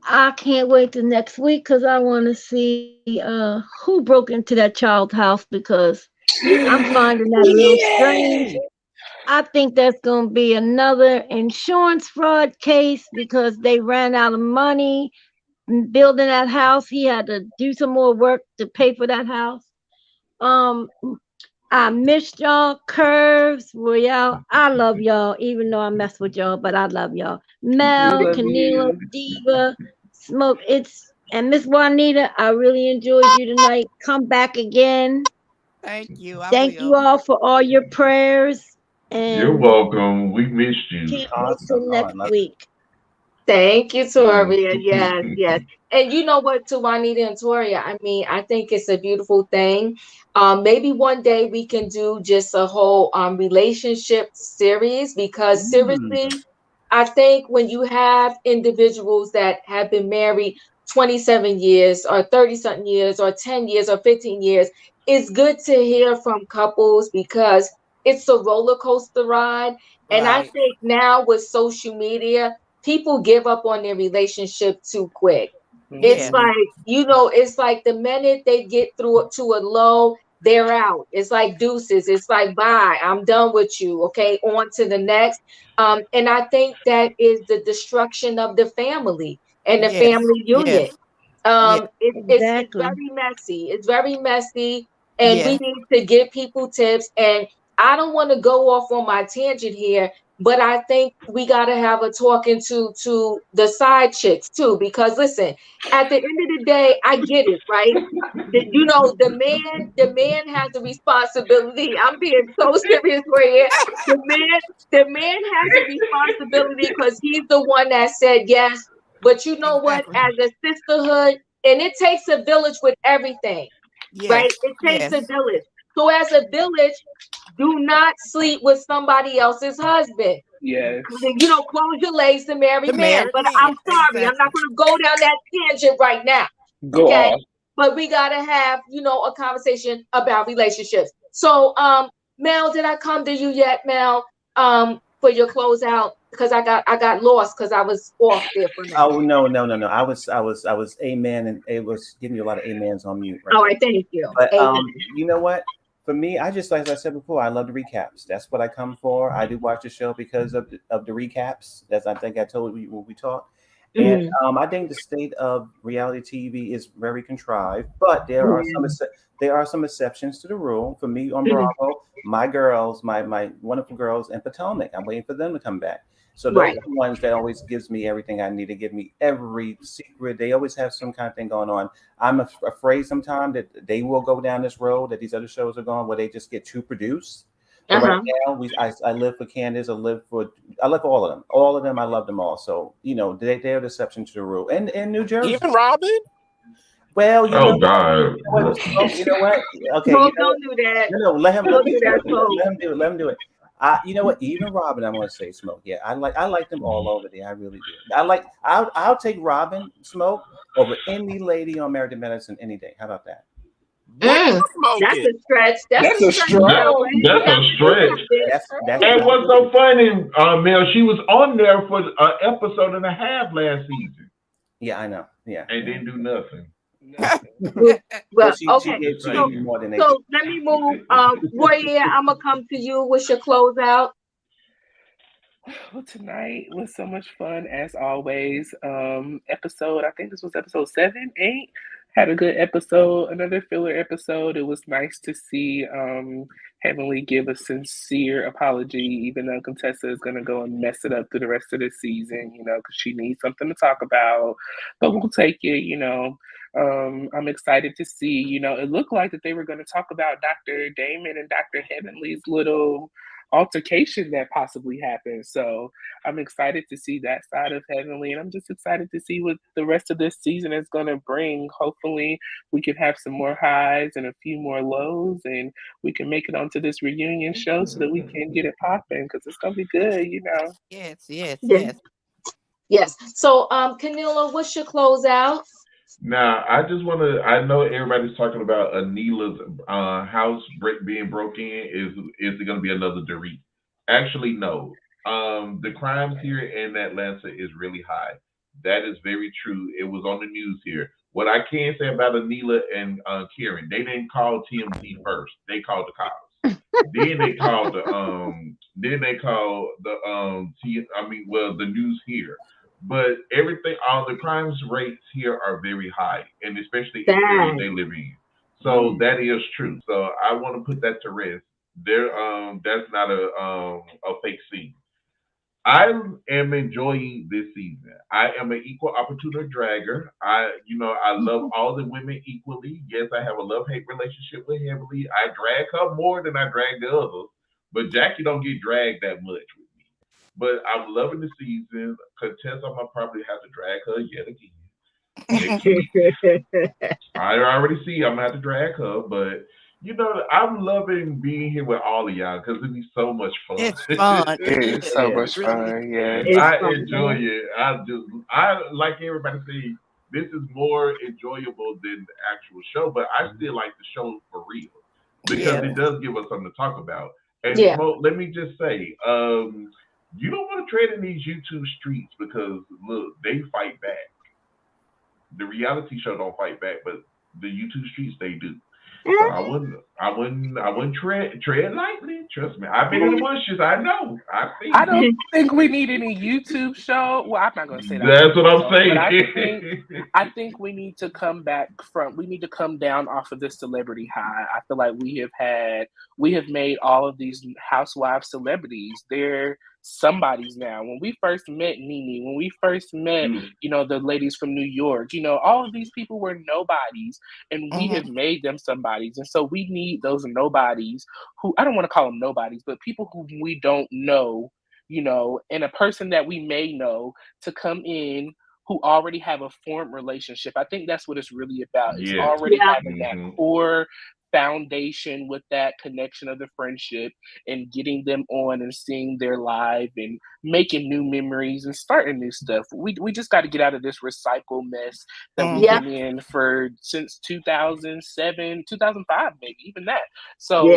I can't wait till next week because I want to see who broke into that child's house because I'm finding that a little strange. Yay! I think that's going to be another insurance fraud case because they ran out of money building that house. He had to do some more work to pay for that house. Um, I missed y'all curves. Well, y'all, I love y'all, even though I mess with y'all, but I love y'all. We Mel, love Keneal, you. Diva, Smoke, and Miss Juanita, I really enjoyed you tonight. Come back again. Thank you. I Thank will. you all for all your prayers You're and welcome. We missed you. can't wait till Awesome. Oh, I next love it. week. Thank you, Mm. Toria. Yes, yes. And you know what, to Juanita and Toria, I mean, I think it's a beautiful thing. Maybe one day we can do just a whole relationship series because Mm. seriously, I think when you have individuals that have been married 27 years or 30 something years or 10 years or 15 years, it's good to hear from couples because it's a roller coaster ride. And I Right. think now with social media, people give up on their relationship too quick. It's Yes. Mhm. like, it's like the minute they get through to a low, they're out. It's like deuces. It's like, bye, I'm done with you. Okay, on to the next. And I think that is the destruction of the family and the Yes. family unit. Yes. Yes. It's Exactly. very messy. It's very messy, and we Yes. need to give people tips. And I don't want to go off on my tangent here, but I think we got to have a talking to the side chicks too, because listen, at the end of the day, I get it, right? The man has a responsibility. I'm being so serious right here. The man has a responsibility because he's the one that said yes. But you know what? Exactly. As a sisterhood, and it takes a village with everything, right? Yes. It takes a Yes. village. So as a village, do not sleep with somebody else's husband. Yes. Close your legs to marry The man. married But I'm man. sorry, I'm not Exactly. going to go down that tangent right now. Go Okay. off. But we got to have, a conversation about relationships. So, Mel, did I come to you yet, Mel, for your closeout? Because I got lost because I was off there for a minute. Oh no, no, no, no. I was amen, and it was giving you a lot of amens on mute right All there. right, thank you. But Amen. you know what? For me, I just, like as I said before, I love the recaps. That's what I come for. I do watch the show because of the recaps. That's, I think I told you when we talked. And Mhm. I think the state of reality TV is very contrived, but there are Yeah. some exceptions to the rule. For me on Mhm. Bravo, my girls, my wonderful girls in Potomac, I'm waiting for them to come back. So those Right. are the ones that always gives me everything I need to give me every secret. They always have some kind of thing going on. I'm afraid sometimes that they will go down this road that these other shows are going, where they just get too produced. But right Uh-huh. now, I live for Candace. I live for all of them. All of them, I love them all. So they're the exception to the rule. And New Jersey. Even Robin? Well, Oh God. You know what? Okay, Smoke, don't do that. no, let Don't me do that, Smoke. let him do it. Let him do it. You know what? Even Robin, I'm going to say Smoke. Yeah, I like them all over there. I really do. I'll take Robin Smoke over any lady on Married to Medicine any day. How about that? What Mm, you that's smoking? a stretch. That's That's a a stretch, Mel. strong. Where you That's got a to do stretch. that, bitch? That's And what what's I so funny, Mel, she was on there for an episode and a half last season Yeah, I know. Yeah, and yeah. didn't do nothing. Nothing. Well, Well, she okay. gave she So, gave Saying. me more than they did. so let me move. Roy, I'm gonna come to you with your closeout. Well, tonight was so much fun as always. Episode, I think this was episode 7, 8. Had a good episode, another filler episode. It was nice to see Heavenly give a sincere apology, even though Contessa is gonna go and mess it up through the rest of the season, because she needs something to talk about. But we'll take it. I'm excited to see, it looked like that they were gonna talk about Dr. Damon and Dr. Heavenly's little altercation that possibly happened. So I'm excited to see that side of Heavenly, and I'm just excited to see what the rest of this season is going to bring. Hopefully, we can have some more highs and a few more lows, and we can make it onto this reunion show so that we can get it popping because it's going to be good. Yes. Yes. Yeah. Yes. Yes. So, Camila, what's your closeout? Now, I just want to. I know everybody's talking about Anila's house being broken in. Is it going to be another Dorit? Actually, no. The crimes here in Atlanta is really high. That is very true. It was on the news here. What I can say about Anila and Karen, they didn't call TMZ first. They called the cops. Then they called the the news here. But everything, all the crimes rates here are very high, and especially in the area Bad. they live in. So that is true. So I want to put that to rest. That's not a fake scene. I am enjoying this season. I am an equal opportunity dragger. I love all the women equally. Yes, I have a love hate relationship with Heavenly. I drag her more than I drag the others, but Jackie don't get dragged that much with me. But I'm loving the season. Contessa, I'm gonna probably have to drag her yet again next week. I already see I'm gonna have to drag her, but I'm loving being here with all of y'all because it'd be so much fun. It's fun. It It is is. so Yeah. It much really is. fun. Yes. It's I fun. enjoy it. I like everybody say this is more enjoyable than the actual show, but I still like the show for real because Yeah. it does give us something to talk about. And Yeah. Smoke, let me just say, you don't want to tread in these YouTube streets because look, they fight back. The reality show don't fight back, but the YouTube streets they do. So I wouldn't tread lightly. Trust me. I've been in the bushes. I know. I've seen. I don't think we need any YouTube show. Well, I'm not going to say that. That's what I'm saying. But I think we need to come down off of this celebrity high. I feel like we have made all of these housewives celebrities. They're somebody's now. When we first met Nene, when we first met, the ladies from New York, all of these people were nobodies, and we have made them somebodies. And so we need those nobodies who, I don't want to call them nobodies, but people who we don't know, and a person that we may know to come in who already have a formed relationship. I think that's what it's really about. It's already having that core foundation with that connection of the friendship and getting them on and seeing their live and making new memories and starting new stuff. We just got to get out of this recycle mess that we've been in since 2007, 2005, maybe even that. So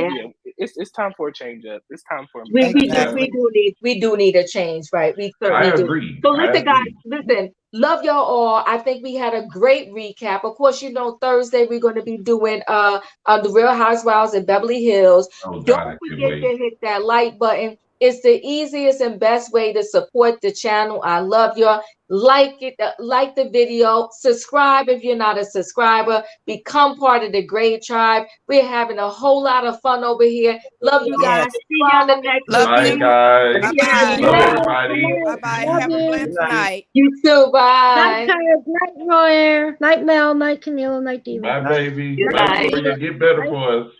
it's time for a change up. It's time for we do need a change, right? We certainly do. Agree. So listen, guys, listen. Love y'all all. I think we had a great recap. Of course, Thursday we're going to be doing the Real Housewives in Beverly Hills. Don't forget to hit that like button. It's the easiest and best way to support the channel. I love y'all. Like it, like the video, subscribe if you're not a subscriber, become part of the Great Tribe. We're having a whole lot of fun over here. Love you guys. See you on the next one. Bye, guys. Bye-bye. Love everybody. Bye-bye. Have a blessed night. You too. Bye. Night, Royer. Night, Mel. Night, Camila. Night, Diva. Bye, baby. Bye, Gloria. Get better for us.